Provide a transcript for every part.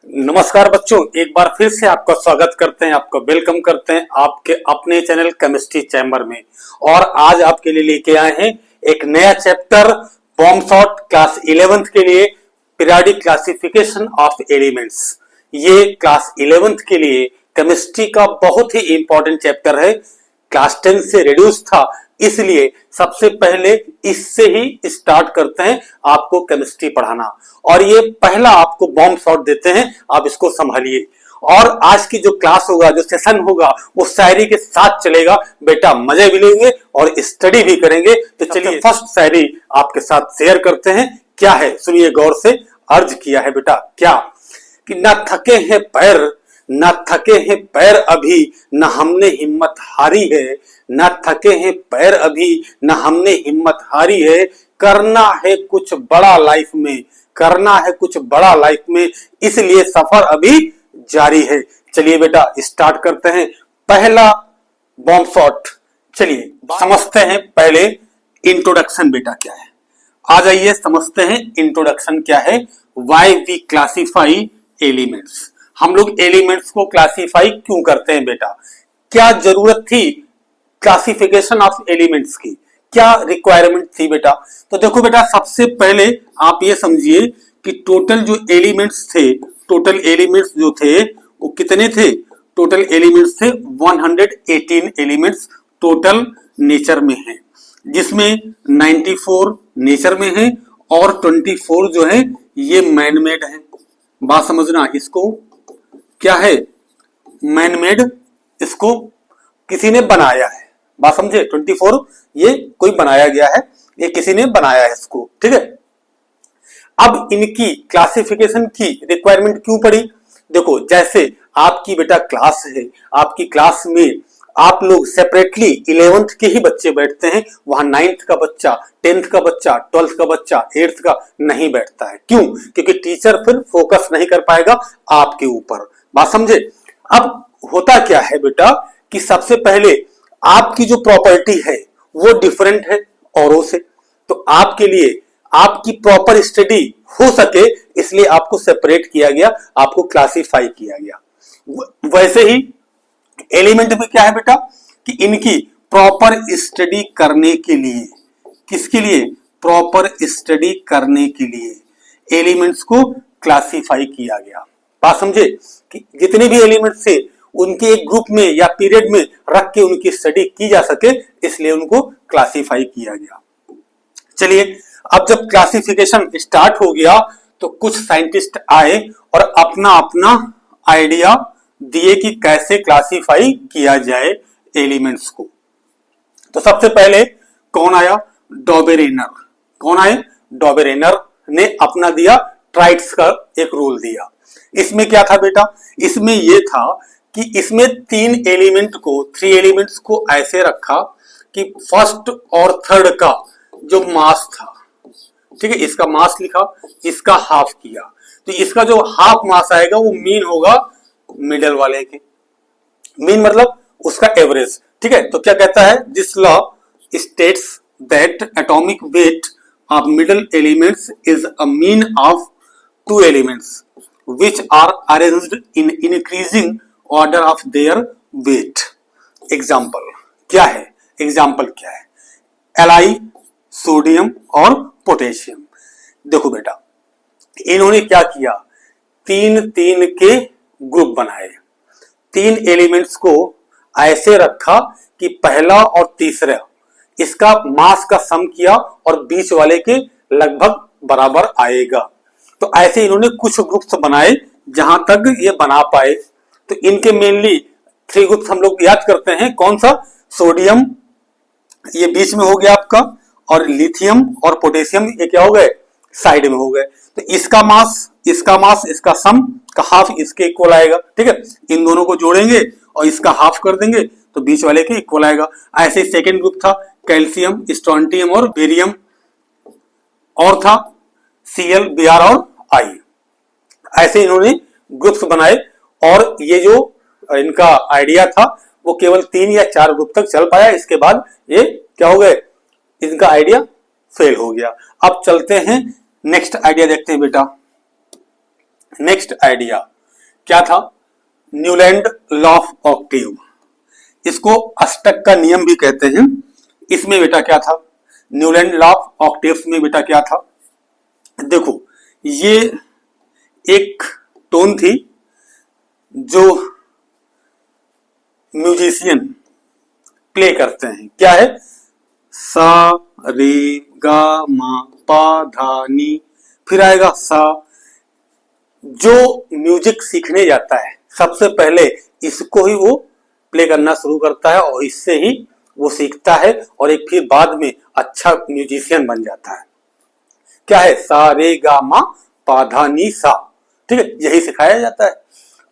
नमस्कार बच्चों, एक बार फिर से आपका स्वागत करते हैं, आपका वेलकम करते हैं आपके अपने चैनल केमिस्ट्री चैम्बर में। और आज आपके लिए लेके आए हैं एक नया chapter bomb shot class 11th के लिए, पीरियोडिक क्लासिफिकेशन ऑफ एलिमेंट्स। ये क्लास 11th के लिए केमिस्ट्री का बहुत ही इंपॉर्टेंट चैप्टर है। क्लास 10 से रिड्यूस था, इसलिए सबसे पहले इससे ही स्टार्ट करते हैं आपको केमिस्ट्री पढ़ाना। और ये पहला आपको बॉम्ब शॉट देते हैं, आप इसको संभालिए। और आज की जो क्लास होगा, जो सेशन होगा, वो शायरी के साथ चलेगा बेटा, मजे भी लेंगे और स्टडी भी करेंगे। तो चलिए फर्स्ट शायरी आपके साथ शेयर करते हैं। क्या है सुनिए गौर से। अर्ज किया है बेटा क्या कि ना थके हैं पैर, न थके हैं पैर अभी, न हमने हिम्मत हारी है। न थके हैं पैर अभी, न हमने हिम्मत हारी है। करना है कुछ बड़ा लाइफ में, करना है कुछ बड़ा लाइफ में, इसलिए सफर अभी जारी है। चलिए बेटा स्टार्ट करते हैं पहला बॉम्ब शॉट। चलिए समझते हैं पहले इंट्रोडक्शन बेटा क्या है। आ जाइए समझते हैं इंट्रोडक्शन क्या है। Why we classify elements. हम लोग एलिमेंट्स को क्लासिफाई क्यों करते हैं बेटा, क्या जरूरत थी क्लासिफिकेशन ऑफ एलिमेंट्स की, क्या रिक्वायरमेंट थी बेटा। तो देखो बेटा, सबसे पहले आप ये समझिए कि टोटल जो एलिमेंट्स थे, टोटल एलिमेंट्स जो थे वो कितने थे। टोटल एलिमेंट्स थे 118 एलिमेंट्स टोटल नेचर में है, जिसमें 94 नेचर में है और 24 जो है ये मैन मेड है। बात समझना, इसको क्या है, मैन मेड, इसको किसी ने बनाया है। बात समझे, 24 ये कोई बनाया गया है, ये किसी ने बनाया है इसको, ठीक है। अब इनकी क्लासिफिकेशन की रिक्वायरमेंट क्यों पड़ी। देखो जैसे आपकी बेटा क्लास है, आपकी क्लास में आप लोग सेपरेटली 11th के ही बच्चे बैठते हैं, वहां 9th का बच्चा, 10th का बच्चा, 12th का बच्चा, 8th का नहीं बैठता है। क्यों? क्योंकि टीचर फिर फोकस नहीं कर पाएगा आपके ऊपर। बात समझे। अब होता क्या है बेटा कि सबसे पहले आपकी जो प्रॉपर्टी है वो डिफरेंट है औरों से, तो आपके लिए आपकी प्रॉपर स्टडी हो सके इसलिए आपको सेपरेट किया गया, आपको क्लासिफाई किया गया। वैसे ही एलिमेंट में क्या है बेटा कि इनकी प्रॉपर स्टडी करने के लिए, किसके लिए, प्रॉपर स्टडी करने के लिए एलिमेंट्स को क्लासिफाई किया गया। बात समझे कि जितने भी एलिमेंट्स थे उनके एक ग्रुप में या पीरियड में रख के उनकी स्टडी की जा सके, इसलिए उनको क्लासिफाई किया गया। चलिए अब जब क्लासिफिकेशन स्टार्ट हो गया तो कुछ साइंटिस्ट आए और अपना अपना आइडिया दिए कि कैसे क्लासिफाई किया जाए एलिमेंट्स को। तो सबसे पहले कौन आया, डॉबेरेनर। कौन आए, डॉबेरेनर ने अपना दिया ट्राइट्स का एक रूल दिया। इसमें क्या था बेटा, इसमें यह था कि इसमें 3 एलिमेंट्स को ऐसे रखा कि फर्स्ट और थर्ड का जो मास था, ठीक है, इसका मास लिखा, इसका हाफ किया, तो इसका जो हाफ मास आएगा वो मीन होगा मिडल वाले के। मीन मतलब उसका एवरेज, ठीक है। तो क्या कहता है, this law states that atomic weight of middle elements is a mean of 2 elements which are arranged in increasing order of their weight। Example क्या है, एग्जाम्पल क्या है, Li, सोडियम और पोटेशियम। देखो बेटा इन्होंने क्या किया, 3 के ग्रुप बनाए, 3 एलिमेंट्स को ऐसे रखा कि पहला और तीसरा इसका मास का सम किया और बीच वाले के लगभग बराबर आएगा। तो ऐसे इन्होंने कुछ ग्रुप्स बनाए जहां तक ये बना पाए। तो इनके मेनली 3 ग्रुप्स हम लोग याद करते हैं, कौन सा, सोडियम ये बीच में हो गया आपका, और लिथियम और पोटेशियम ये क्या हो गए, साइड में हो गए। तो इसका मास, इसका सम का हाफ इसके इक्वल आएगा, ठीक है। इन दोनों को जोड़ेंगे और इसका हाफ कर देंगे तो बीच वाले के इक्वल आएगा। ऐसे सेकेंड ग्रुप था कैल्शियम, स्ट्रोंटियम और बेरियम, और था Cl, Br और I। ऐसे इन्होंने ग्रुप्स बनाए और ये जो इनका आइडिया था वो केवल 3 या 4 ग्रुप तक चल पाया, इसके बाद ये क्या हो गए, इनका आइडिया फेल हो गया। अब चलते हैं नेक्स्ट आइडिया देखते हैं बेटा। नेक्स्ट आइडिया क्या था? न्यूलैंड लॉ ऑफ ऑक्टेव, इसको अष्टक का नियम भी कहते हैं। इसमें बेटा क्या था? न्यूलैंड लॉ ऑफ ऑक्टेव्स में बेटा क्या था? देखो, ये एक टोन थी जो म्यूजिशियन प्ले करते हैं। क्या है? सा रे गा मा पा धा नी, फिर आएगा सा। जो म्यूजिक सीखने जाता है सबसे पहले इसको ही वो प्ले करना शुरू करता है और इससे ही वो सीखता है और एक फिर बाद में अच्छा म्यूजिशियन बन जाता है। क्या है? सा रे गा मा पा धा नी सा, ठीक है, यही सिखाया जाता है।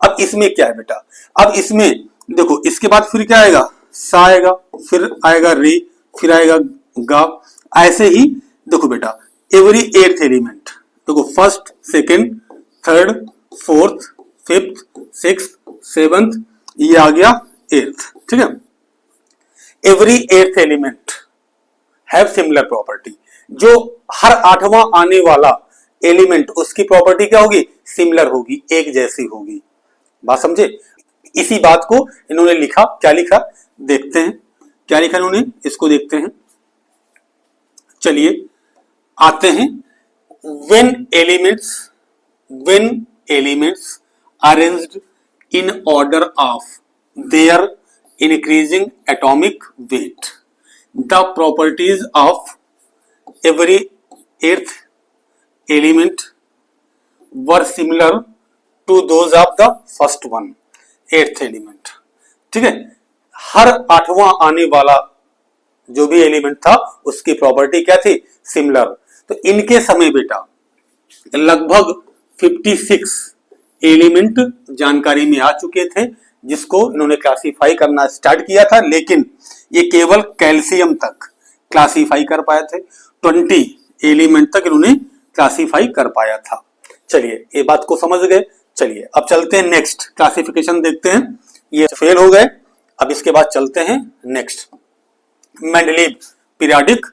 अब इसमें क्या है बेटा? अब इसमें देखो, इसके बाद फिर क्या आएगा? सा आएगा, फिर आएगा रे, फिर आएगा गा। ऐसे ही देखो बेटा, एवरी एट्थ एलिमेंट, देखो first, second, third, fourth, fifth, sixth, seventh, ये आ गया एट्थ, ठीक है। Every eighth element have similar property, जो हर आठवां आने वाला एलिमेंट उसकी प्रॉपर्टी क्या होगी? सिमिलर होगी, एक जैसी होगी। बात समझे? इसी बात को इन्होंने लिखा। क्या लिखा देखते हैं, क्या लिखा इन्होंने, इसको देखते हैं। चलिए आते हैं। when elements arranged in order of their increasing atomic weight, the properties of every eighth element were similar to those of the first one, eighth element, ठीक है। हर आठवां आने वाला जो भी एलिमेंट था उसकी प्रॉपर्टी क्या थी? सिमिलर। तो इनके समय बेटा लगभग 56 एलिमेंट जानकारी में आ चुके थे, जिसको इन्होंने क्लासिफाई करना स्टार्ट किया था, लेकिन ये केवल कैल्शियम तक क्लासिफाई कर पाए थे। 20 एलिमेंट तक इन्होंने क्लासिफाई कर पाया था। चलिए ये बात को समझ गए। चलिए अब चलते हैं नेक्स्ट क्लासिफिकेशन देखते हैं। ये फेल हो गए, अब इसके बाद चलते हैं नेक्स्ट। मेंडलीव पीरियोडिक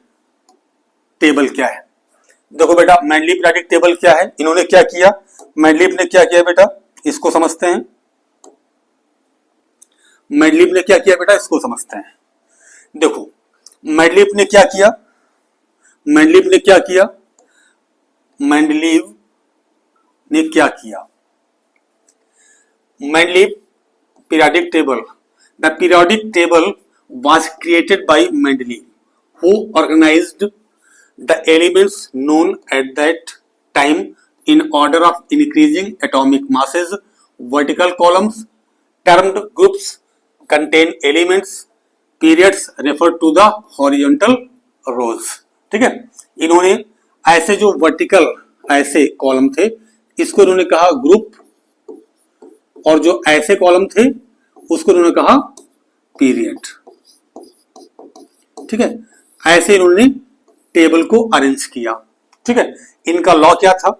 टेबल क्या है? देखो बेटा, मेंडलीव पीरियोडिक टेबल क्या है? इन्होंने क्या किया? मेंडलीव ने क्या किया बेटा, इसको समझते हैं। मेंडलीव ने क्या किया बेटा, इसको समझते हैं। देखो मेंडलीव ने क्या किया, मेंडलीव ने क्या किया, मेंडलीव ने क्या किया? Mendeleev periodic table. The periodic table was created by Mendeleev, who organized the elements known at that time in order of increasing atomic masses. Vertical columns termed groups contain elements. Periods refer to the horizontal rows. ठीक है, इन्होंने ऐसे जो vertical ऐसे column थे इसको इन्होंने कहा ग्रुप, और जो ऐसे कॉलम थे उसको इन्होंने कहा पीरियड। ठीक है, ऐसे इन्होंने टेबल को अरेंज किया। ठीक है, इनका लॉ क्या था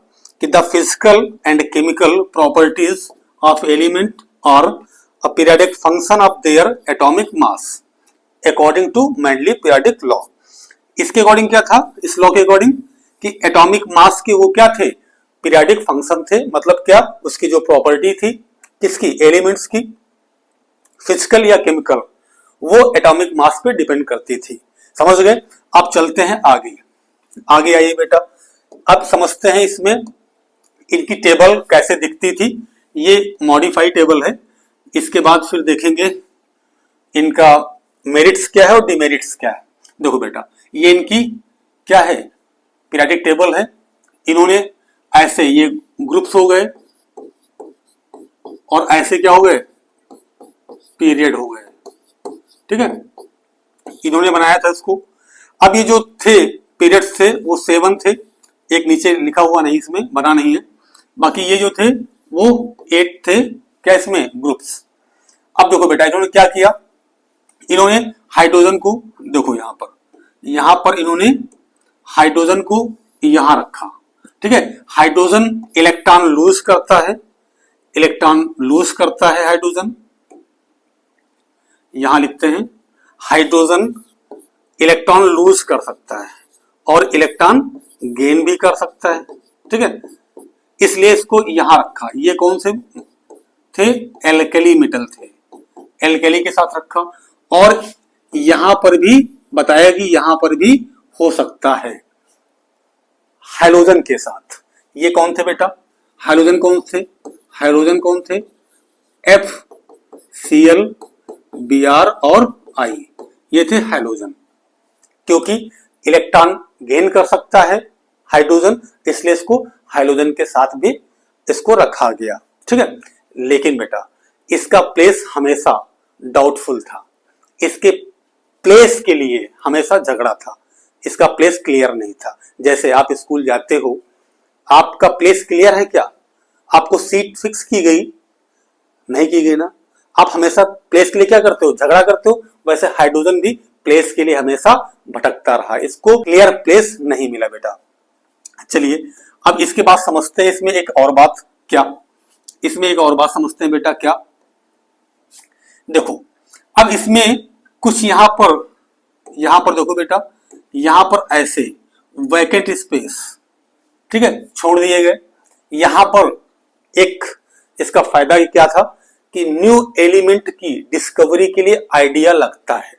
कि the physical and chemical properties of element और a periodic function of their atomic mass according to Mendeleev periodic law. इसके अकॉर्डिंग क्या था? इस लॉ के अकॉर्डिंग कि एटॉमिक मास के वो क्या थे? पीरियोडिक फंक्शन थे। मतलब क्या? उसकी जो प्रॉपर्टी थी, किसकी? एलिमेंट्स की, फिजिकल या केमिकल, वो एटॉमिक मास पे डिपेंड करती थी। समझ गए? अब चलते हैं आगे। आगे आइए बेटा, अब समझते हैं इसमें इनकी टेबल कैसे दिखती थी। ये मॉडिफाइड टेबल है। इसके बाद फिर देखेंगे इनका मेरिट्स क्या है और डिमेरिट्स क्या है। देखो बेटा, ये इनकी क्या है? पीरियोडिक टेबल है। इन्होंने ऐसे ये ग्रुप्स हो गए और ऐसे क्या हो गए? पीरियड हो गए। ठीक है, इन्होंने बनाया था इसको। अब ये जो थे पीरियड्स थे वो 7 थे, एक नीचे लिखा हुआ नहीं, इसमें बना नहीं है। बाकी ये जो थे वो 8 थे। क्या इसमें? ग्रुप्स। अब देखो बेटा, इन्होंने क्या किया? इन्होंने हाइड्रोजन को, देखो यहां पर इन्होंने हाइड्रोजन को यहां रखा। ठीक है, हाइड्रोजन इलेक्ट्रॉन लूज करता है, इलेक्ट्रॉन लूज करता है हाइड्रोजन। यहां लिखते हैं हाइड्रोजन इलेक्ट्रॉन लूज कर सकता है और इलेक्ट्रॉन गेन भी कर सकता है। ठीक है, इसलिए इसको यहां रखा। ये कौन से थे एल्कली मेटल थे, एल्कली के साथ रखा। और यहां पर भी बताया कि यहां पर भी हो सकता है हाइड्रोजन के साथ। ये कौन थे बेटा? हाइड्रोजन कौन थे? हाइड्रोजन कौन थे? F, C L, B R और आई, ये थे हाइड्रोजन। क्योंकि इलेक्ट्रॉन गेन कर सकता है हाइड्रोजन, इसलिए इसको हाइड्रोजन के साथ भी इसको रखा गया। ठीक है, लेकिन बेटा इसका प्लेस हमेशा डाउटफुल था, इसके प्लेस के लिए हमेशा झगड़ा था, इसका प्लेस क्लियर नहीं था। जैसे आप स्कूल जाते हो, आपका प्लेस क्लियर है क्या? आपको सीट फिक्स की गई? नहीं की गई ना। आप हमेशा प्लेस के लिए क्या करते हो? झगड़ा करते हो। वैसे हाइड्रोजन भी प्लेस के लिए हमेशा भटकता रहा, इसको क्लियर प्लेस नहीं मिला बेटा। चलिए अब इसके बाद समझते हैं इसमें एक और बात। क्या? इसमें एक और बात समझते हैं बेटा। क्या? देखो अब इसमें कुछ यहां पर देखो बेटा, यहां पर ऐसे वैकेंट स्पेस, ठीक है, छोड़ दिए गए। यहां पर एक इसका फायदा क्या था कि न्यू एलिमेंट की डिस्कवरी के लिए आइडिया लगता है।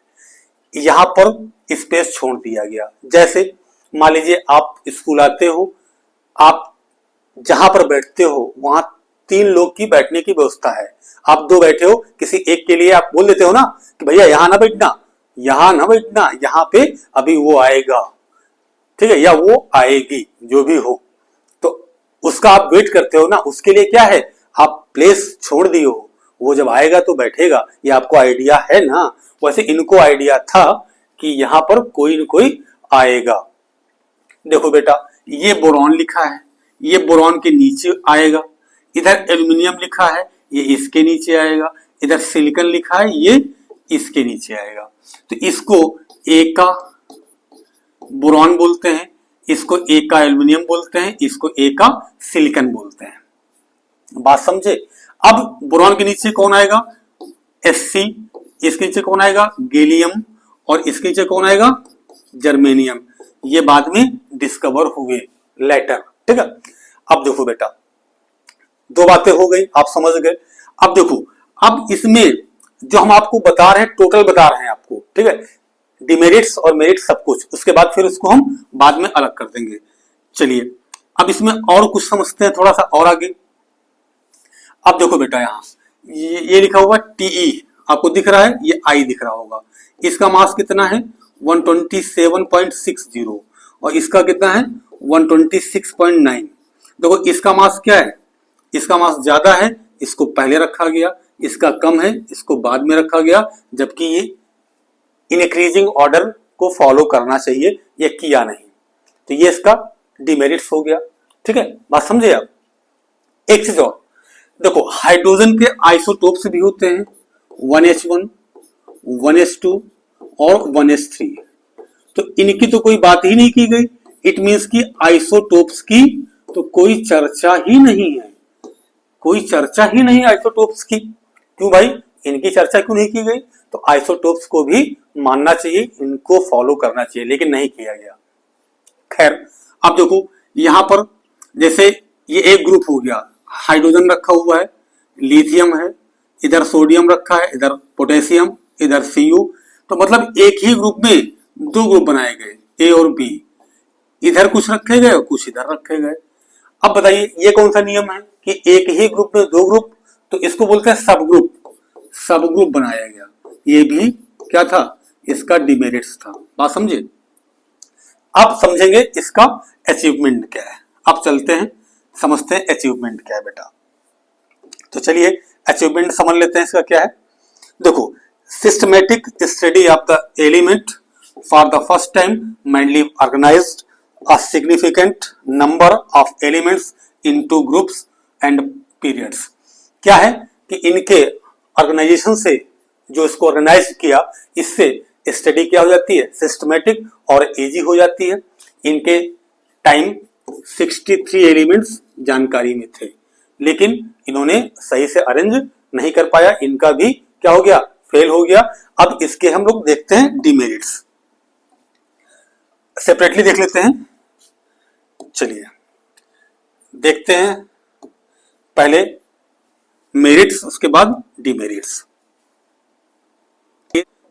यहां पर स्पेस छोड़ दिया गया। जैसे मान लीजिए आप स्कूल आते हो, आप जहां पर बैठते हो वहां 3 लोग की बैठने की व्यवस्था है। आप 2 बैठे हो, किसी एक के लिए आप बोल देते हो ना कि भैया यहां ना बैठना, यहां ना बैठना, यहां पे अभी वो आएगा, ठीक है, या वो आएगी, जो भी हो, तो उसका आप वेट करते हो ना। उसके लिए क्या है, आप प्लेस छोड़ दिए हो, वो जब आएगा तो बैठेगा। ये आपको आइडिया है ना। वैसे इनको आइडिया था कि यहां पर कोई न कोई आएगा। देखो बेटा ये बोरॉन लिखा है, ये बोरॉन के नीचे आएगा। इधर एल्यूमिनियम लिखा है, ये इसके नीचे आएगा। इधर सिलिकॉन लिखा है, ये इसके नीचे आएगा। तो इसको ए का बोरॉन बोलते हैं, इसको ए का एल्यूमिनियम बोलते हैं, इसको ए का सिलिकॉन बोलते हैं। बात समझे? अब बोरॉन के नीचे कौन आएगा? Sc, इसके नीचे कौन आएगा? गैलियम, और इसके नीचे कौन आएगा? जर्मेनियम। ये बाद में डिस्कवर हुए लेटर। ठीक है, अब देखो बेटा 2 बातें हो गई, आप समझ गए। अब देखो, अब इसमें जो हम आपको बता रहे हैं, टोटल बता रहे हैं आपको, ठीक है, डिमेरिट्स और मेरिट्स सब कुछ, उसके बाद फिर उसको हम बाद में अलग कर देंगे। चलिए अब इसमें और कुछ समझते हैं थोड़ा सा और आगे। अब देखो बेटा यहाँ ये लिखा हुआ टीई आपको दिख रहा है, ये आई दिख रहा होगा। इसका मास कितना है? 127.60, और इसका कितना है? 126.9। देखो इसका मास क्या है? इसका मास ज्यादा है, इसको पहले रखा गया, इसका कम है, इसको बाद में रखा गया, जबकि ये इंक्रीजिंग ऑर्डर को फॉलो करना चाहिए, ये किया नहीं, तो ये इसका डिमेरिट्स हो गया। ठीक है, बात समझे आप? एक चीज और देखो, हाइड्रोजन के आइसोटोप्स भी होते हैं, 1H1, 1H2 और 1H3। तो इनकी तो कोई बात ही नहीं की गई। इट मींस कि आइसोटोप्स की तो कोई चर्चा ही नहीं है, कोई चर्चा ही नहीं आइसोटोप्स की। क्यों भाई, इनकी चर्चा क्यों नहीं की गई? तो आइसोटोप्स को भी मानना चाहिए, इनको फॉलो करना चाहिए, लेकिन नहीं किया गया। खैर अब देखो यहां पर जैसे ये एक ग्रुप हो गया, हाइड्रोजन रखा हुआ है, लिथियम है, इधर सोडियम रखा है, इधर पोटेशियम, इधर Cu। तो मतलब एक ही ग्रुप में 2 ग्रुप बनाए गए, ए और बी। इधर कुछ रखे गए और कुछ इधर रखे गए। अब बताइए ये कौन सा नियम है कि एक ही ग्रुप में 2 ग्रुप, तो इसको बोलते हैं सब ग्रुप। सब ग्रुप बनाया गया, ये भी क्या था? इसका डिमेरिट्स था। बात समझे? अब समझेंगे इसका अचीवमेंट क्या है। अब चलते हैं समझते हैं अचीवमेंट क्या है बेटा। तो चलिए अचीवमेंट समझ लेते हैं इसका क्या है। देखो, systematic study of the element for the first time mainly organized a significant number of elements into groups and periods। क्या है कि इनके ऑर्गेनाइजेशन से जो इसको ऑर्गेनाइज किया, इससे स्टडी क्या हो जाती है? सिस्टमेटिक और इजी हो जाती है। इनके टाइम 63 एलिमेंट्स जानकारी में थे, लेकिन इन्होंने सही से अरेंज नहीं कर पाया, इनका भी क्या हो गया? फेल हो गया। अब इसके हम लोग देखते हैं डिमेरिट्स, सेपरेटली देख लेते हैं। चलिए देखते हैं पहले मेरिट्स, उसके बाद डिमेरिट्स।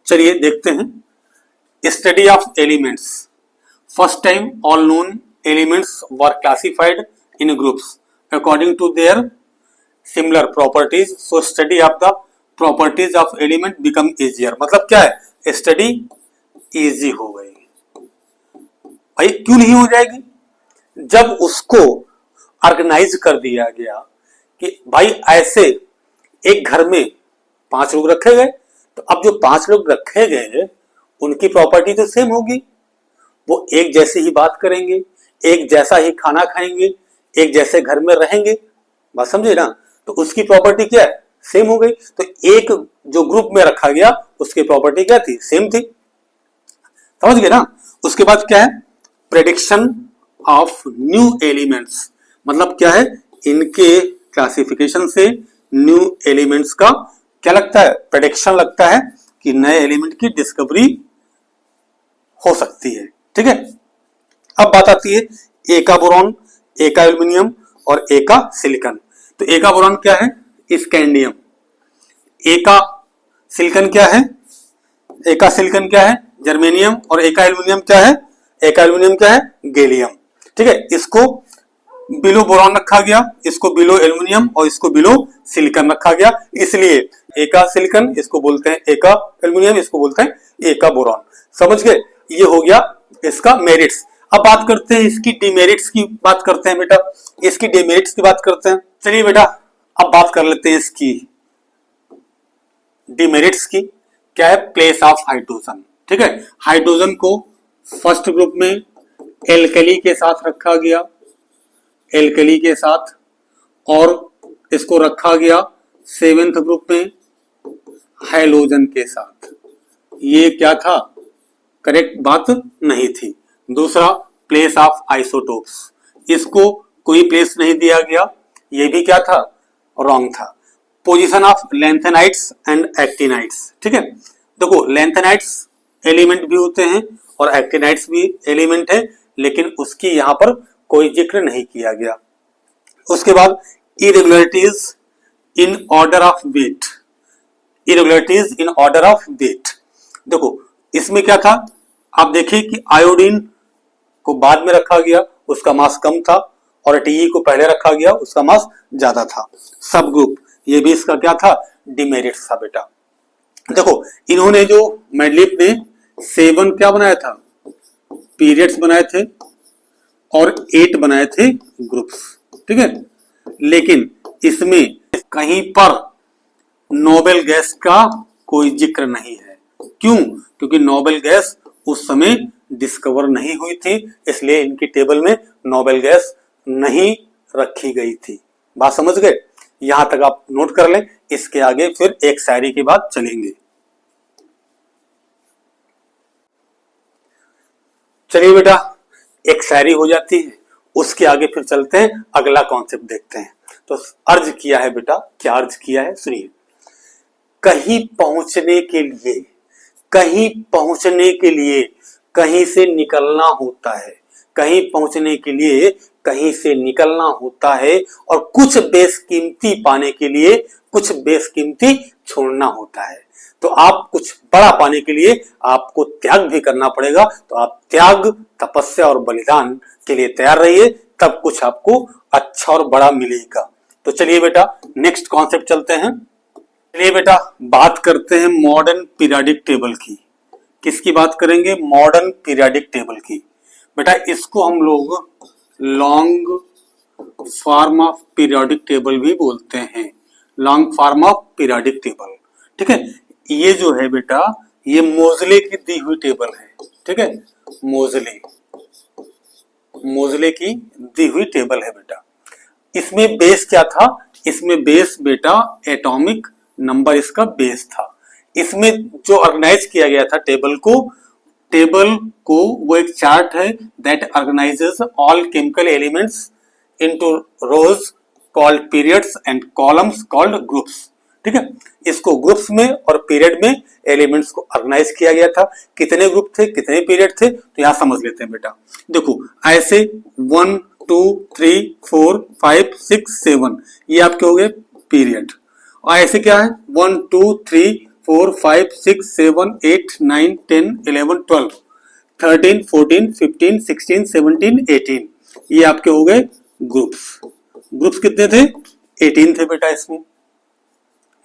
चलिए देखते हैं study of elements. First time all known elements were classified in groups according to their similar properties, so study of the properties of element become easier. मतलब क्या है, स्टडी इजी हो गई। भाई क्यों नहीं हो जाएगी, जब उसको ऑर्गेनाइज कर दिया गया कि भाई ऐसे एक घर में 5 लोग रखे गए, तो अब जो 5 लोग रखे गए उनकी प्रॉपर्टी तो सेम होगी, वो एक जैसी ही बात करेंगे, एक जैसा ही खाना खाएंगे, एक जैसे घर में रहेंगे। बात समझे ना, तो उसकी प्रॉपर्टी क्या है, सेम हो गई। तो एक जो ग्रुप में रखा गया उसकी प्रॉपर्टी क्या थी, सेम थी। समझ गए ना। उसके बाद क्या है, प्रेडिक्शन ऑफ न्यू एलिमेंट्स। मतलब क्या है, इनके क्लासिफिकेशन से न्यू एलिमेंट्स का क्या लगता है, प्रेडिक्शन लगता है कि नए एलिमेंट की डिस्कवरी हो सकती है। ठीक है, अब बात आती है ए का बोरॉन, ए का एल्युमिनियम और ए का सिलिकॉन। तो ए का बोरॉन क्या है, स्कैंडियम। ए का सिलिकॉन क्या है, ए का सिलिकॉन क्या है, जर्मेनियम। और ए का एल्युमिनियम क्या है, ए का एल्युमिनियम क्या है, गैलियम। ठीक है, इसको बिलो बोरॉन रखा गया, इसको बिलो एल्युमिनियम और इसको बिलो सिलिकॉन रखा गया। इसलिए ए का सिलिकॉन इसको बोलते हैं ए का एल्युमिनियम, इसको बोलते हैं ए का बोरॉन। समझ गए, ये हो गया इसका मेरिट्स। अब बात करते हैं इसकी डिमेरिट्स की, बात करते हैं बेटा, इसकी डिमेरिट्स की बात करते हैं। चलिए बेटा अब बात कर लेते हैं इसकी डिमेरिट्स की। क्या है, प्लेस ऑफ हाइड्रोजन। ठीक है, हाइड्रोजन को फर्स्ट ग्रुप में एल्कली के साथ रखा गया, एल्कली के साथ, और इसको रखा गया 7th ग्रुप में हैलोजन के साथ। ये क्या था, करेक्ट बात नहीं थी। दूसरा, प्लेस ऑफ आइसोटोप्स, इसको कोई प्लेस नहीं दिया गया, ये भी क्या था, रॉन्ग था। Position of lanthanides and actinides. ठीक है, देखो लैंथेनाइट्स एलिमेंट भी होते हैं और एक्टिनाइट्स भी एलिमेंट है, लेकिन उसकी यहां पर कोई जिक्र नहीं किया गया। उसके बाद irregularities in order of weight, irregularities in order of weight. देखो इसमें क्या था, आप देखिए कि आयोडीन को बाद में रखा गया, उसका मास कम था, और टीई को पहले रखा गया, उसका मास ज्यादा था। सब ग्रुप, ये भी इसका क्या था, डिमेरिट्स था बेटा। देखो इन्होंने जो मेडलिफ ने 7 क्या बनाया था, पीरियड्स बनाए थे और 8 बनाए थे ग्रुप्स। ठीक है, लेकिन इसमें कहीं पर नोबेल गैस का कोई जिक्र नहीं है। क्यों, क्योंकि नोबेल गैस उस समय डिस्कवर नहीं हुई थी, इसलिए इनकी टेबल में नोबेल गैस नहीं रखी गई थी। बात समझ गए, यहां तक आप नोट कर लें। इसके आगे फिर एक शायरी के बाद चलेंगे। चलिए बेटा, एक शायरी हो जाती है, उसके आगे फिर चलते हैं, अगला कॉन्सेप्ट देखते हैं। तो अर्ज किया है बेटा, क्या अर्ज किया है, सुनिए। कहीं पहुंचने के लिए, कहीं पहुंचने के लिए कहीं से निकलना होता है, कहीं पहुंचने के लिए कहीं से निकलना होता है, और कुछ बेशकीमती पाने के लिए कुछ बेशकीमती छोड़ना होता है। तो आप कुछ बड़ा पाने के लिए आपको त्याग भी करना पड़ेगा, तो आप त्याग, तपस्या और बलिदान के लिए तैयार रहिए, तब कुछ आपको अच्छा और बड़ा मिलेगा। तो चलिए बेटा नेक्स्ट कॉन्सेप्ट चलते हैं। चलिए बेटा बात करते हैं मॉडर्न पीरियोडिक टेबल की। किसकी बात करेंगे, मॉडर्न पीरियोडिक टेबल की। बेटा इसको हम लोग long form of periodic table भी बोलते हैं, long form of periodic table. ठीक है, ये जो है बेटा ये मोजले की दी हुई टेबल है। ठीक है, मोजले की दी हुई टेबल है बेटा। इसमें बेस क्या था, इसमें बेस बेटा एटॉमिक नंबर इसका बेस था। इसमें जो ऑर्गेनाइज किया गया था टेबल को वो एक चार्ट है that organises all chemical elements into rose called periods and columns called groups. ठीक है, इसको ग्रुप्स में और पीरियड में एलिमेंट्स को ऑर्गेनाइज किया गया था। कितने ग्रुप थे, कितने पीरियड थे, तो यहां समझ लेते हैं बेटा। देखो ऐसे 1 2 3 4 5 6 7 ये आपके हो गए पीरियड, ऐसे क्या है 1 2 3 4 5 6 7 8 9 10 11 12 13 14 15 16 17 18 ये आपके हो गए ग्रुप्स। ग्रुप्स कितने थे 18 थे बेटा इसमें,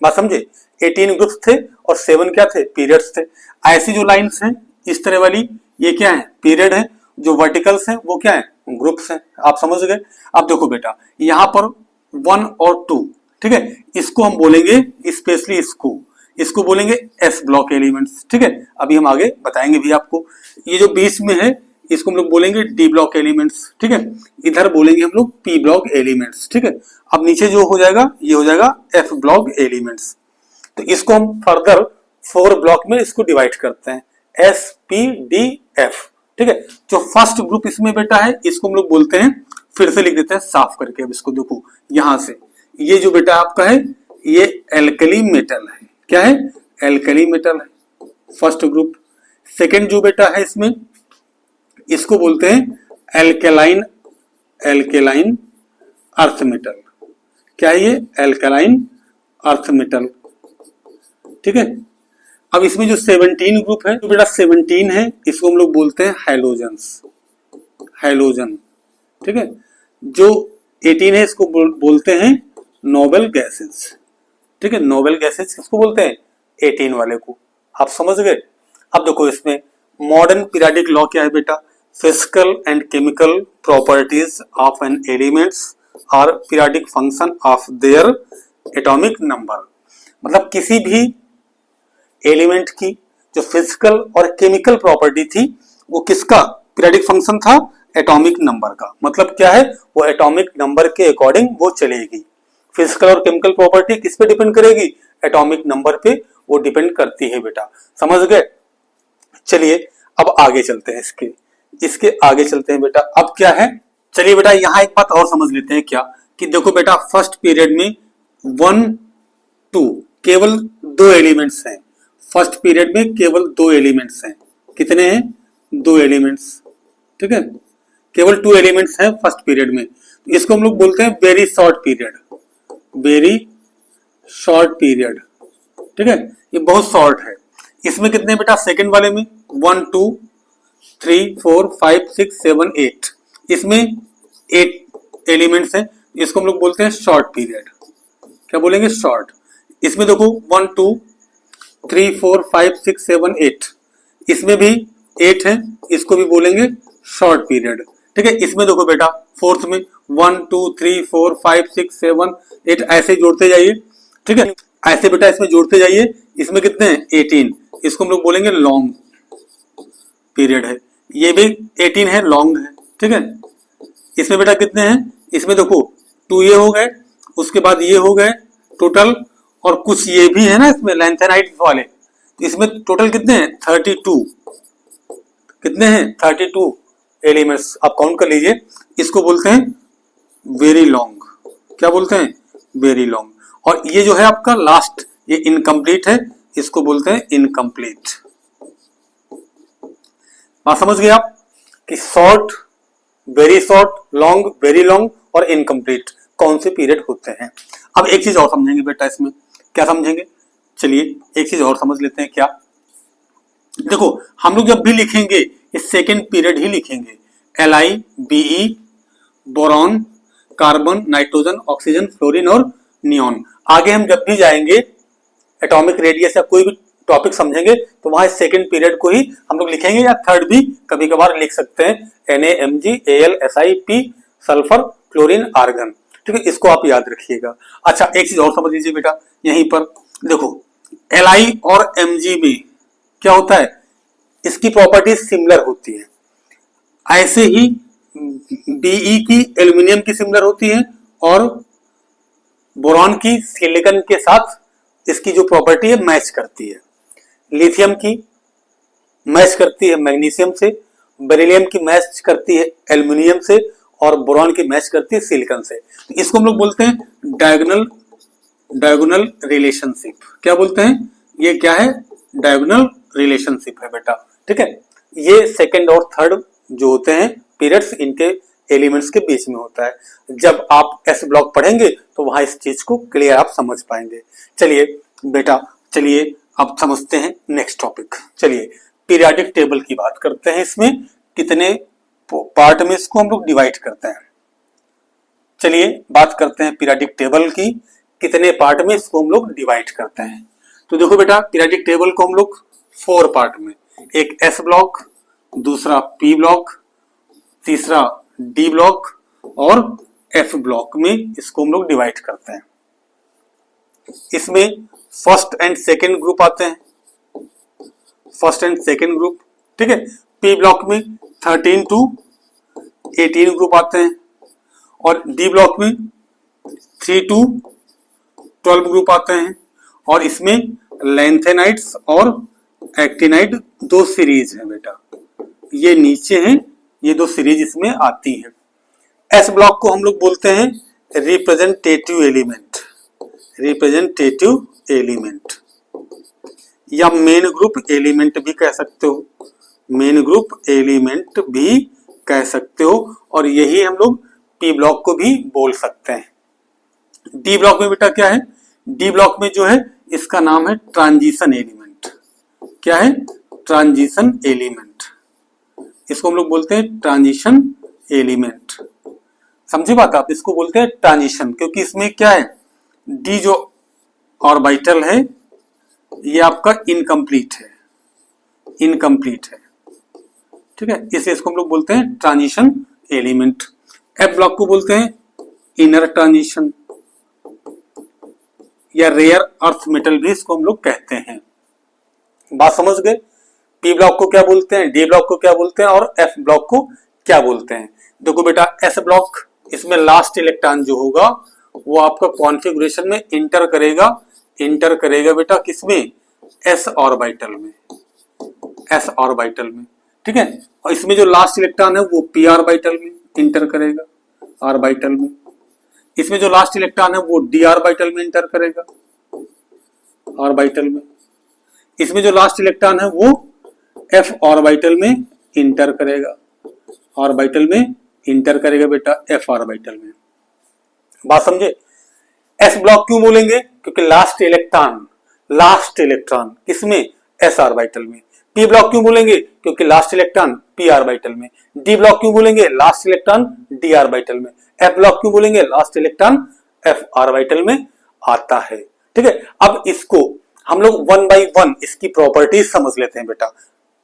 बात समझे 18 ग्रुप्स थे और 7 क्या थे पीरियड्स थे। ऐसी जो लाइंस हैं इस तरह वाली ये क्या है पीरियड है, जो वर्टिकल्स हैं वो क्या है ग्रुप्स हैं। आप समझ गए। अब देखो बेटा यहां पर 1 और 2 ठीक है, इसको हम बोलेंगे स्पेशली इसको बोलेंगे एस ब्लॉक एलिमेंट्स। ठीक है, अभी हम आगे बताएंगे भी आपको। ये जो बीच में है इसको हम लोग बोलेंगे डी ब्लॉक एलिमेंट्स। ठीक है, इधर बोलेंगे हम लोग पी ब्लॉक एलिमेंट्स। ठीक है, अब नीचे जो हो जाएगा ये हो जाएगा एफ ब्लॉक एलिमेंट्स। तो इसको हम फर्दर 4 ब्लॉक में इसको डिवाइड करते हैं एस पी डी एफ। ठीक है, जो फर्स्ट ग्रुप इसमें बेटा है इसको हम लोग बोलते हैं, फिर से लिख देते हैं साफ करके। अब इसको देखो यहां से ये जो बेटा आपका है ये एल्कली मेटल है। क्या है एल्कली मेटल है फर्स्ट ग्रुप। सेकेंड जो बेटा है इसमें इसको बोलते हैं एल्केलाइन अर्थ मेटल। क्या है ये एल्केलाइन अर्थ मेटल। ठीक है, अब इसमें जो 17 ग्रुप है जो बेटा 17 है इसको हम लोग बोलते हैं हैलोजन। ठीक है, जो 18 है इसको बोलते हैं नोबल गैसेस। ठीक है, नोबल गैसेस किसको बोलते हैं 18 वाले को। आप समझ गए। अब देखो इसमें मॉडर्न पीरियोडिक लॉ क्या है बेटा, physical and chemical properties of an elements are periodic function of their atomic number. मतलब किसी भी एलिमेंट की जो फिजिकल और केमिकल प्रॉपर्टी थी वो किसका पीरियोडिक फंक्शन था एटॉमिक नंबर का। मतलब क्या है वो एटॉमिक नंबर के अकॉर्डिंग वो चलेगी। फिजिकल और केमिकल प्रॉपर्टी किस पे डिपेंड करेगी एटॉमिक नंबर पे वो डिपेंड करती है बेटा। समझ गए। चलिए अब आगे चलते हैं इसके आगे चलते हैं बेटा। अब क्या है चलिए बेटा यहां एक बात और समझ लेते हैं क्या कि देखो बेटा फर्स्ट पीरियड में 1 2 केवल 2 एलिमेंट्स हैं। फर्स्ट पीरियड में केवल 2 एलिमेंट्स हैं। कितने हैं 2 एलिमेंट्स। ठीक है, केवल 2 एलिमेंट्स हैं फर्स्ट पीरियड में। इसको हम लोग बोलते हैं very short period. Very short period. ठीक है, ये बहुत शॉर्ट है। इसमें कितने बेटा सेकंड वाले में 1 2 3 4 5 6 7 8 इसमें 8 एलिमेंट्स हैं। इसको हम लोग बोलते हैं शॉर्ट पीरियड। क्या बोलेंगे शॉर्ट। इसमें देखो 1 2 3 4 5 6 7 8 इसमें भी 8 है, इसको भी बोलेंगे शॉर्ट पीरियड। ठीक है, इसमें देखो बेटा फोर्थ में 1 2 3 4 5 6 7 8 ऐसे जोड़ते जाइए। ठीक है, ऐसे बेटा इसमें जोड़ते जाइए। इसमें कितने हैं 18, इसको हम लोग बोलेंगे लॉन्ग पीरियड है। ये भी 18 है लॉन्ग है। ठीक है, इसमें बेटा कितने हैं इसमें देखो 2 ये हो गए, उसके बाद ये हो गए टोटल, और कुछ ये भी है ना इसमें लैंथेनाइट वाले। इसमें टोटल कितने हैं 32। कितने हैं 32 एलिमेंट्स आप काउंट कर लीजिए। इसको बोलते हैं वेरी लॉन्ग। क्या बोलते हैं वेरी लॉन्ग। और ये जो है आपका लास्ट ये इनकम्प्लीट है, इसको बोलते हैं इनकम्प्लीट। बात समझ गए आप कि short, very short, long, very long और इनकम्प्लीट कौन से पीरियड होते हैं। अब एक चीज और समझेंगे बेटा इसमें। क्या समझेंगे चलिए एक चीज और समझ लेते हैं। क्या देखो हम लोग जब भी लिखेंगे इस सेकेंड पीरियड ही लिखेंगे। LiBe, boron, carbon, nitrogen, oxygen, fluorine और नियॉन। आगे हम जब भी जाएंगे एटॉमिक रेडियस या कोई भी टॉपिक समझेंगे तो वहां सेकेंड पीरियड को ही हम लोग लिखेंगे, या थर्ड भी कभी कभार लिख सकते हैं। NaMg, Al, Si, sulphur, chlorine, argon. ठीक है, इसको आप याद रखिएगा। अच्छा एक चीज और समझ लीजिए बेटा यहीं पर देखो Li और Mg में क्या होता है इसकी प्रॉपर्टीज सिमिलर होती है। ऐसे ही Be की एल्यूमिनियम की सिमिलर होती है और बोरॉन की सिलिकॉन के साथ इसकी जो प्रॉपर्टी है मैच करती है। लिथियम की मैच करती है मैग्नीशियम से, बेरिलियम की मैच करती है एल्यूमिनियम से और बोरॉन की मैच करती है सिलिकॉन से। तो इसको हम लोग बोलते हैं डायगोनल रिलेशनशिप। क्या बोलते हैं ये क्या है डायगोनल रिलेशनशिप है बेटा। ठीक है, ये सेकंड और थर्ड जो होते हैं पीरियड्स इनके एलिमेंट्स के बीच में होता है। जब आप एस ब्लॉक पढ़ेंगे तो वहां इस चीज को क्लियर आप समझ पाएंगे। चलिए बेटा, चलिए अब समझते हैं नेक्स्ट टॉपिक। चलिए पीरियोडिक टेबल की बात करते हैं। इसमें कितने पार्ट में इसको हम लोग डिवाइड करते हैं। चलिए बात करते हैं पीरियोडिक टेबल की, कितने पार्ट में इसको हम लोग डिवाइड करते हैं। तो देखो बेटा, पीरियोडिक टेबल को हम लोग 4 पार्ट में, एक एस ब्लॉक, दूसरा पी ब्लॉक, तीसरा डी ब्लॉक और एफ ब्लॉक में इसको हम लोग डिवाइड करते हैं। इसमें फर्स्ट एंड सेकेंड ग्रुप आते हैं, फर्स्ट एंड सेकेंड ग्रुप, ठीक है। पी ब्लॉक में 13 टू 18 ग्रुप आते हैं और डी ब्लॉक में 3 टू 12 ग्रुप आते हैं। और इसमें लैंथेनाइड्स और एक्टिनाइड 2 सीरीज है बेटा, ये नीचे हैं, ये 2 सीरीज इसमें आती है। एस ब्लॉक को हम लोग बोलते हैं रिप्रेजेंटेटिव एलिमेंट, रिप्रेजेंटेटिव एलिमेंट या मेन ग्रुप एलिमेंट भी कह सकते हो, मेन ग्रुप एलिमेंट भी कह सकते हो। और यही हम लोग पी ब्लॉक को भी बोल सकते हैं। डी ब्लॉक में बेटा क्या है, डी ब्लॉक में जो है इसका नाम है ट्रांजिशन एलिमेंट। क्या है, ट्रांजिशन एलिमेंट, इसको हम लोग बोलते हैं ट्रांजिशन एलिमेंट। समझे बात आप, इसको बोलते हैं ट्रांजिशन, क्योंकि इसमें क्या है, डी जो ऑर्बिटल है ये आपका इनकम्प्लीट है, इनकम्प्लीट है, ठीक है, इसलिए इसको हम लोग बोलते हैं ट्रांजिशन एलिमेंट। एफ ब्लॉक को बोलते हैं इनर ट्रांजिशन या रेयर अर्थ मेटल भी इसको हम लोग कहते हैं। बात समझ गए। पी ब्लॉक को क्या बोलते हैं, डी ब्लॉक को क्या बोलते हैं और एफ ब्लॉक को क्या बोलते हैं। देखो बेटा, एस ब्लॉक, इसमें लास्ट इलेक्ट्रॉन जो होगा वो आपका कॉन्फ़िगरेशन में इंटर करेगा, इंटर करेगा बेटा किसमें, एस ऑर्बिटल में, एस ऑर्बिटल में, ठीक है। और इसमें जो लास्ट इलेक्ट्रॉन है वो पी ऑर्बिटल में इंटर करेगा, ऑर्बिटल में। इसमें जो लास्ट इलेक्ट्रॉन है वो डी ऑर्बिटल में इंटर करेगा, ऑर्बिटल में। इसमें जो लास्ट इलेक्ट्रॉन है वो एफ ऑर्बिटल में इंटर करेगा, ऑर्बिटल में इंटर करेगा बेटा, एफ ऑर्बिटल में। बात समझे। एस ब्लॉक क्यों बोलेंगे, क्योंकि लास्ट इलेक्ट्रॉन, लास्ट इलेक्ट्रॉन किसमें, एस ऑर्बिटल में। पी ब्लॉक क्यों बोलेंगे, क्योंकि लास्ट इलेक्ट्रॉन पी ऑर्बिटल में। डी ब्लॉक क्यों बोलेंगे, लास्ट इलेक्ट्रॉन डी ऑर्बिटल में। एफ ब्लॉक क्यों बोलेंगे, लास्ट इलेक्ट्रॉन एफ ऑर्बिटल में आता है, ठीक है। अब इसको हम लोग 1 बाई 1 इसकी प्रॉपर्टीज समझ लेते हैं बेटा।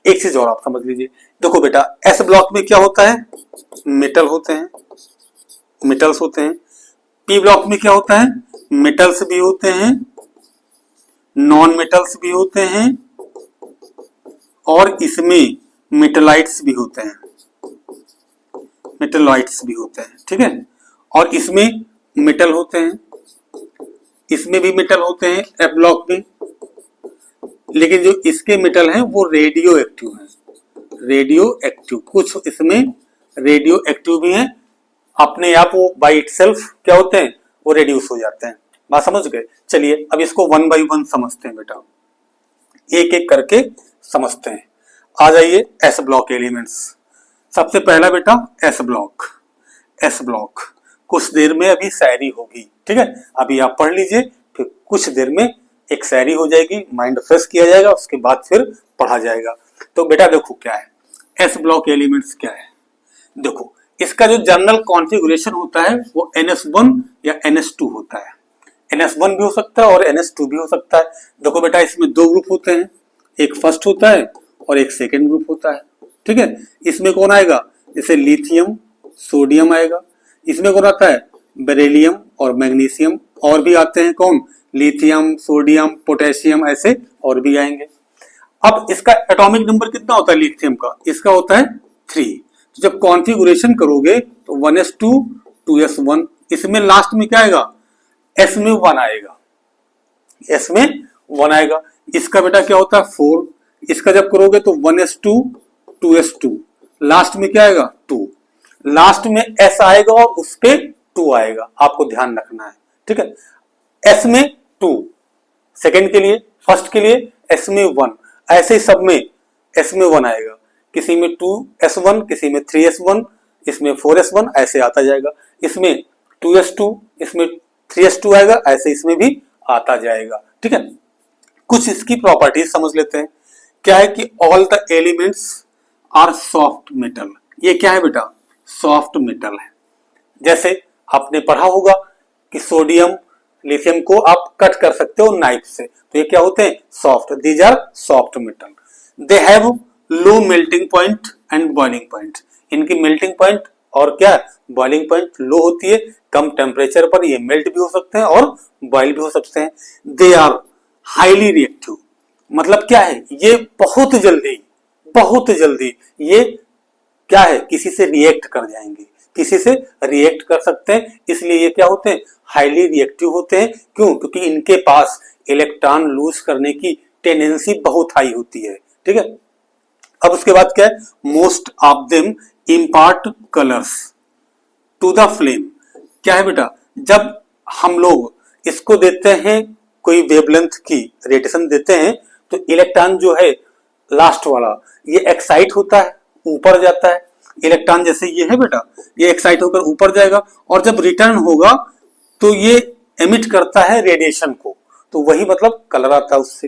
एक चीज और आप समझ लीजिए, देखो बेटा, एस ब्लॉक में क्या होता है, मेटल होते हैं, मेटल्स होते हैं। पी ब्लॉक में क्या होता है, मेटल्स भी होते हैं, नॉन मेटल्स भी होते हैं और इसमें मेटलाइट्स भी होते हैं, मेटलाइट्स भी होते हैं, ठीक है। और इसमें मेटल होते हैं, इसमें भी मेटल होते हैं एफ ब्लॉक में, लेकिन जो इसके मेटल हैं वो रेडियो एक्टिव हैं, रेडियो एक्टिव। कुछ इसमें रेडियो एक्टिव भी हैं, अपने आप वो बाई इटसेल्फ क्या होते हैं, वो रेड्यूस हो जाते हैं। बात समझ गए। चलिए अब इसको 1 बाई 1 समझते हैं बेटा, एक एक करके समझते हैं। आ जाइए एस ब्लॉक एलिमेंट्स। सबसे पहला बेटा एस ब्लॉक, एस ब्लॉक कुछ देर में अभी शायरी होगी, ठीक है। अभी आप पढ़ लीजिए, फिर कुछ देर में एक शायरी हो जाएगी, माइंड फ्रेश किया जाएगा, उसके बाद फिर पढ़ा जाएगा। तो बेटा देखो क्या है एस ब्लॉक एलिमेंट्स, क्या है देखो, इसका जो जनरल कॉन्फ़िगरेशन होता है वो NS1 या NS2 होता है। NS1 भी हो सकता है और NS2 भी हो सकता है। देखो बेटा, इसमें 2 ग्रुप होते हैं, एक फर्स्ट होता है और एक सेकेंड ग्रुप होता है, ठीक है। इसमें कौन आएगा, जैसे लिथियम, सोडियम आएगा। इसमें कौन आता है, बेरिलियम और मैग्नीशियम। और भी आते हैं कौन, लिथियम, सोडियम, पोटेशियम, ऐसे और भी आएंगे। अब इसका एटॉमिक नंबर कितना होता है लिथियम का, इसका होता है 3। तो जब कॉन्फ़िगरेशन करोगे तो 1s2 2s1, इसमें लास्ट में क्या आएगा, s में 1 आएगा, s में 1 आएगा। इसका बेटा क्या होता है 4, इसका जब करोगे तो 1s2 2s2, लास्ट में क्या आएगा 2, लास्ट में s आएगा और उस पे 2 आएगा, आपको ध्यान रखना है, ठीक है। s में 2 सेकेंड के लिए, फर्स्ट के लिए s में 1, ऐसे ही सब में s में 1 आएगा। किसी में 2s1, किसी में 3s1, इसमें 4s1 ऐसे आता जाएगा, इसमें 2s2, इसमें 3s2 आएगा, ऐसे इसमें भी आता जाएगा। ठीक है, कुछ इसकी प्रॉपर्टीज समझ लेते हैं। क्या है कि all the elements are soft metal. ये क्या है बेटा? सॉफ्ट मेटल है। जैसे आपने पढ़ा होगा कि सोडियम लिथियम को आप कट कर सकते हो नाइफ से, तो ये क्या होते हैं? Soft. These are soft metal. They have low melting point and boiling point. इनकी मेल्टिंग पॉइंट और क्या बॉइलिंग पॉइंट लो होती है। कम टेम्परेचर पर ये मेल्ट भी हो सकते हैं और बॉइल भी हो सकते हैं। दे आर हाईली रिएक्टिव, मतलब क्या है? ये बहुत जल्दी ये क्या है? किसी से रिएक्ट कर जाएंगे, किसी से रिएक्ट कर सकते हैं, इसलिए ये क्या होते हैं? हाईली रिएक्टिव होते हैं। क्यों? क्योंकि इनके पास इलेक्ट्रॉन लूज करने की टेंडेंसी बहुत हाई होती है। ठीक है, अब उसके बाद क्या है? Most of them impart colours to the flame. क्या है बेटा? जब हम लोग इसको देते हैं, कोई वेवलेंथ की रेडिएशन देते हैं, तो इलेक्ट्रॉन जो है लास्ट वाला ये एक्साइट होता है, ऊपर जाता है। इलेक्ट्रॉन जैसे ये है बेटा, ये एक्साइट होकर ऊपर जाएगा और जब रिटर्न होगा तो ये एमिट करता है रेडिएशन को, तो वही मतलब कलर आता है उससे।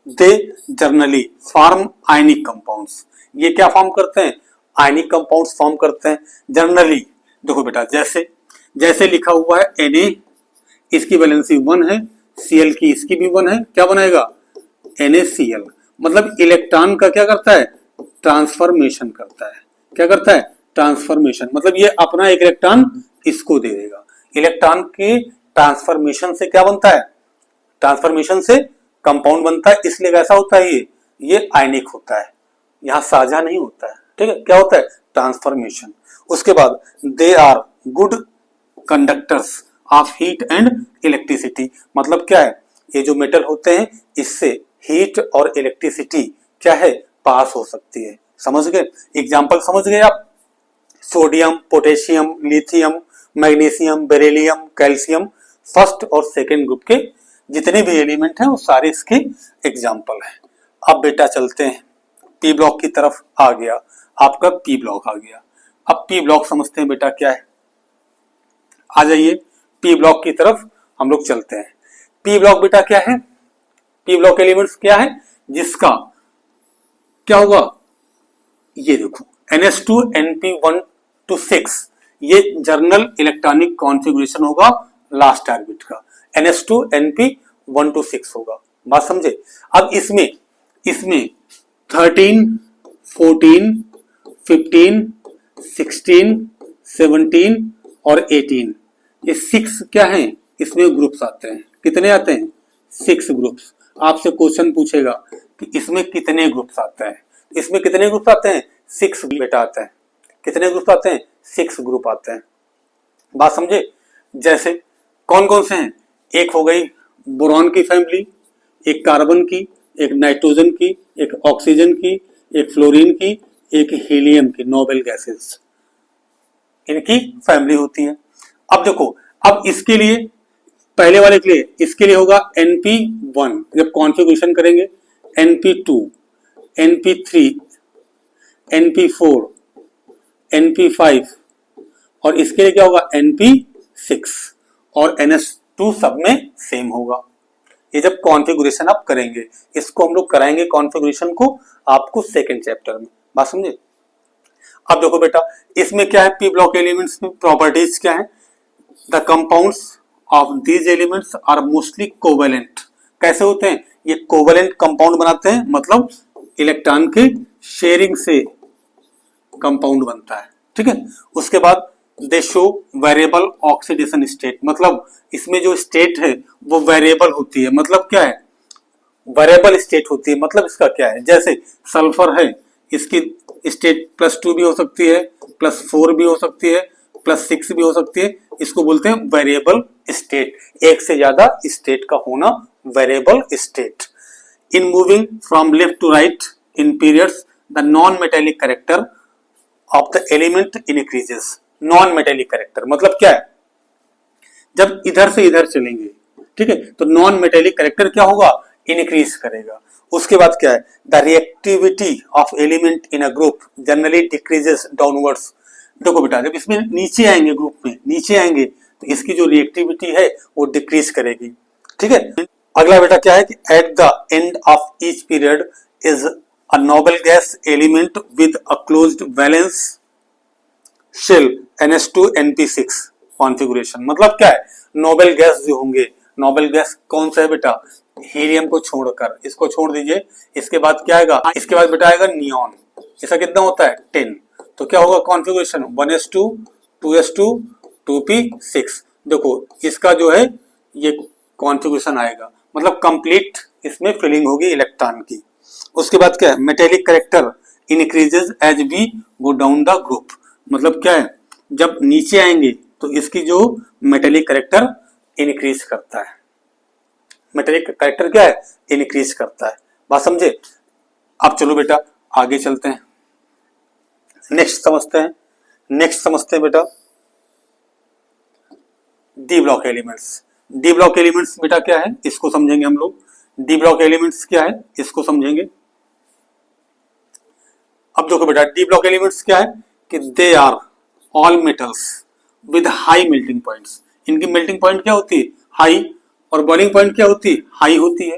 They generally form ionic compounds. ये क्या फॉर्म करते हैं? आयनिक कंपाउंड्स फॉर्म करते हैं जनरली। देखो बेटा, जैसे लिखा हुआ है Na, इसकी वैलेंसी 1 है, Cl की इसकी भी 1 है, क्या बनाएगा? NaCl। मतलब इलेक्ट्रॉन का क्या करता है? ट्रांसफॉर्मेशन करता है। क्या करता है? ट्रांसफॉर्मेशन। मतलब ये अपना एक इलेक्ट्रॉन इसको दे देगा। इलेक्ट्रॉन के ट्रांसफॉर्मेशन से क्या बनता है? ट्रांसफॉर्मेशन से कंपाउंड बनता है, इसलिए कैसा होता है? ये आयनिक होता है, यहां साझा नहीं होता है। ठीक है, क्या होता है? ट्रांसफॉर्मेशन। उसके बाद they are good conductors of heat and electricity. मतलब क्या है? ये जो मेटल होते हैं इससे हीट और इलेक्ट्रिसिटी क्या है? पास हो सकती है। समझ गए? एग्जाम्पल समझ गए आप? Sodium, potassium, lithium, magnesium, beryllium, calcium, first और सेकेंड ग्रुप के जितने भी एलिमेंट हैं वो सारे इसके एग्जाम्पल हैं। अब बेटा चलते हैं पी ब्लॉक की तरफ। आ गया आपका पी ब्लॉक आ गया। अब पी ब्लॉक समझते हैं बेटा क्या है। आ जाइए पी ब्लॉक की तरफ हम लोग चलते हैं। पी ब्लॉक बेटा क्या है? पी ब्लॉक एलिमेंट्स क्या है? जिसका क्या होगा? ये देखो NH2NP1 to 6, ये जर्नल इलेक्ट्रॉनिक कॉन्फ़िगरेशन होगा लास्ट ऑर्बिट का। NH2NP1 to 6 होगा। बात समझे? अब इसमें 13, 14, 15, 16, 17 और 18, ये 6 क्या हैं? इसमें ग्रुप्स आते हैं। कितने आते हैं? 6 ग्रुप्स। आपसे क्वेश्चन पूछेगा कि इसमें कितने ग्रुप्स आते हैं? इसमें कितने ग्रुप आते हैं? 6 बेटा आते हैं। कितने ग्रुप आते हैं? 6 ग्रुप आते हैं। बात समझे? जैसे कौन कौन से हैं? एक हो गई बोरॉन की फैमिली, एक कार्बन की, एक नाइट्रोजन की, एक ऑक्सीजन की, एक फ्लोरीन की, एक हीलियम की, नोबेल गैसेस, इनकी फैमिली होती है। अब देखो, अब इसके लिए पहले वाले के लिए इसके लिए होगा NP1 जब कॉन्फ़िगरेशन करेंगे, NP2, NP3, NP4, NP5 और इसके लिए क्या होगा? NP6 और NH2 सब में सेम होगा। ये जब कॉन्फ़िगरेशन आप करेंगे, इसको हम लोग कराएंगे कॉन्फ़िगरेशन को आपको सेकंड चैप्टर में। बात समझे? अब देखो बेटा, इसमें क्या है? पी ब्लॉक एलिमेंट्स में प्रॉपर्टीज क्या है? The compounds of these elements are mostly covalent. कैसे होते हैं? ये कोवेलेंट कंपाउंड बनाते हैं, मतलब इलेक्ट्रॉन के शेयरिंग से कंपाउंड बनता है। ठीक है, उसके बाद दे शो वेरिएबल ऑक्सीडेशन स्टेट, मतलब इसमें जो स्टेट है वो वेरिएबल होती है। मतलब क्या है? वेरिएबल स्टेट होती है। मतलब इसका क्या है? जैसे सल्फर है, इसकी स्टेट +2 भी हो सकती है, +4 भी हो सकती है, +6 भी हो सकती है। इसको बोलते हैं वेरिएबल स्टेट। एक से ज्यादा स्टेट का होना variable state. In moving from left to right in periods the non metallic character of the element increases. Non metallic character मतलब क्या है? जब इधर से इधर चलेंगे, ठीक है, तो नॉन मेटेलिक कैरेक्टर क्या होगा? इंक्रीज करेगा। उसके बाद क्या है? The reactivity of element in a group generally decreases downwards देखो बेटा, जब इसमें नीचे आएंगे, ग्रुप में नीचे आएंगे, तो इसकी जो रिएक्टिविटी है वो डिक्रीज करेगी। ठीक है। अगला बेटा क्या है कि at the end of each period is a noble gas element with a closed valence shell NH2 NP6 configuration. मतलब क्या है, नोबेल गैस जो होंगे, नोबेल गैस कौन सा है बेटा, हीलियम को छोड़कर, इसको छोड़ दीजिए। इसके बाद क्या आएगा, इसके बाद बेटा आएगा नियॉन। इसका कितना होता है 10। तो क्या होगा कॉन्फ़िगरेशन 1s2 2s2 2p6। देखो इसका जो है ये कॉन्फ़िगरेशन आएगा, मतलब कंप्लीट इसमें फिलिंग होगी इलेक्ट्रॉन की। उसके बाद क्या है, metallic character increases as we go down the group. मतलब क्या है, जब नीचे आएंगे तो इसकी जो मेटेलिक कैरेक्टर इंक्रीज करता है। मेटेलिक कैरेक्टर क्या है, इंक्रीज करता है। बात समझे। अब चलो बेटा आगे चलते हैं, नेक्स्ट समझते हैं बेटा D block elements. D block elements बेटा क्या है, इसको समझेंगे हम लोग। डी ब्लॉक एलिमेंट्स क्या है, इसको समझेंगे। अब देखो बेटा, डी ब्लॉक एलिमेंट्स क्या है कि they are all metals with high melting points. इनकी मेल्टिंग पॉइंट क्या होती है, हाई, और बॉइलिंग पॉइंट क्या होती है, हाई होती है।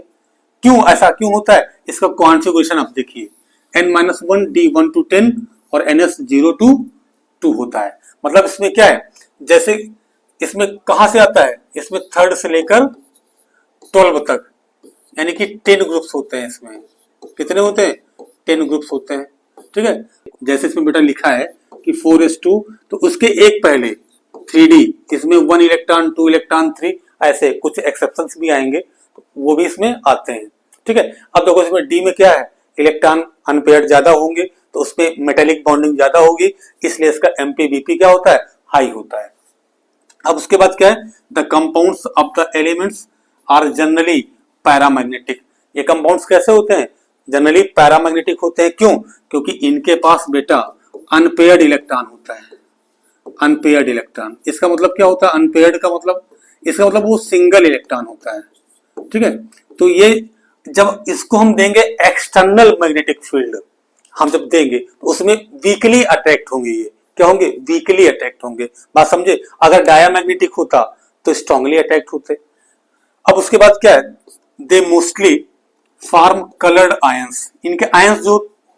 क्यों, ऐसा क्यों होता है, इसका कॉन्फ़िगरेशन आप देखिए, n-1 D1 to 10 और ns 0 to 2 होता है। मतलब इसमें क्या है, जैसे इसमें कहां से आता है, इसमें थर्ड से लेकर 12 तक, यानी कि 10 ग्रुप्स होते हैं। इसमें कितने होते हैं, 10 ग्रुप्स होते हैं। ठीक है। जैसे इसमें बेटा लिखा है कि 4s2, तो उसके एक पहले 3d, इसमें 1 इलेक्ट्रॉन 2 इलेक्ट्रॉन 3, ऐसे कुछ एक्सेप्शंस भी आएंगे, तो वो भी इसमें आते हैं। ठीक है। अब देखो इसमें डी में क्या है, इलेक्ट्रॉन अनपेयर्ड ज्यादा होंगे, तो उसमें मेटेलिक बॉन्डिंग ज्यादा होगी, इसलिए इसका MPBP क्या होता है, हाई होता है। अब उसके बाद क्या है, the compounds of the elements are generally paramagnetic. ये कंपाउंड्स कैसे होते हैं, जनरली पैरामैग्नेटिक होते हैं। क्यों, क्योंकि इनके पास बेटा अनपेयर्ड इलेक्ट्रॉन होता है। अनपेयर्ड इलेक्ट्रॉन, इसका मतलब क्या होता है, अनपेयर्ड का मतलब, इसका मतलब वो सिंगल इलेक्ट्रॉन होता है। ठीक है। तो ये जब इसको हम देंगे एक्सटर्नल मैग्नेटिक फील्ड, हम जब देंगे तो उसमें वीकली अट्रैक्ट होंगे। ये क्या होंगे, वीकली अट्रैक्ट होंगे। बात समझे। अगर डायामैग्नेटिक होता तो स्ट्रांगली अट्रैक्ट होते। अब उसके बाद क्या है, they mostly form coloured ions. इनके आयंस जो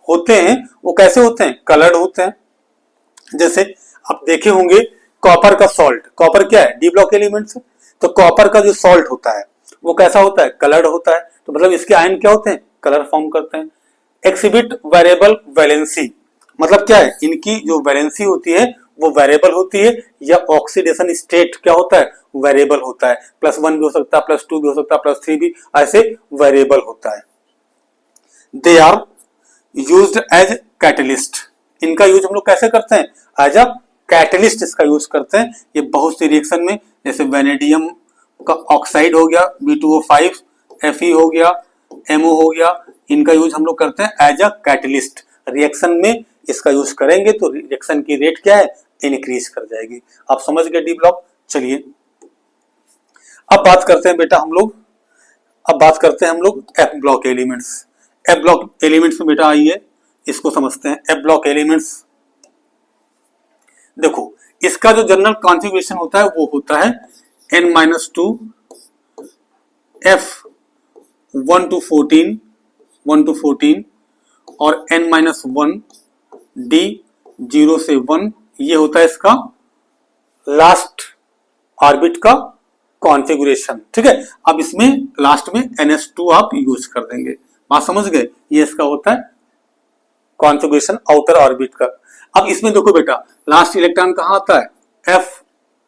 होते हैं वो कैसे होते हैं, कलर्ड होते हैं। जैसे आप देखे होंगे कॉपर का सॉल्ट, कॉपर क्या है, डी ब्लॉक एलिमेंट है, तो कॉपर का जो सॉल्ट होता है वो कैसा होता है, कलर्ड होता है। तो मतलब इसके आयन क्या होते हैं, कलर फॉर्म करते हैं। एक्सिबिट वेरिएबल वैलेंसी, मतलब क्या है, इनकी जो वैलेंसी होती है वो वेरिएबल होती है, या ऑक्सीडेशन स्टेट क्या होता है, वेरिएबल होता है। +1 भी हो सकता है, +2 भी हो सकता है, +3 भी, ऐसे वेरिएबल होता है। They are used as catalyst. इनका यूज हम लोग कैसे करते हैं, एज अ कैटलिस्ट इसका यूज करते हैं। ये बहुत सी रिएक्शन में, जैसे वेनेडियम का ऑक्साइड हो गया B2O5, Fe हो गया, MO हो गया, इनका यूज हम लोग करते हैं एज अ कैटलिस्ट। रिएक्शन में इसका यूज करेंगे तो रिएक्शन की रेट क्या है, इंक्रीज कर जाएगी। आप समझ गए डी ब्लॉक। चलिए अब बात करते हैं बेटा हम लोग, F block elements. F block elements में बेटा आइए इसको समझते हैं। एफ ब्लॉक एलिमेंट्स देखो, इसका जो जनरल कॉन्फ़िगरेशन होता है वो होता है n-2 F 1 to 14 और n-1 D 0 से 1, ये होता है इसका लास्ट ऑर्बिट का कॉन्फ़िगरेशन। ठीक है। अब इसमें लास्ट में NH2 आप यूज कर देंगे। बात समझ गए, ये इसका होता है कॉन्फ़िगरेशन आउटर ऑर्बिट का। अब इसमें देखो बेटा, लास्ट इलेक्ट्रॉन कहाँ आता है, F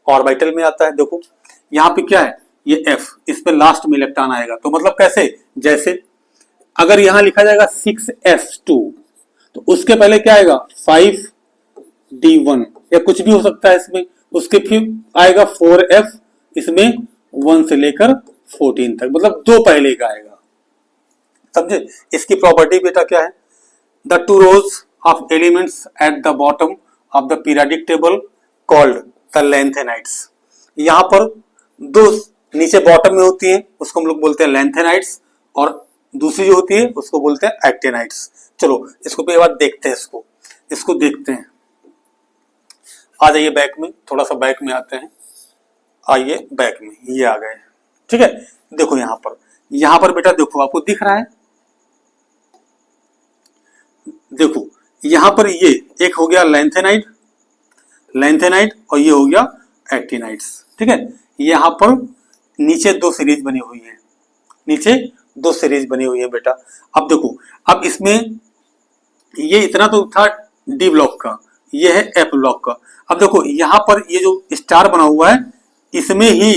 ऑर्बिटल में आता है। देखो यहाँ पे क्या है, ये F, इस पे लास्ट में इलेक्ट्रॉन आएगा। तो मतलब कैसे, जैसे अगर यहां लिखा जाएगा 6s2, तो उसके पहले क्या आएगा 5d1, या कुछ भी हो सकता है इसमें। उसके फिर आएगा 4f, इसमें 1 से लेकर 14 तक, मतलब 2 पहले का आएगा। समझे। इसकी प्रॉपर्टी बेटा क्या है, the 2 rows of elements at the bottom of the periodic table called the lanthanides। यहाँ पर 2 नीचे बॉटम में होती है, उसको हम लोग बोलते हैं लैंथेनाइड्स, और दूसरी जो होती है उसको बोलते हैं एक्टिनाइड्स। चलो इसको एक बार देखते हैं, इसको देखते हैं। आ जाइए बैक में, थोड़ा सा बैक में आते हैं, आइए बैक में, ये आ गए। ठीक है, देखो यहाँ पर बेटा देखो आपको दिख रहा है, देखो यहाँ पर ये एक हो गया लैंथेनाइड, और ये हो गया एक्टिनाइड्स। ठीक है, यहाँ पर नीचे दो सीरीज बनी हुई है, बेटा। अब देखो, अब इसमें ये इतना तो था डी ब्लॉक का, ये है एफ ब्लॉक का। अब देखो यहाँ पर ये जो स्टार बना हुआ है, इसमें ही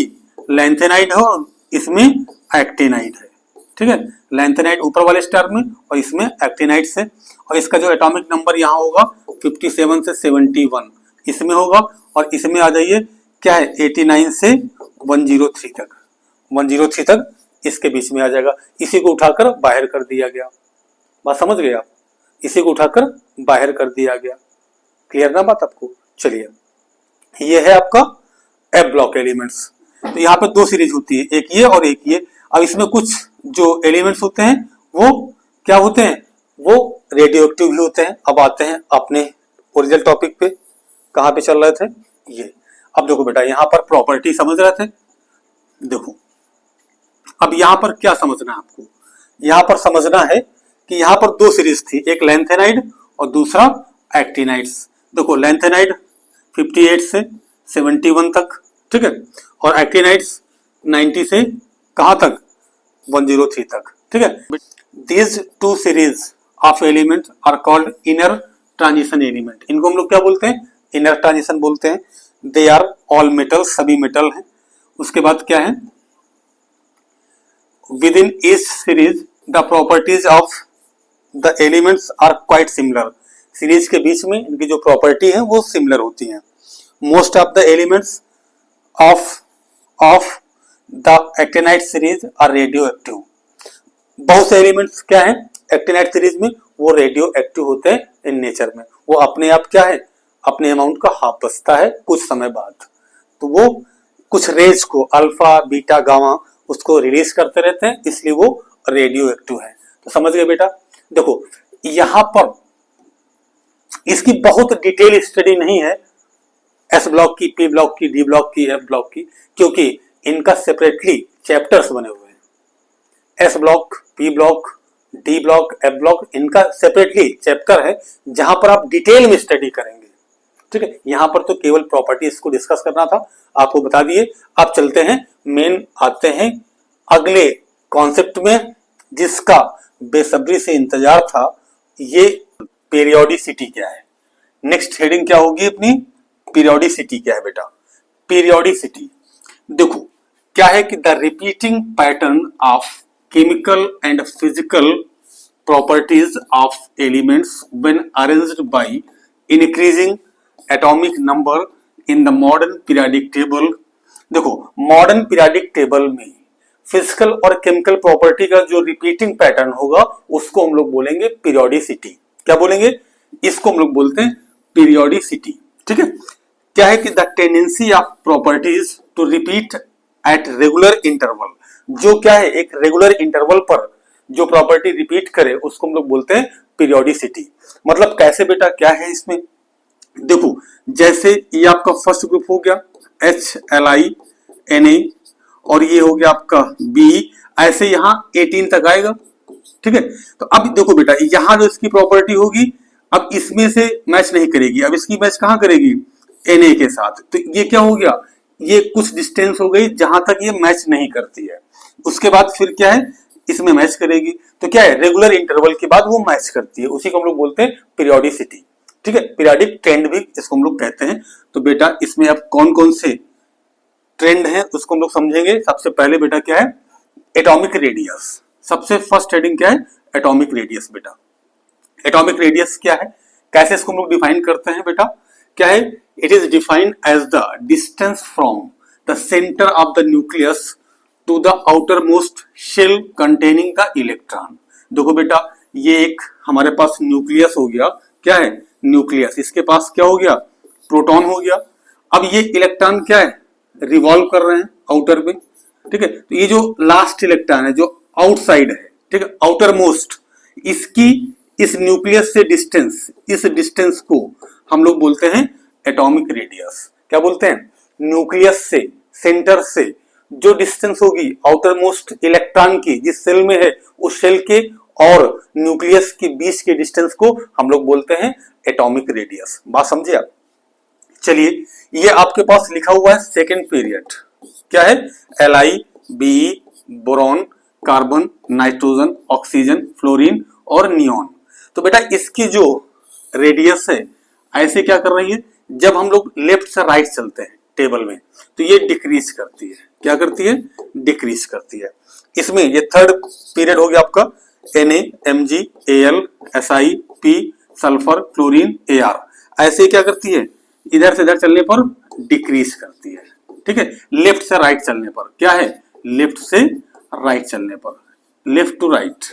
लैंथेनाइड है और इसमें एक्टिनाइड है। ठीक है, लैंथेनाइड ऊपर वाले स्टार में और इसमें एक्टिनाइड से, और इसका जो एटॉमिक नंबर यहाँ होगा 57 से 71 इसमें होगा, और इसमें आ जाइए क्या है 89 से 103 तक, 103 तक इसके बीच में आ जाएगा। इसी को उठाकर बाहर कर दिया गया, बात समझ गए आप, इसी को उठाकर बाहर कर दिया गया। क्लियर ना बात आपको? चलिए, ये है आपका एफ ब्लॉक एलिमेंट्स। तो यहाँ पे दो सीरीज होती है, एक ये और एक ये। अब इसमें कुछ जो एलिमेंट्स होते हैं वो क्या होते हैं, वो रेडियो एक्टिव भी होते हैं। अब आते हैं अपने ओरिजिनल टॉपिक पे, कहाँ पे चल रहे थे ये। अब देखो बेटा, यहाँ पर प्रॉपर्टी समझ रहे थे, देखो अब यहाँ पर क्या समझना है आपको, यहाँ पर समझना है कि यहाँ पर दो सीरीज थी, एक लैंथेनाइड और दूसरा एक्टिनाइड्स। देखो लैंथेनाइड 58 से 71 तक, ठीक है, और एक्टिनाइड्स 90 से कहाँ तक, 103 तक। ठीक है, these two series of element are called inner transition element. इनको हम लोग क्या बोलते हैं, इनर ट्रांजिशन बोलते हैं। दे आर ऑल मेटल, सभी मेटल हैं। उसके बाद क्या है, with in each series the properties of the elements are quite similar. Series के बीच में इनकी जो प्रॉपर्टी है वो सिमिलर होती हैं। Most of the elements of the actinide series are radioactive. बहुत से एलिमेंट्स क्या है एक्टिनाइड सीरीज में, वो रेडियो एक्टिव होते हैं इन नेचर में। वो अपने आप क्या है, अपने अमाउंट का हाफ बचता है कुछ समय बाद, तो वो कुछ रेज को अल्फा बीटा गामा उसको रिलीज करते रहते हैं, इसलिए वो रेडियो एक्टिव है। तो समझ गए बेटा। देखो यहां पर इसकी बहुत डिटेल स्टडी नहीं है, एस ब्लॉक की, पी ब्लॉक की, डी ब्लॉक की, एफ ब्लॉक की, क्योंकि इनका सेपरेटली चैप्टर्स बने हुए हैं। S block, P block, D block, F block, इनका सेपरेटली चैप्टर है जहां पर आप डिटेल में स्टडी करेंगे। ठीक है, यहां पर तो केवल प्रॉपर्टीज को डिस्कस करना था, आपको बता दिए। अब चलते हैं मेन, आते हैं अगले कॉन्सेप्ट में जिसका बेसब्री से इंतजार था, ये पीरियोडिसिटी क्या है। नेक्स्ट हेडिंग क्या होगी अपनी, पीरियोडिसिटी क्या है बेटा। पीरियोडिसिटी देखो क्या है कि the repeating pattern of chemical and physical properties of elements when arranged by increasing atomic number in the modern periodic table. देखो मॉडर्न पीरियोडिक टेबल में फिजिकल और केमिकल प्रॉपर्टी का जो रिपीटिंग पैटर्न होगा उसको हम लोग बोलेंगे पीरियोडिसिटी। क्या बोलेंगे, इसको हम लोग बोलते हैं पीरियोडिसिटी। ठीक है, क्या है कि the tendency of properties to repeat at regular interval. जो क्या है एक रेगुलर इंटरवल पर जो प्रॉपर्टी रिपीट करे उसको हम लोग बोलते हैं पीरियोडिसिटी। मतलब कैसे बेटा, क्या है इसमें, देखो जैसे ये आपका फर्स्ट ग्रुप हो गया HLI Na, और ये हो गया आपका B, ऐसे यहाँ 18 तक आएगा। ठीक है, तो अब देखो बेटा यहाँ जो इसकी प्रॉपर्टी होगी, अब इसमें से मैच नहीं करेगी, अब इसकी मैच कहाँ करेगी, Na के साथ। तो ये क्या हो गया, ये कुछ डिस्टेंस हो गई जहां तक ये मैच नहीं करती है। उसके बाद फिर क्या है, इसमें मैच करेगी, तो क्या है रेगुलर इंटरवल के बाद वो मैच करती है, उसी को हम लोग बोलते हैं पीरियोडिसिटी। ठीक है, पीरियोडिक ट्रेंड भी इसको हम लोग कहते हैं। तो बेटा इसमें अब कौन कौन से ट्रेंड है उसको हम लोग समझेंगे। सबसे पहले बेटा क्या है, एटॉमिक रेडियस। सबसे फर्स्ट हेडिंग क्या है, एटॉमिक रेडियस। बेटा एटॉमिक रेडियस क्या है, कैसे इसको हम लोग डिफाइन करते हैं बेटा, क्या है, it is defined as the distance from the centre of the nucleus to the outermost shell containing the electron. देखो बेटा ये एक हमारे पास न्यूक्लियस हो गया, क्या है न्यूक्लियस, इसके पास क्या हो गया, प्रोटॉन हो गया। अब ये इलेक्ट्रॉन क्या है, रिवॉल्व कर रहे हैं आउटर में। ठीक है, तो ये जो लास्ट इलेक्ट्रॉन है जो आउटसाइड है, ठीक है, आउटर मोस्ट, इसकी इस न्यूक्लियस से डिस्टेंस, इस डिस्टेंस को हम लोग बोलते हैं एटॉमिक रेडियस। क्या बोलते हैं? न्यूक्लियस से, सेंटर से जो डिस्टेंस होगी आउटर मोस्ट इलेक्ट्रॉन की जिस सेल में है, उस सेल के और न्यूक्लियस के बीच के डिस्टेंस को हम लोग बोलते हैं एटॉमिक रेडियस। बात समझे आप? चलिए, ये आपके पास लिखा हुआ है सेकेंड पीरियड, क्या है? Li, Be, boron, carbon, nitrogen, oxygen, fluorine और नियॉन। तो बेटा इसकी जो रेडियस है ऐसे क्या कर रही है, जब हम लोग लेफ्ट से राइट चलते हैं टेबल में तो ये डिक्रीज करती है। क्या करती है? डिक्रीज करती है। इसमें ये थर्ड पीरियड हो गया आपका Na, Mg, Al, Si, P, sulphur, chlorine, Ar। ऐसे क्या करती है? इधर से इधर चलने पर डिक्रीज करती है। ठीक है, लेफ्ट से राइट चलने पर क्या है? लेफ्ट से राइट चलने पर, लेफ्ट टू राइट।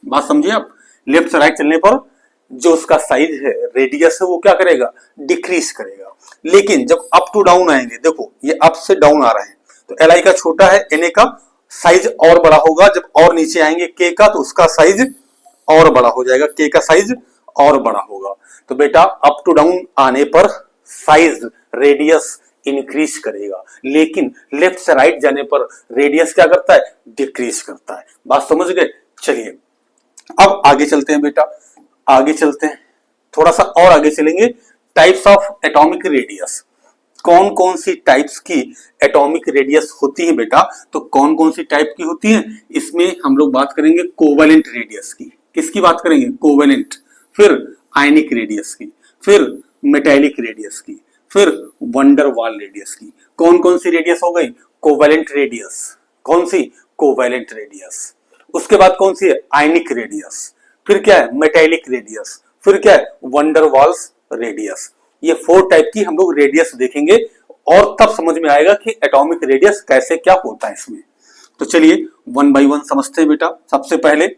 बात समझिए आप? लेफ्ट से राइट चलने पर जो उसका साइज है, रेडियस है, वो क्या करेगा? डिक्रीज करेगा। लेकिन जब अप टू डाउन आएंगे, देखो ये अप से डाउन आ रहे हैं, तो Li का छोटा है, Na का साइज और बड़ा होगा। जब और नीचे आएंगे K का, तो उसका साइज और बड़ा हो जाएगा, K का साइज और बड़ा होगा। तो बेटा अप टू डाउन आने पर साइज, रेडियस इंक्रीज करेगा, लेकिन लेफ्ट से राइट जाने पर रेडियस क्या करता है? डिक्रीज करता है। बात समझ गए? चलिए अब आगे चलते हैं बेटा, आगे चलते हैं, थोड़ा सा और आगे चलेंगे। टाइप्स ऑफ एटॉमिक रेडियस, कौन कौन सी टाइप्स की एटॉमिक रेडियस होती है बेटा? तो कौन कौन सी टाइप की होती है, इसमें हम लोग बात करेंगे कोवेलेंट रेडियस की। किसकी बात करेंगे? कोवेलेंट। फिर आयनिक रेडियस की, फिर मेटेलिक रेडियस की, फिर वंडर वाल रेडियस की। कौन कौन सी रेडियस हो गई? Covalent radius. कौन सी? Covalent radius. उसके बाद कौन सी है? Ionic radius. फिर क्या है? Metallic radius. फिर क्या है? Van der Waals radius. ये 4 टाइप की हम लोग रेडियस देखेंगे और तब समझ में आएगा कि एटॉमिक रेडियस कैसे क्या होता है इसमें। तो चलिए वन बाय वन समझते हैं बेटा। सबसे पहले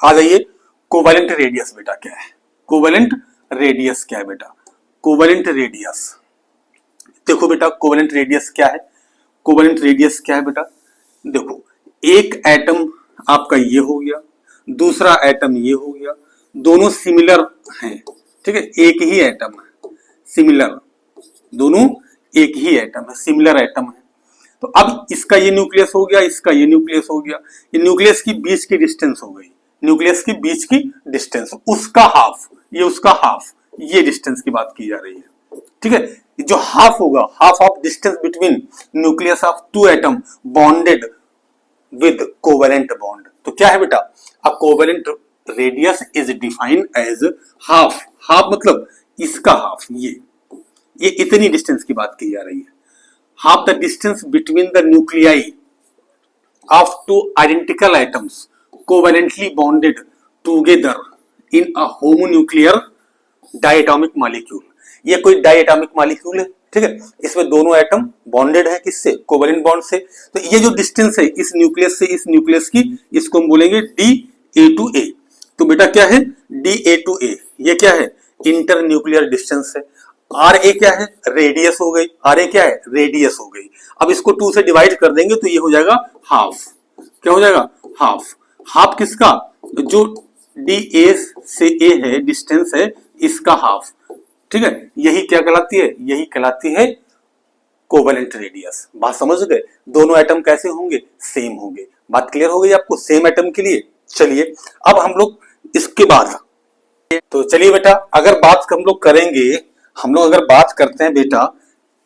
आ जाइए, कोवेलेंट रेडियस बेटा क्या है? कोवेलेंट रेडियस क्या है बेटा? कोवेलेंट रेडियस, देखो बेटा कोवेलेंट रेडियस क्या है? कोवेलेंट रेडियस क्या है बेटा? देखो, एक एटम आपका ये हो गया, दूसरा एटम ये हो गया, दोनों सिमिलर हैं। ठीक है, एक ही एटम है, सिमिलर, दोनों एक ही एटम है, सिमिलर एटम है। तो अब इसका ये न्यूक्लियस हो गया, इसका ये न्यूक्लियस हो गया, ये न्यूक्लियस की बीच की डिस्टेंस हो गई, न्यूक्लियस की बीच की डिस्टेंस, उसका हाफ, ये उसका हाफ, ये डिस्टेंस की बात की जा रही है। ठीक है, जो हाफ होगा, half of distance between nucleus of 2 atom bonded with covalent bond. तो क्या है बेटा? A covalent radius is defined as half. Half मतलब इसका हाफ, ये इतनी डिस्टेंस की बात की जा रही है। Half the distance between the nuclei of 2 identical atoms covalently bonded together in a homonuclear diatomic molecule. ये कोई डायटोमिक मॉलिक्यूल है। ठीक है, इसमें दोनों एटम बॉन्डेड है, किससे? कोवेलेंट बॉन्ड से। तो ये जो डिस्टेंस है इस न्यूक्लियस से इस न्यूक्लियस की, इसको हम बोलेंगे DA2A। तो बेटा क्या है? DA2A, ये क्या है? इंटर न्यूक्लियर डिस्टेंस है। RA क्या है? रेडियस हो गई। RA क्या है? रेडियस हो गई। अब इसको 2 से डिवाइड कर देंगे तो ये हो जाएगा हाफ। क्या हो जाएगा? हाफ। हाफ किसका? जो DA से A है, डिस्टेंस है, इसका हाफ। ठीक है, यही क्या कहलाती है? यही कहलाती है कोवेलेंट रेडियस। बात समझ गए? दोनों एटम कैसे होंगे? सेम होंगे। बात क्लियर हो गई आपको सेम एटम के लिए? चलिए अब हम लोग इसके बाद, तो चलिए बेटा अगर बात हम लोग करेंगे, हम लोग अगर बात करते हैं बेटा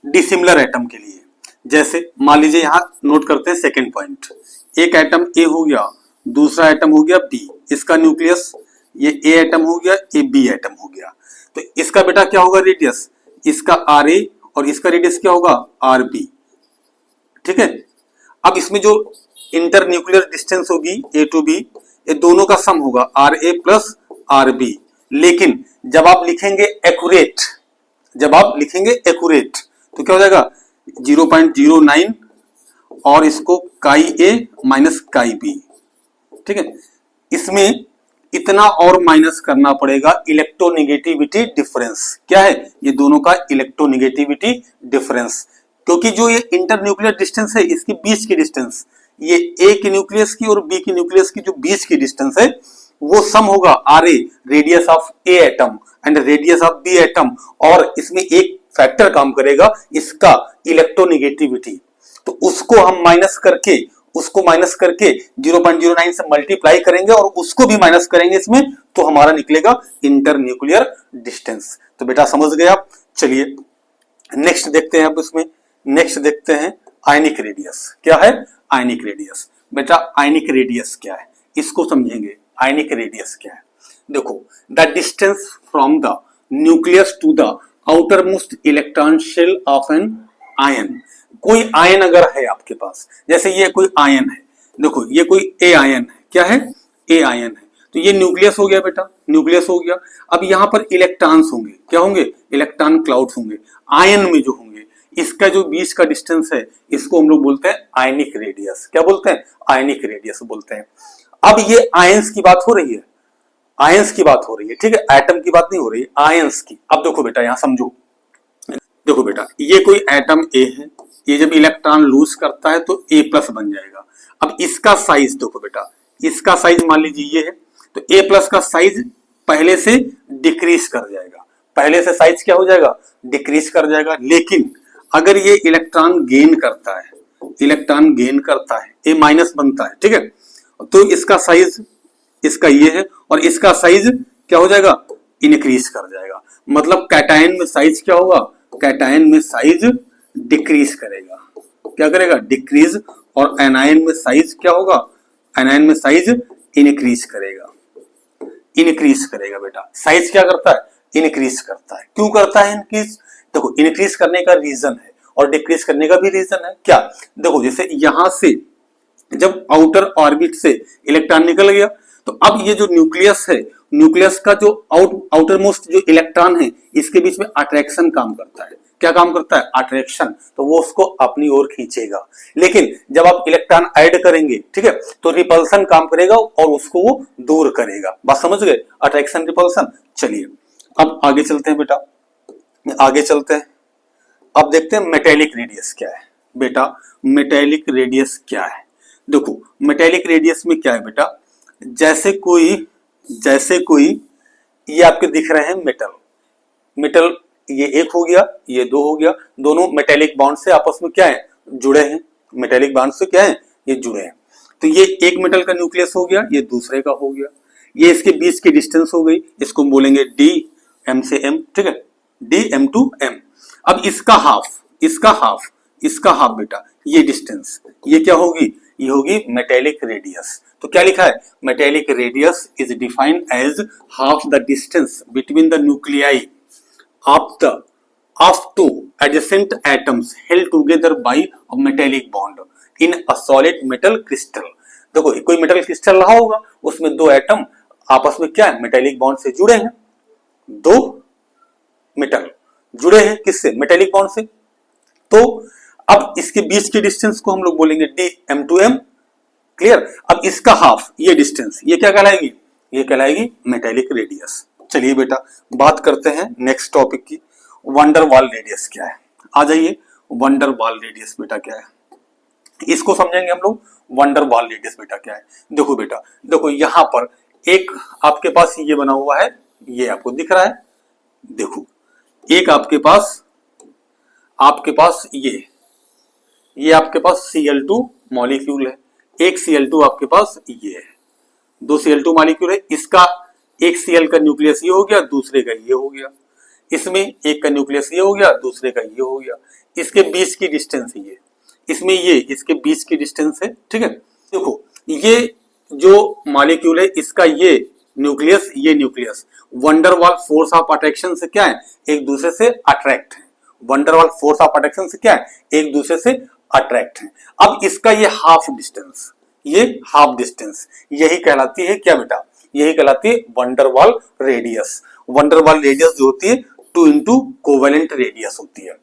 डिसिमिलर एटम के लिए, जैसे मान लीजिए यहां नोट करते हैं सेकेंड पॉइंट, एक एटम ए हो गया, दूसरा एटम हो गया बी, इसका न्यूक्लियस ये ए एटम हो गया, ये बी एटम हो गया। तो इसका बेटा क्या होगा? रेडियस, इसका आर ए और इसका रेडियस क्या होगा? R B. ठीक है, अब इसमें जो इंटर न्यूक्लियर डिस्टेंस होगी ए टू बी, ये दोनों का सम होगा R A plus R B. लेकिन जब आप लिखेंगे एक्यूरेट, जब आप लिखेंगे एक्यूरेट तो क्या हो जाएगा? 0.09 और इसको काई ए माइनस काई बी। ठीक है, इसमें इतना और माइनस करना पड़ेगा, इलेक्ट्रोनेगेटिविटी डिफरेंस। क्या है? ये दोनों का इलेक्ट्रोनेगेटिविटी डिफरेंस, क्योंकि जो ये इंटर न्यूक्लियर डिस्टेंस है इसकी बीच की डिस्टेंस, ये ए की न्यूक्लियस की और बी की न्यूक्लियस की जो बीच की डिस्टेंस है वो सम होगा R A, radius of A atom, and radius of B atom, और इसमें एक फैक्टर काम करेगा इसका इलेक्ट्रोनेगेटिविटी, तो उसको हम माइनस करके 0.09 से मल्टीप्लाई करेंगे और उसको भी माइनस करेंगे इसमें, तो हमारा निकलेगा इंटर न्यूक्लियर डिस्टेंस। तो बेटा समझ गए आप। चलिए नेक्स्ट देखते हैं, अब इसमें नेक्स्ट देखते हैं आयनिक रेडियस। क्या है आयनिक रेडियस? बेटा आयनिक रेडियस क्या है इसको समझेंगे। आयनिक रेडियस क्या है? देखो, the distance from the nucleus to the outermost electron shell of an ion. कोई आयन अगर है आपके पास, जैसे ये कोई आयन है, देखो ये कोई ए आयन है। क्या है? ए आयन है। तो ये न्यूक्लियस हो गया बेटा, न्यूक्लियस हो गया। अब यहां पर इलेक्ट्रॉन्स होंगे। क्या होंगे? इलेक्ट्रॉन क्लाउड्स होंगे आयन में जो होंगे। इसका जो बीच का डिस्टेंस है इसको हम लोग बोलते हैं आयनिक रेडियस। क्या बोलते हैं? आयनिक रेडियस बोलते हैं। अब ये आयंस की बात हो रही है, आयंस की बात हो रही है, ठीक है, एटम की बात नहीं हो रही है, आयंस की। अब देखो बेटा यहां समझो, देखो बेटा ये कोई एटम ए है, ये जब इलेक्ट्रॉन लूज करता है तो ए प्लस बन जाएगा। अब इसका साइज देखो बेटा, इसका साइज मान लीजिए ये है, तो ए प्लस का साइज पहले से डिक्रीज कर जाएगा। पहले से साइज क्या हो जाएगा? डिक्रीज कर जाएगा। लेकिन अगर ये इलेक्ट्रॉन गेन करता है, इलेक्ट्रॉन गेन करता है, ए माइनस बनता है, ठीक है, तो इसका साइज, इसका ये है, और इसका साइज क्या हो जाएगा? इंक्रीज कर जाएगा। मतलब कैटायन में साइज क्या होगा? कैटायन में साइज डिक्रीज करेगा। क्या करेगा? डिक्रीज। और एनायन में साइज क्या होगा? एनायन में साइज इंक्रीज करेगा। इंक्रीज करेगा बेटा। साइज क्या करता है? इंक्रीज करता है। क्यों करता है इंक्रीज? देखो इंक्रीज करने का रीजन है और डिक्रीज करने का भी रीजन है। क्या? देखो जैसे यहां से जब आउटर ऑर्बिट से इलेक्ट्रॉन निकल गया, तो अब ये जो न्यूक्लियस है, न्यूक्लियस का जो आउटर मोस्ट जो इलेक्ट्रॉन है, इसके बीच में अट्रैक्शन काम करता है। क्या काम करता है? अट्रैक्शन। तो वो उसको अपनी ओर खींचेगा। लेकिन जब आप इलेक्ट्रॉन ऐड करेंगे, ठीक है, तो रिपल्सन काम करेगा और उसको वो दूर करेगा। बात समझ गए? Attraction repulsion. चलिए अब आगे चलते हैं बेटा, आगे चलते हैं। अब देखते हैं मेटेलिक रेडियस क्या है। बेटा मेटेलिक रेडियस क्या है? देखो मेटेलिक रेडियस में क्या है बेटा, जैसे कोई ये आपके दिख रहे हैं मेटल, मेटल ये एक हो गया, ये दो हो गया, दोनों मेटेलिक बॉन्ड से आपस में क्या है? जुड़े हैं। मेटेलिक बॉन्ड से क्या है? ये जुड़े हैं। तो ये एक मेटल का न्यूक्लियस हो गया, ये दूसरे का हो गया, ये इसके बीच की डिस्टेंस हो गई, इसको बोलेंगे डी एम से एम, ठीक है, डी एम टू एम। अब इसका हाफ बेटा, ये डिस्टेंस, ये क्या होगी? ये होगी मेटेलिक रेडियस। तो क्या लिखा है? Metallic radius is defined as half the distance between the nuclei of two adjacent atoms held together by a metallic bond in a solid metal crystal। देखो कोई मेटल क्रिस्टल रहा होगा, उसमें दो एटम आपस में क्या है? मेटेलिक बॉन्ड से जुड़े हैं। दो मेटल जुड़े हैं किससे? मेटेलिक बॉन्ड से। तो अब इसके बीच की डिस्टेंस को हम लोग बोलेंगे D M to M. Clear? अब इसका हाफ, ये डिस्टेंस, ये क्या कहलाएगी? ये कहलाएगी मेटेलिक रेडियस। चलिए बेटा बात करते हैं नेक्स्ट टॉपिक की, वंडरवाल रेडियस क्या है। आ जाइए, वंडरवाल रेडियस बेटा क्या है, इसको समझेंगे हम लोग। वंडरवाल रेडियस बेटा क्या है? देखो बेटा, देखो यहां पर एक आपके पास ये बना हुआ है, ये आपको दिख रहा है। देखो एक आपके पास ये आपके पास Cl2 मॉलिक्यूल है, एक Cl2 आपके पास ये है, दो Cl2 मॉलिक्यूल है। इसका एक Cl का न्यूक्लियस ये हो गया, दूसरे का ये हो गया। इसमें एक का न्यूक्लियस ये हो गया, दूसरे का ये हो गया। इसके बीच की डिस्टेंस ये, इसमें ये इसके बीच की डिस्टेंस है, ठीक है। देखो ये जो मॉलिक्यूल है, इसका ये nucleus van der Waals force of attraction से क्या है? एक दूसरे से अट्रैक्ट है। वंडरवाल फोर्स ऑफ अट्रैक्शन से क्या है? एक दूसरे से अट्रैक्ट है। अब इसका ये हाफ डिस्टेंस, यही कहलाती है क्या बेटा? यही कहलाती है वंडरवाल रेडियस। वंडरवाल रेडियस जो होती है 2 इंटू कोवेलेंट रेडियस होती है।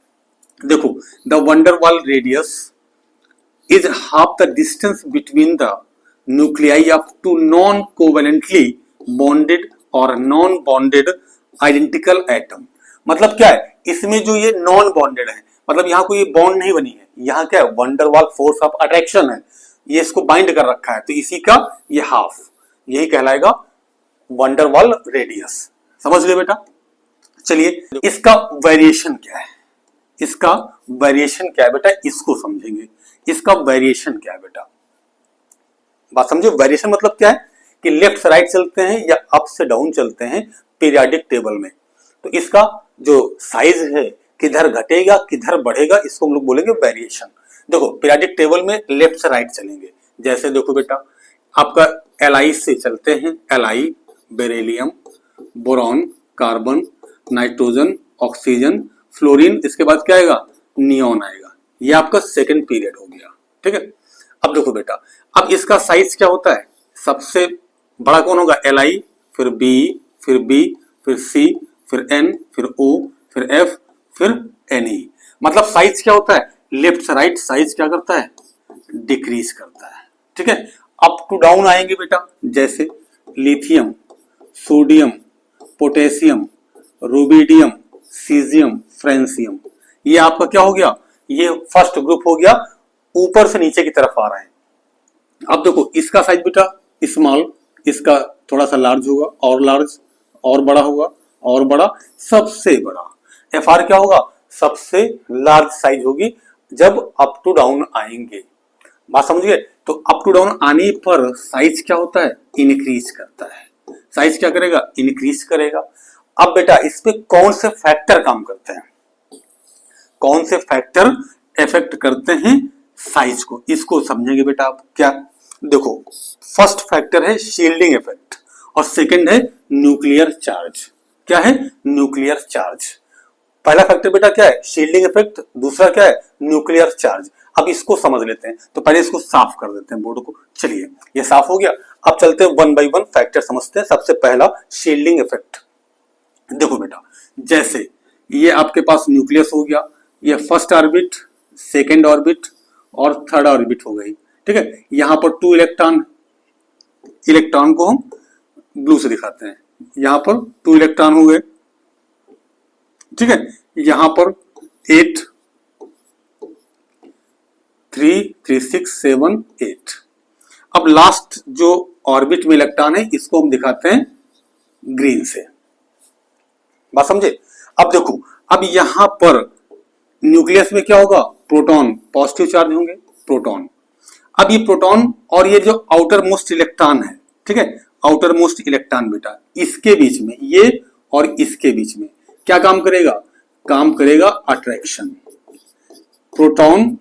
देखो the van der Waals radius is half the distance between the nuclei of two non covalently bonded और नॉन बॉन्डेड आइडेंटिकल एटम। मतलब क्या है? इसमें जो ये नॉन बॉन्डेड है, मतलब यहाँ कोई बॉन्ड नहीं बनी है, यहाँ क्या है? वंडरवाल फोर्स ऑफ अट्रैक्शन है, ये इसको बाइंड कर रखा है, तो इसी का ये हाफ, यही कहलाएगा वंडरवाल रेडियस। समझ गए बेटा? चलिए इसका वेरिएशन क्या है, इसका वेरिएशन क्या है बेटा, इसको समझेंगे। इसका वेरिएशन क्या है बेटा, बात समझो। वेरिएशन मतलब क्या है कि लेफ्ट से राइट चलते हैं या अप से डाउन चलते हैं पीरियोडिक टेबल में, तो इसका जो साइज है किधर घटेगा किधर बढ़ेगा, इसको हम लोग बोलेंगे वेरिएशन। देखो पीरियोडिक टेबल में लेफ्ट से राइट चलेंगे, जैसे देखो बेटा आपका Li से चलते हैं, Li beryllium, boron, carbon, nitrogen, oxygen, fluorine, इसके बाद क्या आएगा, नियॉन आएगा। ये आपका सेकंड पीरियड हो गया, ठीक है। अब देखो बेटा, अब इसका साइज क्या होता है, सबसे बड़ा कौन होगा, Li, फिर B, फिर B, फिर C, फिर N, फिर O, फिर F, फिर Ne। मतलब साइज क्या होता है, लेफ्ट से राइट साइज क्या करता है, डिक्रीज करता है, ठीक है। अप टू डाउन आएंगे बेटा, जैसे lithium, sodium, potassium, rubidium, caesium, francium, ये आपका क्या हो गया, ये फर्स्ट ग्रुप हो गया, ऊपर से नीचे की तरफ आ रहे हैं। अब देखो इसका साइज बेटा स्मॉल, इसका थोड़ा सा लार्ज होगा, और लार्ज, और बड़ा होगा, और बड़ा, सबसे बड़ा। FR क्या होगा, सबसे लार्ज साइज होगी जब अप टू डाउन आएंगे, बात समझिए। तो अप टू डाउन आने पर साइज क्या होता है, इंक्रीज करता है। साइज क्या करेगा, इंक्रीज करेगा। अब बेटा इस पे कौन से फैक्टर काम करते हैं, कौन से फैक्टर इफेक्ट करते हैं साइज को, इसको समझेंगे बेटा आप। क्या देखो, फर्स्ट फैक्टर है शील्डिंग इफेक्ट और सेकंड है न्यूक्लियर चार्ज। क्या है, न्यूक्लियर चार्ज। पहला फैक्टर बेटा क्या है, शील्डिंग इफेक्ट, दूसरा क्या है, न्यूक्लियर चार्ज। अब इसको समझ लेते हैं, तो पहले इसको साफ कर देते हैं बोर्ड को। चलिए ये साफ हो गया, अब चलते हैं वन बाय वन फैक्टर समझते हैं। सबसे पहला शील्डिंग इफेक्ट। देखो बेटा, जैसे ये आपके पास न्यूक्लियस हो गया, ये फर्स्ट ऑर्बिट, सेकेंड ऑर्बिट और थर्ड ऑर्बिट हो गई, ठीक है। यहां पर 2 इलेक्ट्रॉन, इलेक्ट्रॉन को हम ब्लू से दिखाते हैं, यहां पर 2 इलेक्ट्रॉन हो गए, ठीक है। यहां पर 8, 3, 3, 6, 7, 8। अब लास्ट जो ऑर्बिट में इलेक्ट्रॉन है इसको हम दिखाते हैं ग्रीन से, बात समझे। अब देखो, अब यहां पर न्यूक्लियस में क्या होगा, प्रोटॉन, पॉजिटिव चार्ज होंगे प्रोटॉन। अब ये प्रोटॉन और ये जो आउटर मोस्ट इलेक्ट्रॉन है, ठीक है, आउटर मोस्ट इलेक्ट्रॉन बेटा, इसके बीच में, ये और इसके बीच में क्या काम करेगा, काम करेगा अट्रैक्शन। प्रोटॉन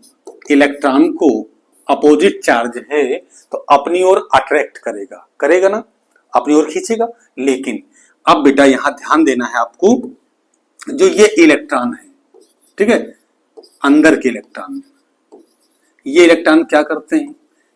इलेक्ट्रॉन को अपोजिट चार्ज है तो अपनी ओर अट्रैक्ट करेगा, करेगा ना, अपनी ओर खींचेगा। लेकिन अब बेटा यहां ध्यान देना है आपको, जो ये इलेक्ट्रॉन है, ठीक है, अंदर के इलेक्ट्रॉन, ये इलेक्ट्रॉन क्या करते हैं,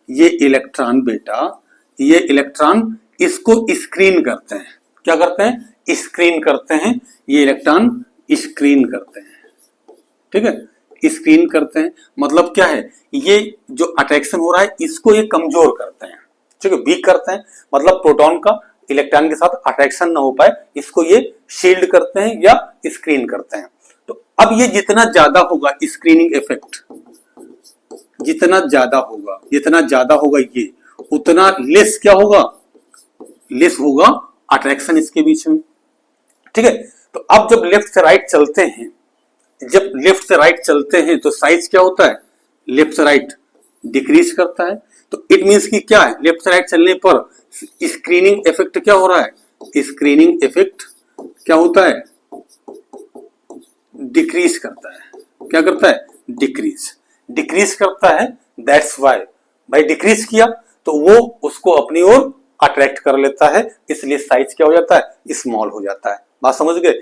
ये इलेक्ट्रॉन बेटा, ये इलेक्ट्रॉन इसको स्क्रीन करते हैं। क्या करते हैं, स्क्रीन करते हैं, ये इलेक्ट्रॉन स्क्रीन करते हैं, ठीक है, स्क्रीन करते हैं। मतलब क्या है, ये जो अट्रैक्शन हो रहा है इसको ये कमजोर करते हैं, ठीक है, वीक करते हैं। मतलब प्रोटॉन का इलेक्ट्रॉन के साथ अट्रैक्शन ना हो पाए, इसको ये शील्ड करते हैं या स्क्रीन करते हैं। तो अब ये जितना ज्यादा होगा स्क्रीनिंग इफेक्ट, जितना ज्यादा होगा, जितना ज्यादा होगा ये, उतना लेस क्या होगा, लेस होगा अट्रैक्शन इसके बीच में, ठीक है। तो अब जब लेफ्ट से राइट चलते हैं, जब लेफ्ट से राइट चलते हैं तो साइज क्या होता है, लेफ्ट से राइट डिक्रीज करता है। तो इट मींस कि क्या है, लेफ्ट से राइट चलने पर स्क्रीनिंग इफेक्ट क्या हो रहा है, स्क्रीनिंग इफेक्ट क्या होता है, डिक्रीज करता है। क्या करता है, डिक्रीज, डिक्रीज करता है। दैट्स वाई, भाई डिक्रीज किया तो वो उसको अपनी ओर अट्रैक्ट कर लेता है, इसलिए साइज क्या हो जाता है, स्मॉल हो जाता है। बात समझ गए।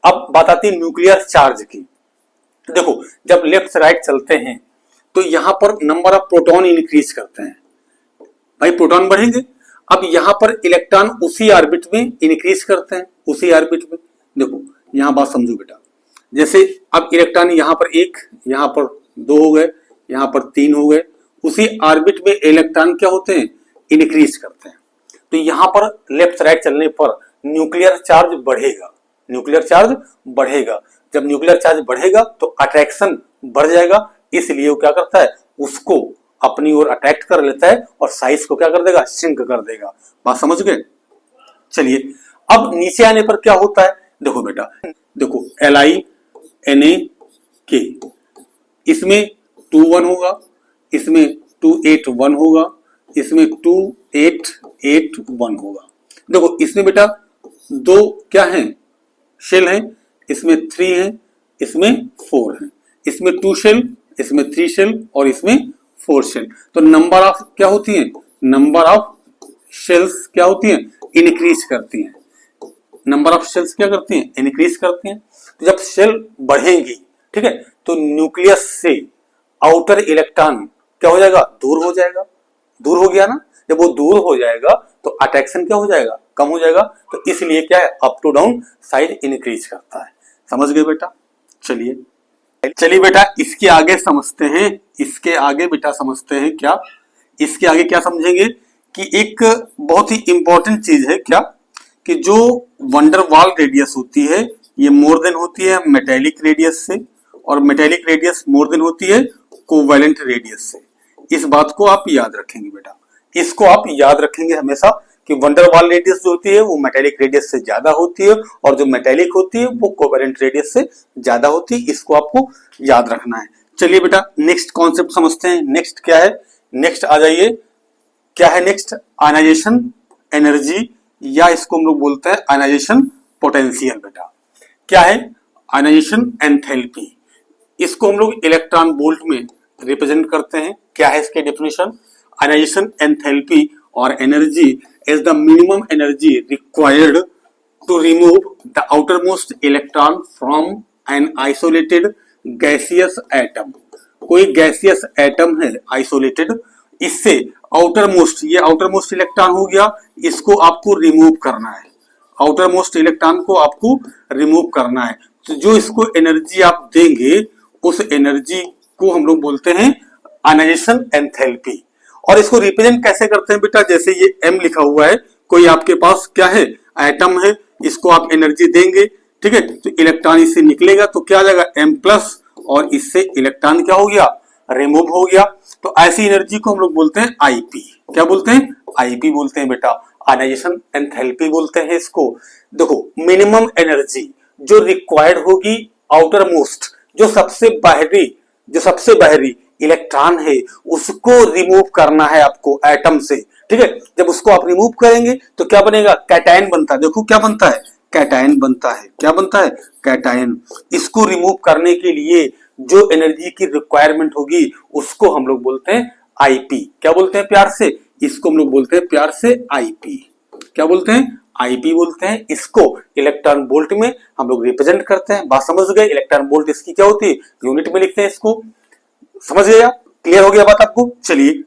अब बात आती है न्यूक्लियर चार्ज की। देखो जब लेफ्ट से राइट चलते हैं तो यहां पर नंबर ऑफ प्रोटॉन इंक्रीज करते हैं, भाई प्रोटॉन बढ़ेंगे। अब यहां पर इलेक्ट्रॉन उसी ऑर्बिट में इंक्रीज करते हैं, उसी ऑर्बिट में। देखो यहां बात समझो बेटा, जैसे अब इलेक्ट्रॉन यहां पर 1, यहां पर 2 हो गए, यहां पर 3 हो गए, उसी ऑर्बिट में इलेक्ट्रॉन क्या होते हैं, इंक्रीज करते हैं। तो यहां पर लेफ्ट राइट चलने पर न्यूक्लियर चार्ज बढ़ेगा, न्यूक्लियर चार्ज बढ़ेगा। जब न्यूक्लियर चार्ज बढ़ेगा तो अट्रैक्शन बढ़ जाएगा, इसलिए वो क्या करता है, उसको अपनी ओर अट्रैक्ट कर लेता है और साइज को क्या कर देगा, श्रिंक कर देगा। बात समझ गए। चलिए अब नीचे आने पर क्या होता है, देखो बेटा देखो LINA इसमें 2 1 होगा, इसमें 2 8 1 होगा, इसमें 2 8 8 1 होगा। देखो इसमें बेटा दो क्या है शेल है, इसमें 3 है, इसमें 4 है, इसमें 2 शेल, इसमें 3 शेल और इसमें 4 शेल। तो नंबर ऑफ क्या होती है, नंबर ऑफ शेल्स क्या होती हैं, इंक्रीज करती हैं। नंबर ऑफ शेल्स क्या करती हैं, इंक्रीज करती हैं। तो जब शेल बढ़ेंगी, ठीक है, तो न्यूक्लियस से आउटर इलेक्ट्रॉन क्या हो जाएगा, दूर हो जाएगा। दूर हो गया ना, जब वो दूर हो जाएगा तो अट्रैक्शन क्या हो जाएगा, कम हो जाएगा। तो इसलिए क्या है, up to down side increase करता है। समझ गए बेटा। चलिए बेटा इसके आगे समझते हैं, इसके आगे बेटा समझते हैं क्या, इसके आगे क्या समझेंगे कि एक बहुत ही इंपॉर्टेंट चीज है क्या, कि जो वंडरवाल रेडियस होती है ये मोर देन होती है मेटेलिक रेडियस से, और मेटेलिक रेडियस मोर देन होती है कोवैलेंट रेडियस से। इस बात को आप याद रखेंगे बेटा, इसको आप याद रखेंगे हमेशा कि वंडरवाल रेडियस जो होती है वो मेटेलिक रेडियस से ज्यादा होती है, और जो मेटेलिक होती है वो कोवैलेंट रेडियस से ज्यादा होती है। इसको आपको याद रखना है। चलिए बेटा नेक्स्ट कॉन्सेप्ट समझते हैं। नेक्स्ट क्या है, नेक्स्ट आ जाइए, क्या है नेक्स्ट, आयनाइजेशन एनर्जी, या इसको हम लोग बोलते हैं आयनाइजेशन पोटेंशियल। बेटा क्या है, आयनाइजेशन एंथैल्पी, इसको हम लोग इलेक्ट्रॉन वोल्ट में रिप्रेजेंट करते हैं। क्या है इसके डेफिनेशन, आयनाइजेशन एंथैल्पी और energy is the minimum energy required to remove the outermost electron from an isolated gaseous atom. कोई गैसियस एटम है आइसोलेटेड, इससे आउटरमोस्ट, ये आउटरमोस्ट इलेक्ट्रॉन हो गया, इसको आपको रिमूव करना है। आउटरमोस्ट इलेक्ट्रॉन को आपको रिमूव करना है। तो जो इसको एनर्जी आप देंगे उस एनर्जी को हम लोग बोलते हैं आयनाइजेशन एंथैल्पी। और इसको रिप्रेजेंट कैसे करते हैं बेटा, जैसे ये M लिखा हुआ है, कोई आपके पास क्या है एटम है, इसको आप एनर्जी देंगे, ठीक है, तो इलेक्ट्रॉन इससे निकलेगा तो क्या आ जाएगा M+, और इससे इलेक्ट्रॉन क्या हो गया, रिमूव हो गया। तो ऐसी एनर्जी को हम लोग बोलते हैं IP। क्या बोलते हैं, IP बोलते हैं बेटा, आयनाइजेशन एंथैल्पी बोलते हैं इसको। देखो मिनिमम एनर्जी जो रिक्वायर्ड होगी आउटरमोस्ट, जो सबसे बाहरी इलेक्ट्रॉन है उसको रिमूव करना है आपको एटम से, ठीक है। जब उसको आप रिमूव करेंगे तो क्या बनेगा, कैटायन बनता है। देखो क्या बनता है, कैटायन बनता है। क्या बनता है, कैटायन। इसको रिमूव करने के लिए जो एनर्जी की रिक्वायरमेंट होगी उसको हम लोग बोलते हैं IP। क्या बोलते हैं प्यार से, इसको हम लोग बोलते हैं प्यार से IP। क्या बोलते हैं, IP बोलते हैं। इसको इलेक्ट्रॉन वोल्ट में हम लोग रिप्रेजेंट करते हैं। बात समझ गए, इलेक्ट्रॉन वोल्ट इसकी क्या होती है, यूनिट में लिखते हैं इसको। समझ गए आप, क्लियर हो गया बात आपको। चलिए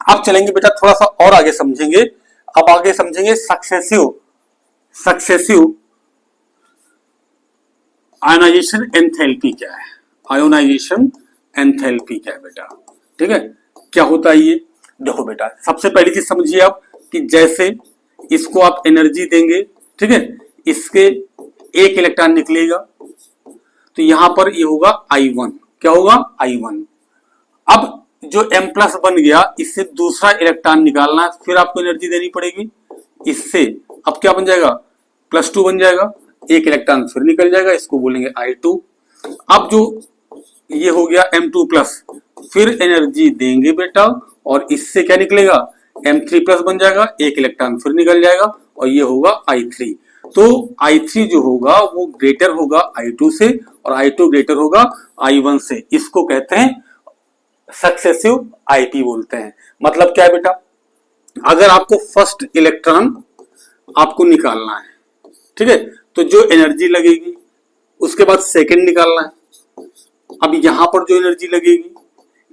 अब चलेंगे बेटा थोड़ा सा और आगे समझेंगे। अब आगे समझेंगे सक्सेसिव आयोनाइजेशन एंथैल्पी क्या है, आयोनाइजेशन एंथैल्पी क्या है बेटा, ठीक है। क्या होता है ये, देखो बेटा सबसे पहली चीज समझिए आप कि जैसे इसको आप एनर्जी देंगे, ठीक है, इसके एक इलेक्ट्रॉन निकलेगा तो यहां पर ये होगा I1। क्या होगा, I1। अब जो M+ बन गया, इससे दूसरा इलेक्ट्रॉन निकालना है, फिर आपको एनर्जी देनी पड़ेगी इससे। अब क्या बन जाएगा, +2 बन जाएगा, एक इलेक्ट्रॉन फिर निकल जाएगा, इसको बोलेंगे I2। अब जो ये हो गया M2+, फिर एनर्जी देंगे बेटा और इससे क्या निकलेगा, M3+ बन जाएगा, एक इलेक्ट्रॉन फिर निकल जाएगा और ये होगा I3। तो I3 जो होगा वो ग्रेटर होगा I2 से और I2 ग्रेटर होगा I1 से। इसको कहते हैं सक्सेसिव IP बोलते हैं। मतलब क्या है बेटा, अगर आपको फर्स्ट इलेक्ट्रॉन आपको निकालना है, ठीक है, तो जो एनर्जी लगेगी उसके बाद सेकंड निकालना है। अब यहां पर जो एनर्जी लगेगी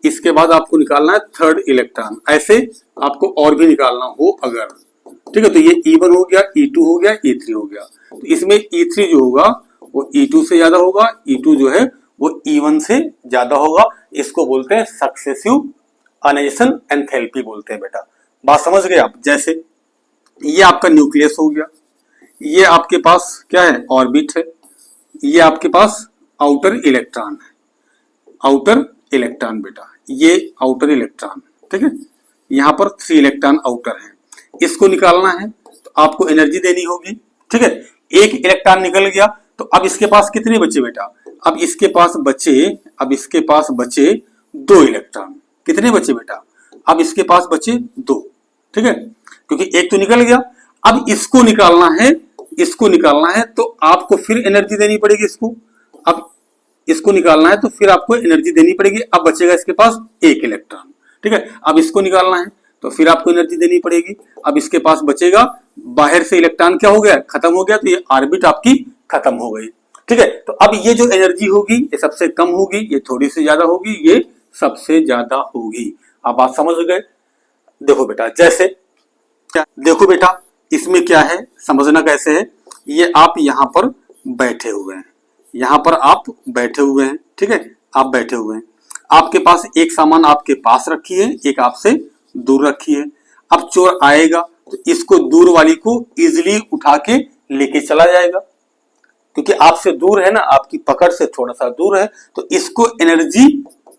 इसके बाद आपको निकालना है थर्ड इलेक्ट्रॉन। ऐसे आपको और भी निकालना हो अगर, ठीक है। तो ये E1 हो गया, E2 हो गया, E3 हो गया। तो इसमें E3 जो होगा वो E2 से ज्यादा होगा, E2 जो है वो E1 से ज्यादा होगा। इसको बोलते हैं सक्सेसिव आयनाइजेशन एंथैल्पी बोलते हैं बेटा। बात समझ गए आप। जैसे ये आपका न्यूक्लियस हो गया, ये आपके पास क्या है, ऑर्बिट है, ये आपके पास आउटर इलेक्ट्रॉन है, आउटर इलेक्ट्रॉन बेटा, ये आउटर इलेक्ट्रॉन, ठीक है। यहां पर 3 इलेक्ट्रॉन आउटर है, इसको निकालना है तो आपको एनर्जी देनी होगी, ठीक है। एक इलेक्ट्रॉन निकल गया तो अब इसके पास कितने बचे बेटा, अब इसके पास बचे 2 इलेक्ट्रॉन। कितने बचे बेटा, अब इसके पास बचे 2, ठीक है, क्योंकि एक तो निकल गया। अब इसको निकालना है तो आपको फिर एनर्जी देनी पड़ेगी इसको। अब इसको निकालना है तो फिर आपको एनर्जी देनी पड़ेगी। अब बचेगा इसके पास 1 इलेक्ट्रॉन, ठीक है। अब इसको निकालना है तो फिर आपको एनर्जी देनी पड़ेगी। अब इसके पास बचेगा, बाहर से इलेक्ट्रॉन क्या हो गया, खत्म हो गया, तो ये ऑर्बिट आपकी खत्म हो गई, ठीक है। तो अब ये जो एनर्जी होगी ये सबसे कम होगी, ये थोड़ी सी ज्यादा होगी, ये सबसे ज्यादा होगी। अब आप समझ गए। देखो बेटा, जैसे देखो बेटा इसमें क्या है, समझना कैसे है। ये आप यहां पर बैठे हुए हैं, यहां पर आप बैठे हुए हैं, ठीक है, आप बैठे हुए हैं। आपके पास एक सामान आपके पास रखी है, एक आपसे दूर रखी है। अब चोर आएगा तो इसको दूर वाली को इजीली उठा के लेके चला जाएगा, क्योंकि आपसे दूर है ना, आपकी पकड़ से थोड़ा सा दूर है, तो इसको एनर्जी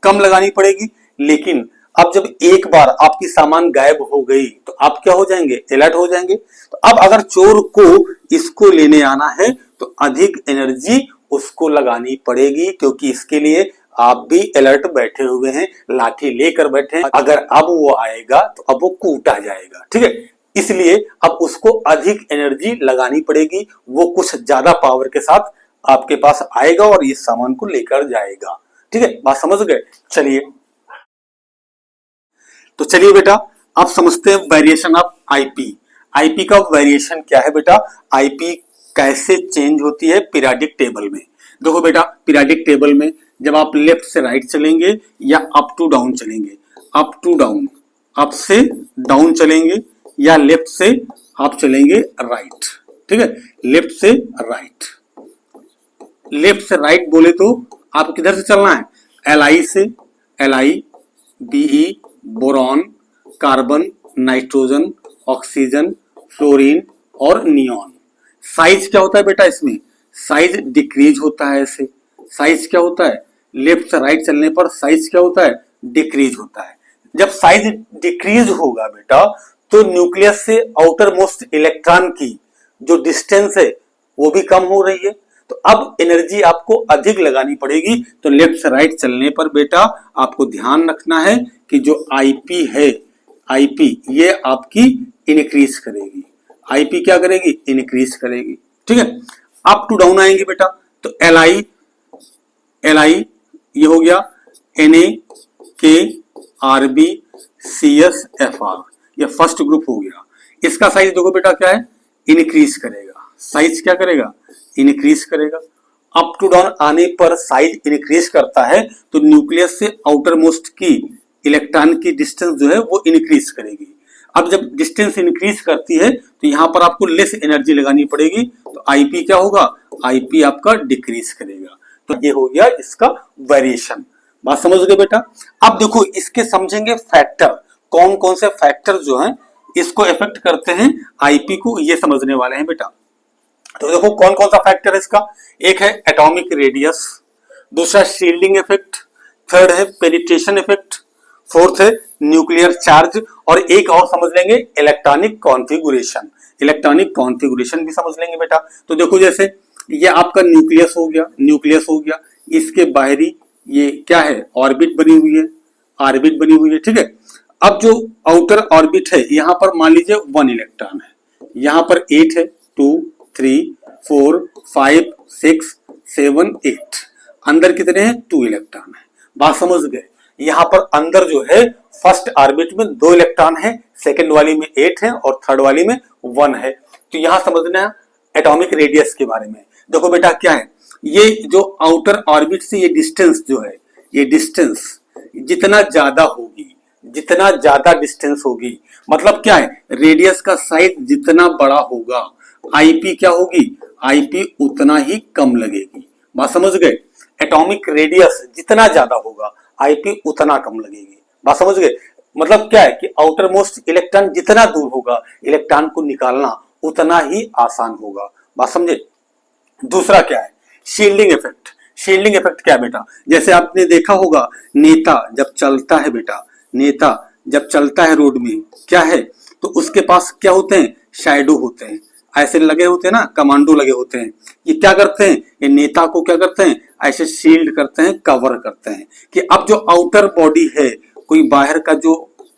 कम लगानी पड़ेगी। लेकिन अब जब एक बार आपकी सामान गायब हो गई तो आप क्या हो जाएंगे, अलर्ट हो जाएंगे। तो अब अगर चोर को इसको लेने आना है तो अधिक एनर्जी उसको लगानी पड़ेगी, क्योंकि इसके लिए आप भी अलर्ट बैठे हुए हैं, लाठी लेकर बैठे हैं। अगर अब वो आएगा तो अब वो कूटा जाएगा, ठीक है। इसलिए अब उसको अधिक एनर्जी लगानी पड़ेगी, वो कुछ ज्यादा पावर के साथ आपके पास आएगा और इस सामान को लेकर जाएगा, ठीक है। बात समझ गए। चलिए तो चलिए बेटा आप समझते हैं वेरिएशन ऑफ आईपी। आईपी का वेरिएशन क्या है बेटा, आईपी कैसे चेंज होती है पीरियोडिक टेबल में। देखो बेटा, पीरियोडिक टेबल में जब आप लेफ्ट से राइट चलेंगे या अप टू डाउन चलेंगे, अप टू डाउन, अप से डाउन चलेंगे, या लेफ्ट से आप चलेंगे राइट, ठीक है, लेफ्ट से राइट। लेफ्ट से राइट बोले तो आप किधर से चलना है, एल से, L BE, boron, carbon, nitrogen, oxygen, fluorine और नियॉन। साइज क्या होता है बेटा, इसमें साइज डिक्रीज होता है। ऐसे साइज क्या होता है, लेफ्ट से राइट चलने पर साइज क्या होता है, डिक्रीज होता है। जब साइज डिक्रीज होगा बेटा तो न्यूक्लियस से आउटर मोस्ट इलेक्ट्रॉन की जो डिस्टेंस है वो भी कम हो रही है, तो अब एनर्जी आपको अधिक लगानी पड़ेगी। तो लेफ्ट से राइट चलने पर बेटा आपको ध्यान रखना है कि जो आईपी है, आईपी ये आपकी इंक्रीज करेगी। आईपी क्या करेगी, इंक्रीज करेगी, ठीक है। अप टू डाउन आएंगे बेटा तो एल आई ये हो गया, Na के Rb CsFr, ये फर्स्ट ग्रुप हो गया। इसका साइज देखो बेटा क्या है, इंक्रीज करेगा। साइज क्या करेगा, इंक्रीज करेगा। अप टू डाउन आने पर साइज इंक्रीज करता है तो न्यूक्लियस से आउटर मोस्ट की इलेक्ट्रॉन की डिस्टेंस जो है वो इंक्रीज करेगी। अब जब डिस्टेंस इंक्रीज करती है तो यहां पर आपको लेस एनर्जी लगानी पड़ेगी, तो आईपी क्या होगा, आईपी आपका डिक्रीज करेगा। तो ये हो गया इसका वेरिएशन। बात समझ गए बेटा। अब देखो इसके समझेंगे फैक्टर, कौन कौन से फैक्टर जो हैं इसको इफेक्ट करते हैं आईपी को, ये समझने वाले हैं बेटा। तो देखो कौन कौन सा फैक्टर है इसका, एक है एटॉमिक रेडियस, दूसरा शील्डिंग इफेक्ट, थर्ड है पेनिट्रेशन इफेक्ट, फोर्थ है न्यूक्लियर चार्ज, और एक और समझ लेंगे इलेक्ट्रॉनिक कॉन्फ़िगरेशन। इलेक्ट्रॉनिक कॉन्फ़िगरेशन भी समझ लेंगे बेटा। तो देखो जैसे ये आपका न्यूक्लियस हो गया, न्यूक्लियस हो गया, इसके बाहरी ये क्या है, ऑर्बिट बनी हुई है, ऑर्बिट बनी हुई है, ठीक है। अब जो आउटर ऑर्बिट है यहां पर मान लीजिए 1 इलेक्ट्रॉन है, यहां पर 8 है, 2 3 4 5 6 7 8, अंदर कितने हैं, 2 इलेक्ट्रॉन है। बात समझ गए। यहां पर अंदर जो है फर्स्ट ऑर्बिट में 2 इलेक्ट्रॉन है, सेकंड वाली में 8 है और थर्ड वाली में 1 है। तो यहां समझना है एटॉमिक रेडियस के बारे में। देखो बेटा क्या है, ये जो आउटर ऑर्बिट से ये डिस्टेंस जो है, ये डिस्टेंस जितना ज्यादा होगी, जितना ज्यादा डिस्टेंस होगी, मतलब क्या है, रेडियस का साइज जितना बड़ा होगा आईपी क्या होगी, आईपी उतना ही कम लगेगी। बात समझ गए। एटॉमिक रेडियस जितना ज्यादा होगा आईपी उतना कम लगेगी। बात समझ गए। मतलब क्या है कि आउटर मोस्ट इलेक्ट्रॉन जितना दूर होगा इलेक्ट्रॉन को निकालना उतना ही आसान होगा। बात समझे। दूसरा क्या है, शील्डिंग इफेक्ट। शील्डिंग इफेक्ट क्या है बेटा, जैसे आपने देखा होगा नेता जब चलता है बेटा, नेता जब चलता है रोड में क्या है, तो उसके पास क्या होते हैं, शैडो होते हैं। ऐसे लगे होते हैं ना, कमांडो लगे होते हैं। ये क्या करते हैं, ये नेता को क्या करते हैं, ऐसे शील्ड करते हैं, कवर करते हैं कि अब जो आउटर बॉडी है, कोई बाहर का जो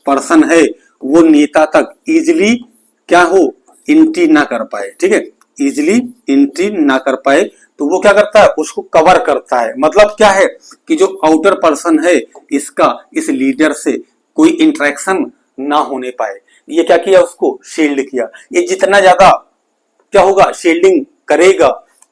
पर्सन है, वो नेता तक इजिली क्या हो, एंट्री ना कर पाए। ठीक है, इजिली एंट्री ना कर पाए, तो वो क्या करता है, उसको कवर करता है। मतलब क्या है कि जो आउटर पर्सन है, इसका इस लीडर से कोई इंटरेक्शन ना होने पाए। ये क्या किया, उसको शील्ड किया। ये जितना ज्यादा क्या होगा, शील्डिंग करेगा,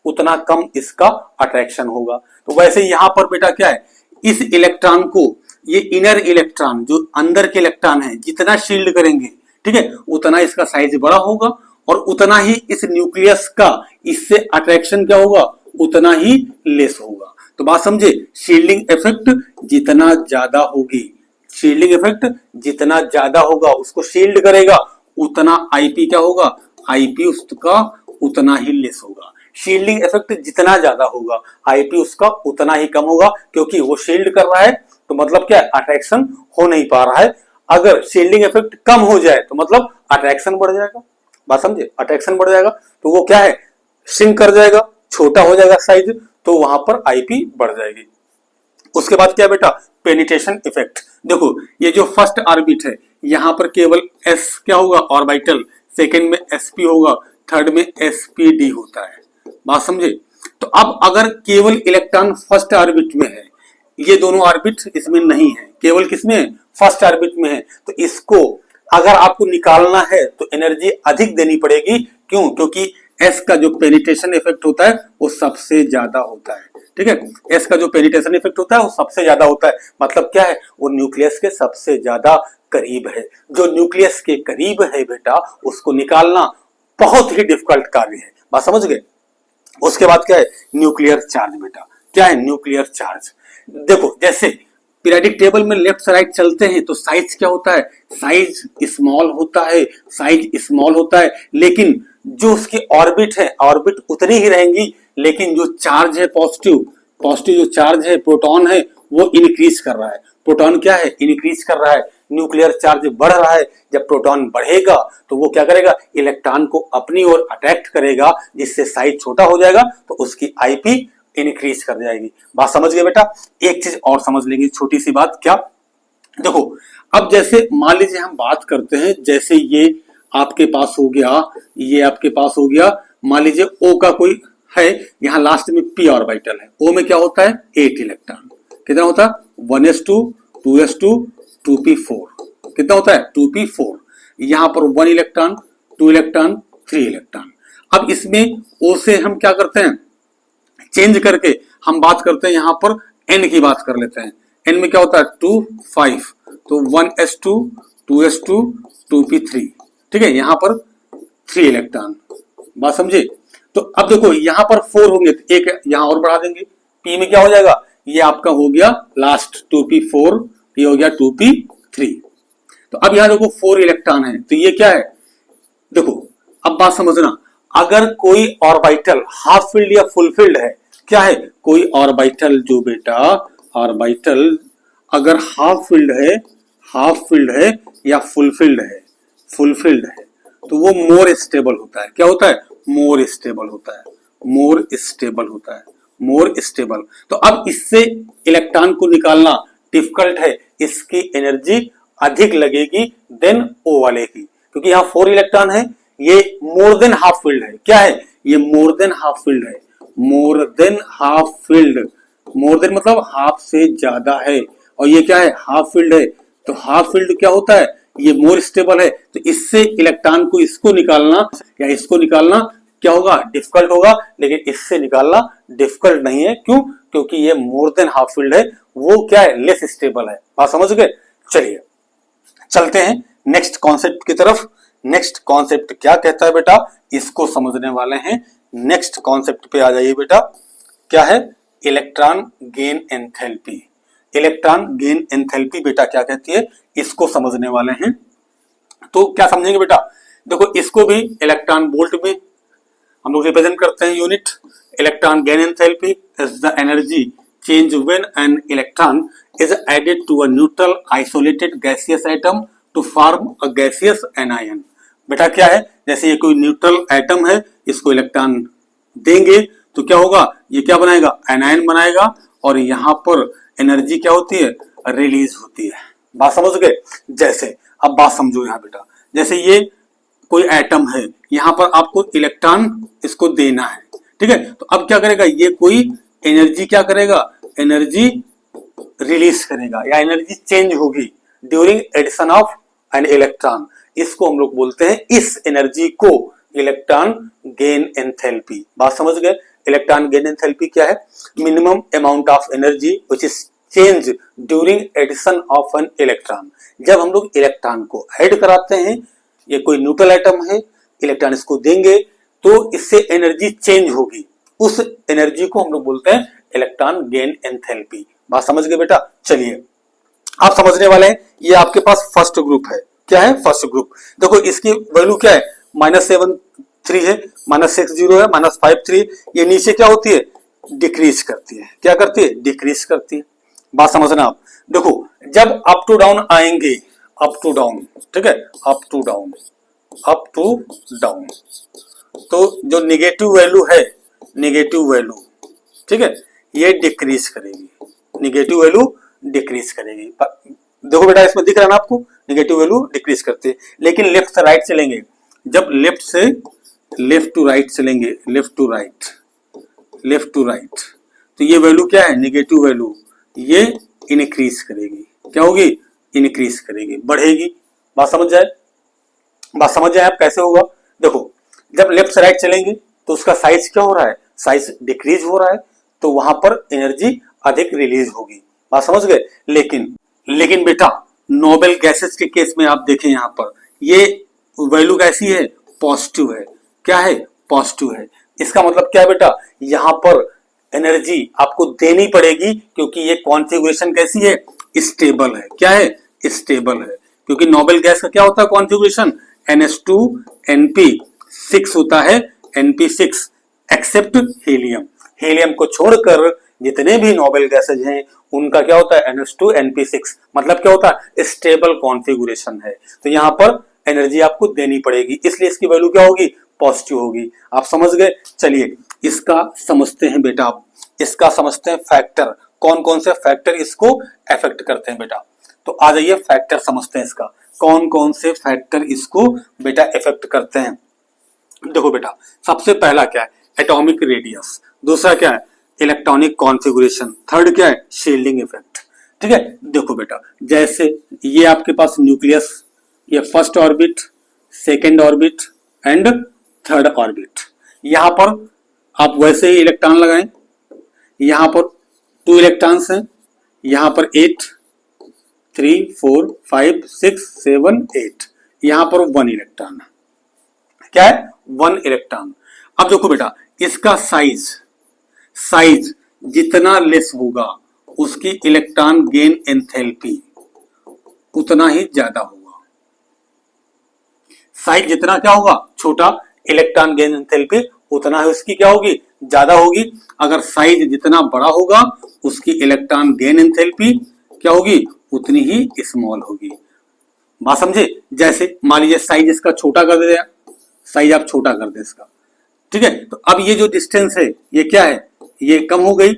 उतना कम इसका अट्रैक्शन होगा। तो वैसे यहां पर बेटा क्या है, इस इलेक्ट्रॉन को, ये इनर इलेक्ट्रॉन जो अंदर के इलेक्ट्रॉन है, जितना शील्ड करेंगे, ठीक है, उतना इसका साइज बड़ा होगा और उतना ही इस न्यूक्लियस का इससे अट्रैक्शन क्या होगा, उतना ही लेस होगा। तो बात समझे, शील्डिंग इफेक्ट जितना ज्यादा होगी, शील्डिंग इफेक्ट जितना ज्यादा होगा, उसको शील्ड करेगा, उतना आईपी क्या होगा, आईपी उसका उतना ही लेस होगा। शील्डिंग इफेक्ट जितना ज्यादा होगा, आईपी उसका उतना ही कम होगा, क्योंकि वो शील्ड कर रहा है, तो मतलब क्या है, अट्रैक्शन हो नहीं पा रहा है। अगर शील्डिंग इफेक्ट कम हो जाए तो मतलब अट्रैक्शन बढ़ जाएगा। बात समझे, अट्रैक्शन बढ़ जाएगा तो वो क्या है, श्रिंक कर जाएगा, छोटा हो जाएगा साइज, तो वहां पर आईपी बढ़ जाएगी। उसके बाद क्या बेटा, पेनिट्रेशन इफेक्ट। देखो ये जो फर्स्ट ऑर्बिट है, यहां पर केवल एस क्या होगा, ऑर्बिटल, सेकंड में एसपी होगा, थर्ड में एसपीडी होता है। बात समझे। तो अब अगर केवल इलेक्ट्रॉन फर्स्ट ऑर्बिट में है, ये दोनों ऑर्बिट इसमें नहीं है, केवल किसमें, फर्स्ट ऑर्बिट में है, तो इसको अगर आपको निकालना है तो एनर्जी अधिक देनी पड़ेगी। क्यों, क्योंकि एस का जो पेनिट्रेशन इफेक्ट होता है वो सबसे ज्यादा होता है। ठीक है, एस का जो पेनिट्रेशन इफेक्ट होता है वो सबसे ज्यादा होता है। मतलब क्या है, वो न्यूक्लियस के सबसे ज्यादा करीब है। जो न्यूक्लियस के करीब है बेटा, उसको निकालना बहुत ही डिफिकल्ट कार्य है। बात समझ गए। उसके बाद क्या है, न्यूक्लियर चार्ज। बेटा क्या है, न्यूक्लियर चार्ज। देखो जैसे पीरियोडिक टेबल में लेफ्ट से राइट चलते हैं तो साइज क्या होता है, साइज स्मॉल होता है, साइज स्मॉल होता है, लेकिन जो उसकी ऑर्बिट है, ऑर्बिट उतनी ही रहेंगी, लेकिन जो चार्ज है पॉजिटिव, पॉजिटिव जो चार्ज है, प्रोटॉन है, वो इंक्रीज कर रहा है। प्रोटॉन क्या है, इंक्रीज कर रहा है, न्यूक्लियर चार्ज बढ़ रहा है। जब प्रोटॉन बढ़ेगा तो वो क्या करेगा, इलेक्ट्रॉन को अपनी ओर अट्रैक्ट करेगा, जिससे साइज छोटा हो जाएगा, तो उसकी आईपी इंक्रीज कर जाएगी। बात समझ गए बेटा। एक चीज और समझ लेंगे, छोटी सी बात, क्या, देखो अब जैसे मान लीजिए हम बात करते हैं, जैसे ये आपके पास हो गया, ये आपके पास हो गया, मान लीजिए ओ का कोई है, यहाँ लास्ट में पी ऑर्बिटल है, ओ में क्या होता है, 8 इलेक्ट्रॉन। कितना होता है, 1s2 2s2 2p4। कितना होता है, 2p4। यहाँ पर 1 इलेक्ट्रॉन, 2 इलेक्ट्रॉन, 3 इलेक्ट्रॉन। अब इसमें ओ से हम क्या करते हैं, चेंज करके हम बात करते हैं, यहां पर एन की बात कर लेते हैं। एन में क्या होता है, 2 5, तो 1s2 2s2 2p3। ठीक है, यहां पर 3 इलेक्ट्रॉन। बात समझे। तो अब देखो यहां पर 4 होंगे, तो एक यहां और बढ़ा देंगे, पी में क्या हो जाएगा, ये आपका हो गया लास्ट 2p4, ये हो गया 2p3। तो अब यहां देखो 4 इलेक्ट्रॉन है, तो ये क्या है, देखो अब बात समझना, अगर कोई ऑर्बिटल हाफ फिल्ड या फुल फिल्ड है, क्या है, कोई ऑर्बिटल जो बेटा, ऑर्बिटल अगर हाफ फिल्ड है, हाफ फिल्ड है या फुल फिल्ड है, फुल फिल्ड है, तो वो मोर स्टेबल होता है। क्या होता है, मोर स्टेबल होता है, मोर स्टेबल होता है, मोर स्टेबल। तो अब इससे इलेक्ट्रॉन को निकालना डिफिकल्ट है, इसकी एनर्जी अधिक लगेगी देन ओ वाले की, क्योंकि यहाँ 4 इलेक्ट्रॉन है, ये मोर देन हाफ फील्ड है। क्या है, ये मोर देन हाफ फील्ड है, more than half field, more than मतलब हाफ से ज्यादा है, और ये क्या है, हाफ फील्ड है। तो हाफ फील्ड क्या होता है, ये मोर स्टेबल है, तो इससे इलेक्ट्रॉन को इसको निकालना या इसको निकालना क्या होगा, डिफिकल्ट होगा, लेकिन इससे निकालना डिफिकल्ट नहीं है। क्यों, क्योंकि ये मोर देन हाफ फील्ड है, वो क्या है, लेस स्टेबल है। बात समझ गए। चलिए चलते हैं नेक्स्ट कॉन्सेप्ट की तरफ। नेक्स्ट कॉन्सेप्ट क्या कहता है बेटा, इसको समझने वाले हैं। नेक्स्ट कॉन्सेप्ट पे आ जाइए बेटा। क्या है, electron gain enthalpy. Electron gain enthalpy बेटा क्या कहती है, इसको समझने वाले हैं। तो क्या समझेंगे बेटा, देखो इसको भी इलेक्ट्रॉन वोल्ट में हम लोग रिप्रेजेंट करते हैं unit. Electron gain enthalpy is the energy change when an electron is added to a neutral isolated gaseous atom to form a gaseous anion। बेटा क्या है, जैसे ये कोई न्यूट्रल एटम है, इसको इलेक्ट्रॉन देंगे तो क्या होगा, ये क्या बनाएगा, एनायन बनाएगा, और यहाँ पर एनर्जी क्या होती है, रिलीज होती है। बात समझ गए। जैसे अब बात समझो यहाँ बेटा, जैसे ये कोई एटम है, यहाँ पर आपको इलेक्ट्रॉन इसको देना है, ठीक है। तो अब क्या करेगा, ये कोई एनर्जी क्या करेगा, एनर्जी रिलीज करेगा या एनर्जी चेंज होगी during addition of an electron. इसको हम लोग बोलते हैं, इस एनर्जी को इलेक्ट्रॉन गेन एंथैल्पी। बात समझ गए। इलेक्ट्रॉन गेन एंथैल्पी क्या है, minimum amount of energy which is change during addition of an electron. जब हम लोग इलेक्ट्रॉन को ऐड कराते हैं, ये कोई न्यूट्रल एटम है, इलेक्ट्रॉन इसको देंगे तो इससे एनर्जी चेंज होगी, उस एनर्जी को हम लोग बोलते हैं इलेक्ट्रॉन गेन एंथैल्पी। बात समझ गए बेटा। चलिए आप समझने वाले हैं, ये आपके पास फर्स्ट ग्रुप है। क्या है, फर्स्ट ग्रुप। देखो इसकी वैल्यू क्या है, -7 है, -6 है, -5 ये नीचे क्या होती है, डिक्रीज करती है। क्या करती है, डिक्रीज करती है। बात समझना आप। देखो जब अप टू डाउन आएंगे, अप टू डाउन, ठीक है, up to down, up to down, तो जो निगेटिव वैल्यू है, निगेटिव वैल्यू, ठीक है, ये डिक्रीज करेगी, निगेटिव वैल्यू डिक्रीज करेगी। देखो बेटा इसमें दिख रहा है ना आपको, निगेटिव वैल्यू डिक्रीज करते हैं। लेकिन लेफ्ट से राइट चलेंगे, जब लेफ्ट से लेफ्ट टू राइट चलेंगे, left to right, left to right, तो ये वैल्यू क्या है, निगेटिव वैल्यू, ये इनक्रीज करेगी। क्या होगी, इनक्रीज करेगी, बढ़ेगी। बात समझ जाए, बात समझ जाए आप कैसे होगा। देखो जब लेफ्ट से राइट चलेंगे तो उसका साइज क्या हो रहा है, साइज डिक्रीज हो रहा है, तो वहां पर एनर्जी अधिक रिलीज होगी। बात समझ गए। लेकिन बेटा नोबेल गैसेस के केस में आप देखें, यहाँ पर ये वैल्यू कैसी है, पॉजिटिव है। क्या है, पॉजिटिव है। इसका मतलब क्या है बेटा, यहाँ पर एनर्जी आपको देनी पड़ेगी, क्योंकि ये कॉन्फ़िगरेशन कैसी है, स्टेबल है। क्या है, स्टेबल है। क्योंकि नोबेल गैस का क्या होता है कॉन्फ़िगरेशन, NH2 NP6 होता है, NP6 एक्सेप्ट हीलियम। हीलियम को छोड़कर जितने भी नोबेल गैसेज हैं उनका क्या होता है, NH2 NP6, मतलब क्या होता है, स्टेबल कॉन्फ़िगरेशन है। तो यहाँ पर एनर्जी आपको देनी पड़ेगी, इसलिए इसकी वैल्यू क्या होगी, पॉजिटिव होगी। आप समझ गए। चलिए इसका समझते हैं बेटा, आप इसका समझते हैं फैक्टर, कौन कौन से फैक्टर इसको अफेक्ट करते हैं बेटा। तो आ जाइए फैक्टर समझते हैं इसका, कौन कौन से फैक्टर इसको बेटा इफेक्ट करते हैं। देखो बेटा सबसे पहला क्या है, एटॉमिक रेडियस, दूसरा क्या है, इलेक्ट्रॉनिक कॉन्फ़िगरेशन, थर्ड क्या है, शील्डिंग इफेक्ट। ठीक है। देखो बेटा जैसे ये आपके पास न्यूक्लियस, ये first orbit, second orbit and third orbit, यहां पर आप वैसे ही इलेक्ट्रॉन लगाएं, यहां पर 2 इलेक्ट्रॉन्स हैं, यहां पर 8, 3, 4, 5, 6, 7, 8, यहां पर 1 इलेक्ट्रॉन है। क्या है, 1 इलेक्ट्रॉन। अब देखो बेटा इसका साइज जितना लेस होगा उसकी इलेक्ट्रॉन गेन एंथैल्पी उतना ही ज्यादा होगा। साइज जितना क्या होगा, छोटा, इलेक्ट्रॉन गेन एंथैल्पी उतना ही उसकी क्या होगी, ज्यादा होगी। अगर साइज जितना बड़ा होगा उसकी इलेक्ट्रॉन गेन एंथैल्पी क्या होगी, उतनी ही स्मॉल होगी। बात समझे। जैसे मान लीजिए साइज इसका छोटा कर दे, साइज आप छोटा कर दे इसका, ठीक है। तो अब ये जो डिस्टेंस है ये क्या है, ये कम हो गई,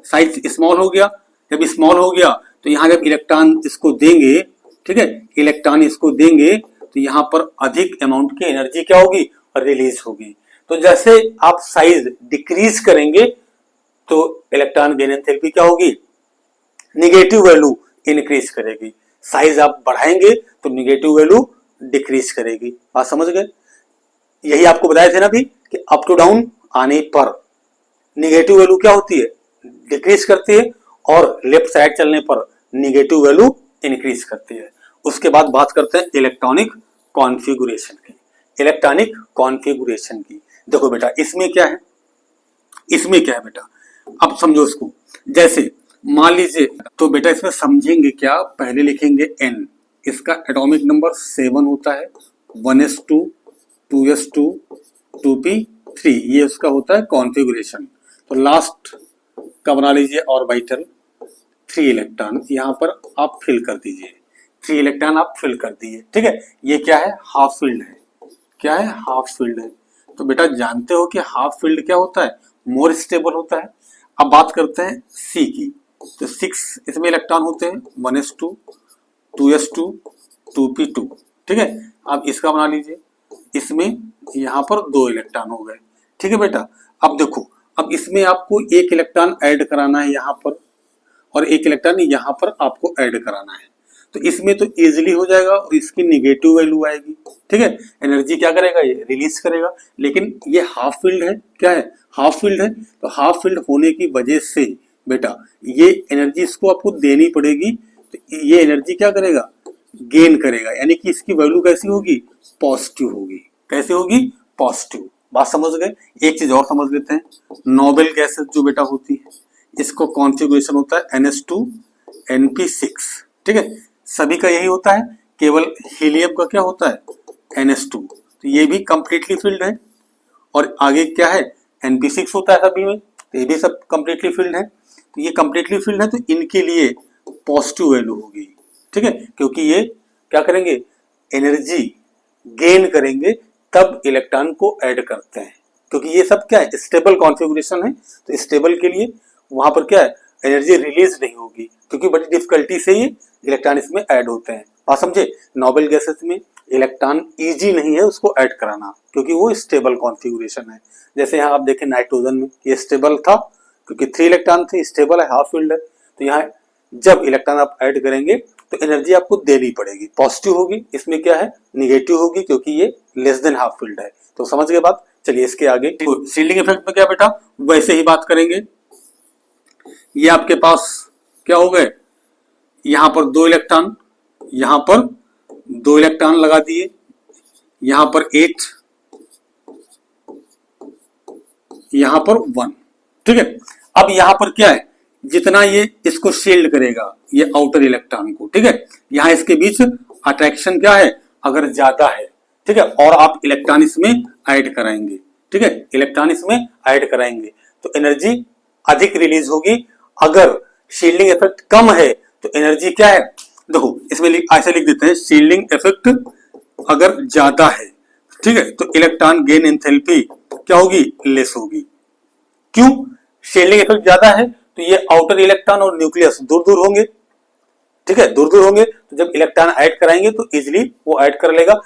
साइज स्मॉल हो गया। जब स्मॉल हो गया तो यहां जब इलेक्ट्रॉन इसको देंगे, ठीक है, इलेक्ट्रॉन इसको देंगे तो यहां पर अधिक अमाउंट की एनर्जी क्या होगी, रिलीज होगी। तो जैसे आप साइज डिक्रीज करेंगे तो इलेक्ट्रॉन गेन एंथैल्पी क्या होगी, निगेटिव वैल्यू इंक्रीज करेगी। साइज आप बढ़ाएंगे तो निगेटिव वैल्यू डिक्रीज करेगी। बात समझ गए। यही आपको बताए थे ना भी कि अप टू डाउन आने पर निगेटिव वैल्यू क्या होती है, डिक्रीज करती है, और लेफ्ट साइड चलने पर निगेटिव वैल्यू इंक्रीज करती है। उसके बाद बात करते हैं इलेक्ट्रॉनिक कॉन्फ़िगरेशन की, इलेक्ट्रॉनिक कॉन्फ़िगरेशन की। देखो बेटा इसमें क्या है, इसमें क्या है बेटा, अब समझो इसको। जैसे मान लीजिए, तो बेटा इसमें समझेंगे क्या, पहले लिखेंगे n, इसका एटॉमिक नंबर 7 होता है, 1s2 2s2 2p3, ये उसका होता है कॉन्फ़िगरेशन। तो लास्ट का बना लीजिए ऑर्बिटल, 3 इलेक्ट्रॉन यहां पर आप फिल कर दीजिए, 3 इलेक्ट्रॉन आप फिल कर दिए, ठीक है। ये क्या है, हाफ फील्ड है, क्या है, हाफ फील्ड है। तो बेटा जानते हो कि हाफ फील्ड क्या होता है, मोर स्टेबल होता है। अब बात करते हैं सी की। तो 6 इसमें इलेक्ट्रॉन होते हैं, 1s2 2s2 2p2, ठीक है। अब इसका बना लीजिए, इसमें यहाँ पर 2 इलेक्ट्रॉन हो गए, ठीक है बेटा। अब देखो, अब इसमें आपको एक इलेक्ट्रॉन ऐड कराना है यहाँ पर, और एक इलेक्ट्रॉन यहाँ पर आपको ऐड कराना है। तो इसमें तो इजीली हो जाएगा और इसकी निगेटिव वैल्यू आएगी, ठीक है। एनर्जी क्या करेगा, ये रिलीज करेगा। लेकिन ये हाफ फील्ड है, क्या है, हाफ फील्ड है। तो हाफ फील्ड होने की वजह से बेटा ये एनर्जी इसको आपको देनी पड़ेगी। तो ये एनर्जी क्या करेगा, गेन करेगा, यानी कि इसकी वैल्यू कैसी होगी, पॉजिटिव होगी। कैसे होगी, पॉजिटिव। बात समझ गए। एक चीज और समझ लेते हैं, नोबेल गैसेस जो बेटा होती है, इसको कॉन्फ़िगरेशन होता है NH2 NP6, ठीक है। सभी का यही होता है, केवल हीलियम का क्या होता है, NH2। तो ये भी कंप्लीटली फिल्ड है। और आगे क्या है, NP6 होता है सभी में, तो ये भी सब कंप्लीटली फिल्ड है। तो ये कंप्लीटली फिल्ड है, तो इनके लिए पॉजिटिव वैल्यू होगी, ठीक है। क्योंकि ये क्या करेंगे, एनर्जी गेन करेंगे, तब इलेक्ट्रॉन को ऐड करते हैं। क्योंकि ये सब क्या है, स्टेबल कॉन्फ़िगरेशन है। तो स्टेबल के लिए वहां पर क्या है, एनर्जी रिलीज नहीं होगी, क्योंकि बड़ी डिफिकल्टी से ये इलेक्ट्रॉन इसमें ऐड होते हैं। बात समझे। नोबेल गैसेस में इलेक्ट्रॉन इजी नहीं है उसको ऐड कराना, क्योंकि वो स्टेबल कॉन्फ़िगरेशन है। जैसे यहाँ आप देखें नाइट्रोजन में ये स्टेबल था, क्योंकि 3 इलेक्ट्रॉन थे, स्टेबल है, हाफ फील्ड है। तो यहाँ जब इलेक्ट्रॉन आप ऐड करेंगे तो एनर्जी आपको देनी पड़ेगी, पॉजिटिव होगी। इसमें क्या है, निगेटिव होगी, क्योंकि ये लेस देन हाफ फील्ड है। तो समझ गए बात। चलिए इसके आगे शील्डिंग इफेक्ट में क्या बेटा, वैसे ही बात करेंगे। ये आपके पास क्या हो गए, यहां पर 2 इलेक्ट्रॉन, यहां पर 2 इलेक्ट्रॉन लगा दिए, यहां पर 8, यहां पर 1, ठीक है। अब यहां पर क्या है, जितना ये इसको शील्ड करेगा ये आउटर इलेक्ट्रॉन को, ठीक है। यहां इसके बीच अट्रैक्शन क्या है, अगर ज्यादा है, ठीक है, और आप इलेक्ट्रॉन इसमें ऐड कराएंगे, ठीक है, इलेक्ट्रॉन इसमें ऐड कराएंगे तो एनर्जी अधिक रिलीज होगी। अगर शील्डिंग इफेक्ट कम है तो एनर्जी क्या है, देखो इसमें ऐसे लिख देते हैं, शील्डिंग इफेक्ट अगर ज्यादा है, ठीक है, तो इलेक्ट्रॉन गेन एंथैल्पी क्या होगी, लेस होगी। क्यों, शील्डिंग इफेक्ट ज्यादा है तो ये आउटर इलेक्ट्रॉन और न्यूक्लियस दूर दूर होंगे, ठीक है, दूर दूर होंगे। तो जब इलेक्ट्रॉन ऐड कराएंगे तो इजिली वो ऐड कर लेगा।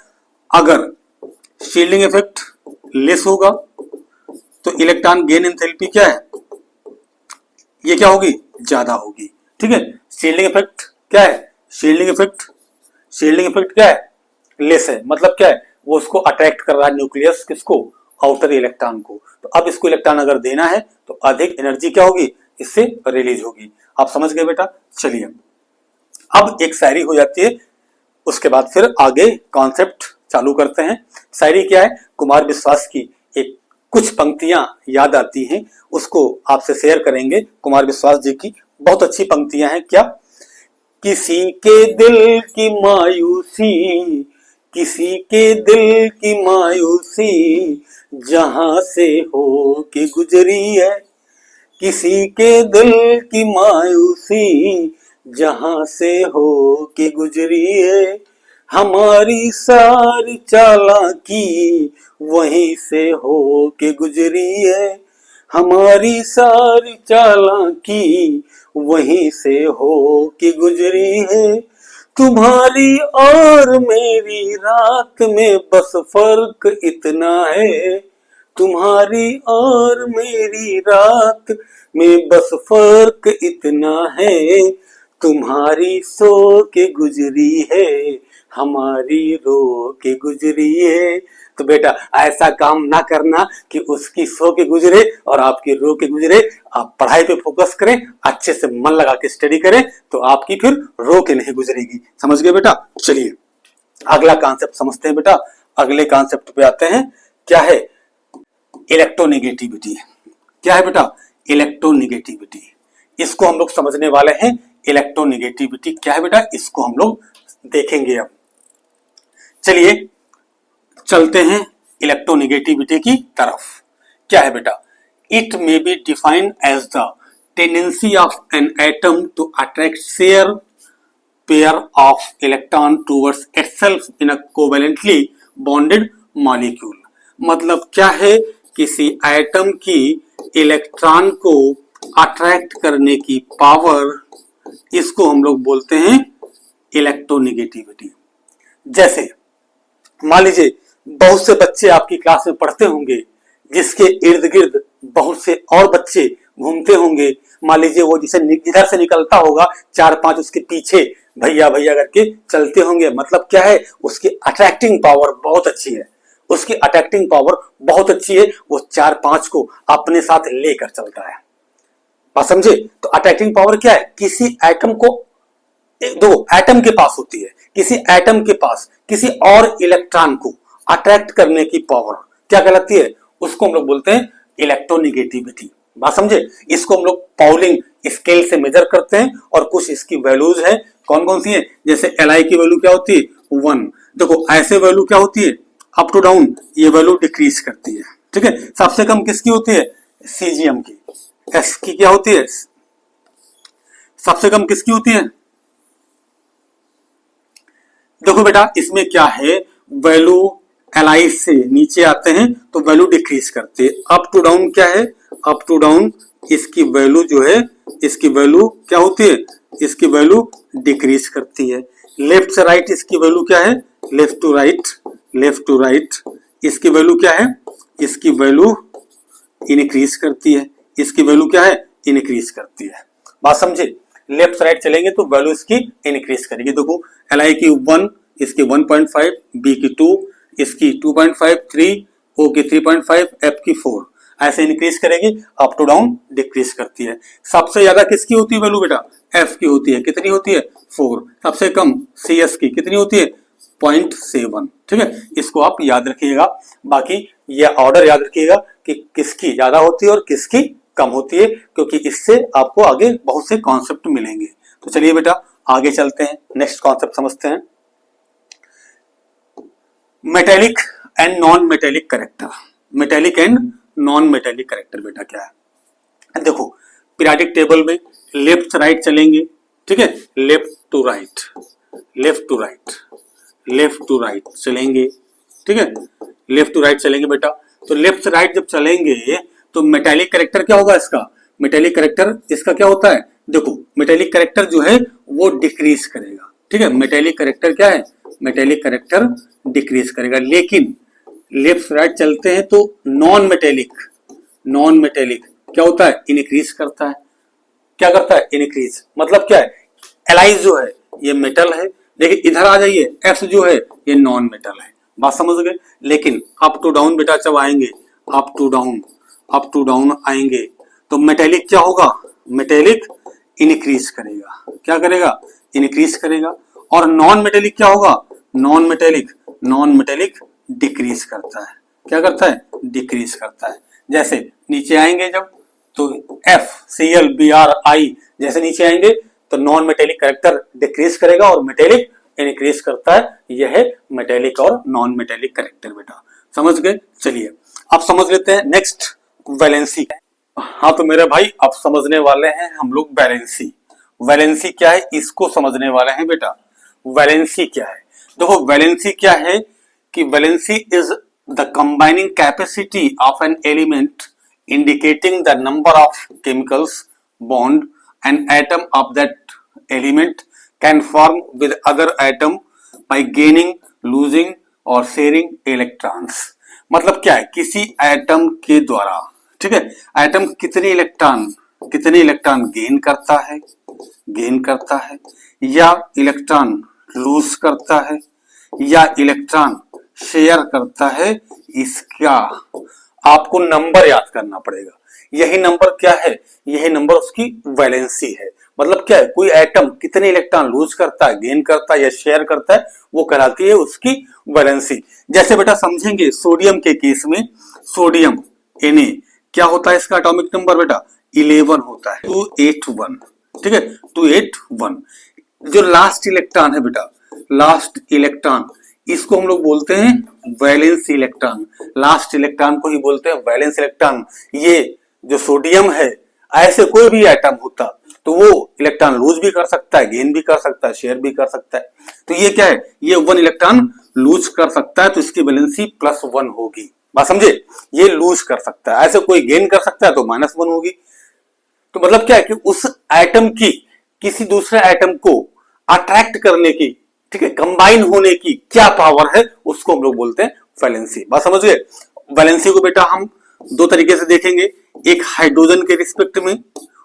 अगर शील्डिंग इफेक्ट लेस होगा तो इलेक्ट्रॉन गेन एंथैल्पी क्या है, ये क्या होगी, ज्यादा होगी, ठीक है। शील्डिंग इफेक्ट क्या है, शील्डिंग इफेक्ट क्या है, लेस है। मतलब क्या है, वो उसको अट्रैक्ट कर रहा है, न्यूक्लियस किसको, आउटर इलेक्ट्रॉन को। तो अब इसको इलेक्ट्रॉन अगर देना है तो अधिक एनर्जी क्या होगी, इससे रिलीज होगी। आप समझ गए बेटा। चलिए अब एक शायरी हो जाती है, उसके बाद फिर आगे कॉन्सेप्ट चालू करते हैं। शायरी क्या है, कुमार विश्वास की एक कुछ पंक्तियां याद आती हैं, उसको आपसे शेयर करेंगे। कुमार विश्वास जी की बहुत अच्छी पंक्तियां हैं। क्या, किसी के दिल की मायूसी, किसी के दिल की मायूसी जहां से हो के गुजरी है, किसी के दिल की मायूसी जहां से हो के गुजरी है, हमारी सारी चालाकी वहीं से हो के गुजरी है, हमारी सारी चालाकी वहीं से हो के गुजरी है, तुम्हारी और मेरी रात में बस फर्क इतना है, तुम्हारी और मेरी रात में बस फर्क इतना है, तुम्हारी सो के गुजरी है, हमारी रो के गुजरी है। तो बेटा ऐसा काम ना करना कि उसकी सो के गुजरे और आपकी रो के गुजरे। आप पढ़ाई पे फोकस करें, अच्छे से मन लगा के स्टडी करें, तो आपकी फिर रो के नहीं गुजरेगी। समझ गए बेटा। चलिए अगला कॉन्सेप्ट समझते हैं बेटा। अगले कॉन्सेप्ट पे आते हैं। क्या है, इलेक्ट्रोनेगेटिविटी। क्या है बेटा, इलेक्ट्रोनेगेटिविटी। इसको हम लोग समझने वाले हैं। इलेक्ट्रोनेगेटिविटी क्या है बेटा, इसको हम लोग देखेंगे। अब चलिए चलते हैं इलेक्ट्रोनेगेटिविटी की तरफ। क्या है बेटा, it may be defined as the tendency of an atom to attract share pair of electron towards itself in a covalently bonded molecule. मतलब क्या है, किसी एटम की इलेक्ट्रॉन को अट्रैक्ट करने की पावर, इसको हम लोग बोलते हैं इलेक्ट्रोनेगेटिविटी। जैसे मान लीजिए बहुत से बच्चे आपकी क्लास में पढ़ते होंगे, जिसके इर्द गिर्द बहुत से और बच्चे घूमते होंगे। मान लीजिए वो जिसे इधर से निकलता होगा, 4-5 उसके पीछे भैया भैया करके चलते होंगे। मतलब क्या है, उसकी अट्रैक्टिंग पावर बहुत अच्छी है, उसकी अट्रैक्टिंग पावर बहुत अच्छी है। वो 4-5 को अपने साथ लेकर चलता है। बात समझे? तो अट्रैक्टिंग पावर क्या है, किसी एटम को, दो एटम के पास होती है, किसी एटम के पास किसी और इलेक्ट्रॉन को अट्रैक्ट करने की पावर क्या कहलाती है, उसको हम लोग बोलते हैं इलेक्ट्रोनेगेटिविटी। बात समझे? इसको हम लोग पाउलिंग स्केल से मेजर करते हैं और कुछ इसकी वैल्यूज है। कौन कौन सी है? जैसे Li की वैल्यू क्या होती है, 1। देखो ऐसे वैल्यू क्या होती है, अप टू डाउन ये वैल्यू डिक्रीज करती है। ठीक है, सबसे कम किसकी होती है, सीजियम की। एस की क्या होती है, सबसे कम किसकी होती है? देखो बेटा इसमें क्या है, वैल्यू Li से नीचे आते हैं तो वैल्यू डिक्रीज करती है। अप टू डाउन क्या है, अप टू डाउन इसकी वैल्यू जो है, इसकी वैल्यू क्या होती है, इसकी वैल्यू डिक्रीज करती है। लेफ्ट से राइट इसकी वैल्यू क्या है, left to right, left to right इसकी वैल्यू क्या है, इसकी वैल्यू इंक्रीज करती है। इसकी वैल्यू क्या है, इंक्रीज करती है। बात समझे? लेफ्ट से राइट चलेंगे तो वैल्यू इसकी इंक्रीज करेगी। देखो Li की 1, इसकी 1.5, B की 2, इसकी 2.5, 3, O की 3.5, F की 4, ऐसे इंक्रीज करेगी। अप टू डाउन डिक्रीज करती है। सबसे ज्यादा किसकी होती है वैल्यू बेटा, F की होती है। कितनी होती है, 4। सबसे कम CS की कितनी होती है, 0.7। ठीक है, इसको आप याद रखिएगा। बाकी ये ऑर्डर याद रखिएगा कि किसकी ज्यादा होती है और किसकी कम होती है, क्योंकि इससे आपको आगे बहुत से कॉन्सेप्ट मिलेंगे। तो चलिए बेटा आगे चलते हैं, नेक्स्ट कॉन्सेप्ट समझते हैं। Metallic and non metallic character. Metallic and non metallic character बेटा क्या है, देखो पीरियोडिक टेबल में लेफ्ट से राइट चलेंगे। ठीक है, left to right, left to right, left to right चलेंगे। ठीक है, लेफ्ट टू राइट चलेंगे बेटा। तो लेफ्ट से राइट जब चलेंगे तो मेटेलिक कैरेक्टर क्या होगा इसका, मेटेलिक कैरेक्टर इसका क्या होता है, देखो मेटेलिक कैरेक्टर जो है वो डिक्रीज करेगा। ठीक है, मेटेलिक कैरेक्टर क्या है, मेटेलिक कैरेक्टर डिक्रीज करेगा। लेकिन लेफ्ट से राइट चलते हैं तो नॉन मेटेलिक, नॉन मेटेलिक क्या होता है, इंक्रीज करता है। क्या करता है, इंक्रीज। मतलब क्या है, Li जो है ये मेटल है, लेकिन इधर आ जाइए F जो है ये नॉन मेटल है। बात समझ गए? लेकिन अप टू डाउन बेटा जब आएंगे, up to down, up to down आएंगे तो मेटेलिक क्या होगा, मेटेलिक इंक्रीज करेगा। क्या करेगा, इंक्रीज करेगा। और नॉन मेटेलिक क्या होगा, non metallic, non metallic decrease करता है। क्या करता है, डिक्रीज करता है। जैसे नीचे आएंगे जब तो FClBrI जैसे नीचे आएंगे तो नॉन मेटेलिक कैरेक्टर डिक्रीज करेगा और मेटेलिक इंक्रीज करता है। यह है मेटेलिक और नॉन मेटेलिक कैरेक्टर बेटा। समझ गए? चलिए अब समझ लेते हैं नेक्स्ट वैलेंसी। हाँ तो मेरे भाई अब समझने वाले हैं हम लोग वैलेंसी। वैलेंसी क्या है इसको समझने वाले हैं बेटा। वैलेंसी क्या है, देखो वैलेंसी क्या है कि valency is the combining capacity of an element indicating the number of chemicals bond an atom of that element can form with other atom by gaining, losing और शेयरिंग इलेक्ट्रॉन्स। मतलब क्या है, किसी एटम के द्वारा, ठीक है, एटम कितने इलेक्ट्रॉन गेन करता है, गेन करता है, या इलेक्ट्रॉन लूज करता है, या इलेक्ट्रॉन शेयर करता है, इसका आपको नंबर याद करना पड़ेगा। यही नंबर क्या है, यही नंबर उसकी वैलेंसी है। मतलब क्या है, कोई एटम कितने इलेक्ट्रॉन लूज करता है, गेन करता है या शेयर करता है, वो कहलाती है उसकी वैलेंसी। जैसे बेटा समझेंगे सोडियम के केस में, सोडियम Na क्या होता है, इसका एटॉमिक नंबर बेटा 11 होता है, 281। ठीक है, 281। जो लास्ट इलेक्ट्रॉन है बेटा, लास्ट इलेक्ट्रॉन, इसको हम लोग बोलते हैं वैलेंस इलेक्ट्रॉन। लास्ट इलेक्ट्रॉन को ही बोलते हैं वैलेंस इलेक्ट्रॉन। ये जो सोडियम है ऐसे कोई भी आइटम होता तो वो इलेक्ट्रॉन लूज भी कर सकता है, गेन भी कर सकता है, शेयर भी कर सकता है। तो ये क्या है, ये 1 इलेक्ट्रॉन लूज कर सकता है तो इसकी वैलेंसी +1 होगी। बात समझे, ये लूज कर सकता है, ऐसे कोई गेन कर सकता है तो -1 होगी। तो मतलब क्या है कि उस एटम की किसी दूसरे एटम को अट्रैक्ट करने की, ठीक है, कंबाइन होने की क्या पावर है, उसको हम लोग बोलते हैं वैलेंसी। बात समझ गए। वैलेंसी को बेटा हम दो तरीके से देखेंगे, एक हाइड्रोजन के रिस्पेक्ट में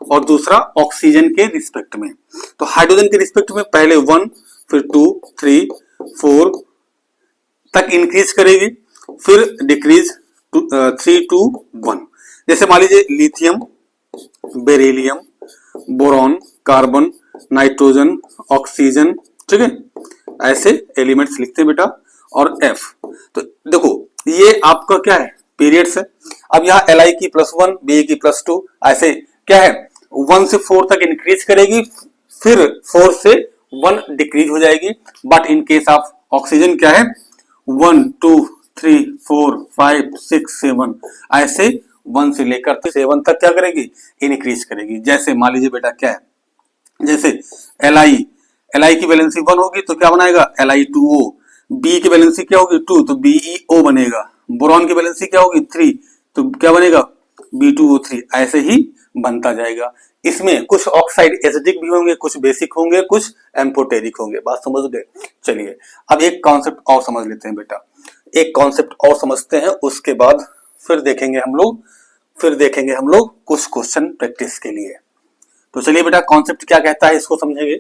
और दूसरा ऑक्सीजन के रिस्पेक्ट में। तो हाइड्रोजन के रिस्पेक्ट में पहले 1, फिर 2, 3, 4 तक इंक्रीज करेगी, फिर डिक्रीज 3 to 1। जैसे मान लीजिए lithium, beryllium, boron, carbon, nitrogen, oxygen, ठीक है, ऐसे एलिमेंट्स लिखते हैं बेटा। और F, तो देखो ये आपका क्या है, पीरियड्स है। अब यहाँ Li की +1, Be की +2, ऐसे क्या है 1 से 4 तक इंक्रीज करेगी, फिर 4 से 1 डिक्रीज हो जाएगी। But in case of oxygen क्या है 1, 2, 3, 4, 5, 6, 7, ऐसे 1 से लेकर 7 तक क्या करेगी, इंक्रीज करेगी। जैसे मान लीजिए बेटा क्या है, जैसे Li की वैलेंसी 1 होगी तो क्या बनाएगा Li2O, बी की वैलेंसी क्या होगी 2 तो BeO बनेगा, बोरॉन की वैलेंसी क्या होगी 3 तो क्या बनेगा B2O3, ऐसे ही बनता जाएगा। इसमें कुछ ऑक्साइड एसिडिक भी होंगे, कुछ बेसिक होंगे, कुछ एम्फोटेरिक होंगे। बात समझ गए। चलिए अब एक कॉन्सेप्ट और समझ लेते हैं बेटा, एक कॉन्सेप्ट और समझते हैं, उसके बाद फिर देखेंगे हम लोग कुछ क्वेश्चन प्रैक्टिस के लिए। तो चलिए बेटा कॉन्सेप्ट क्या कहता है इसको समझेंगे।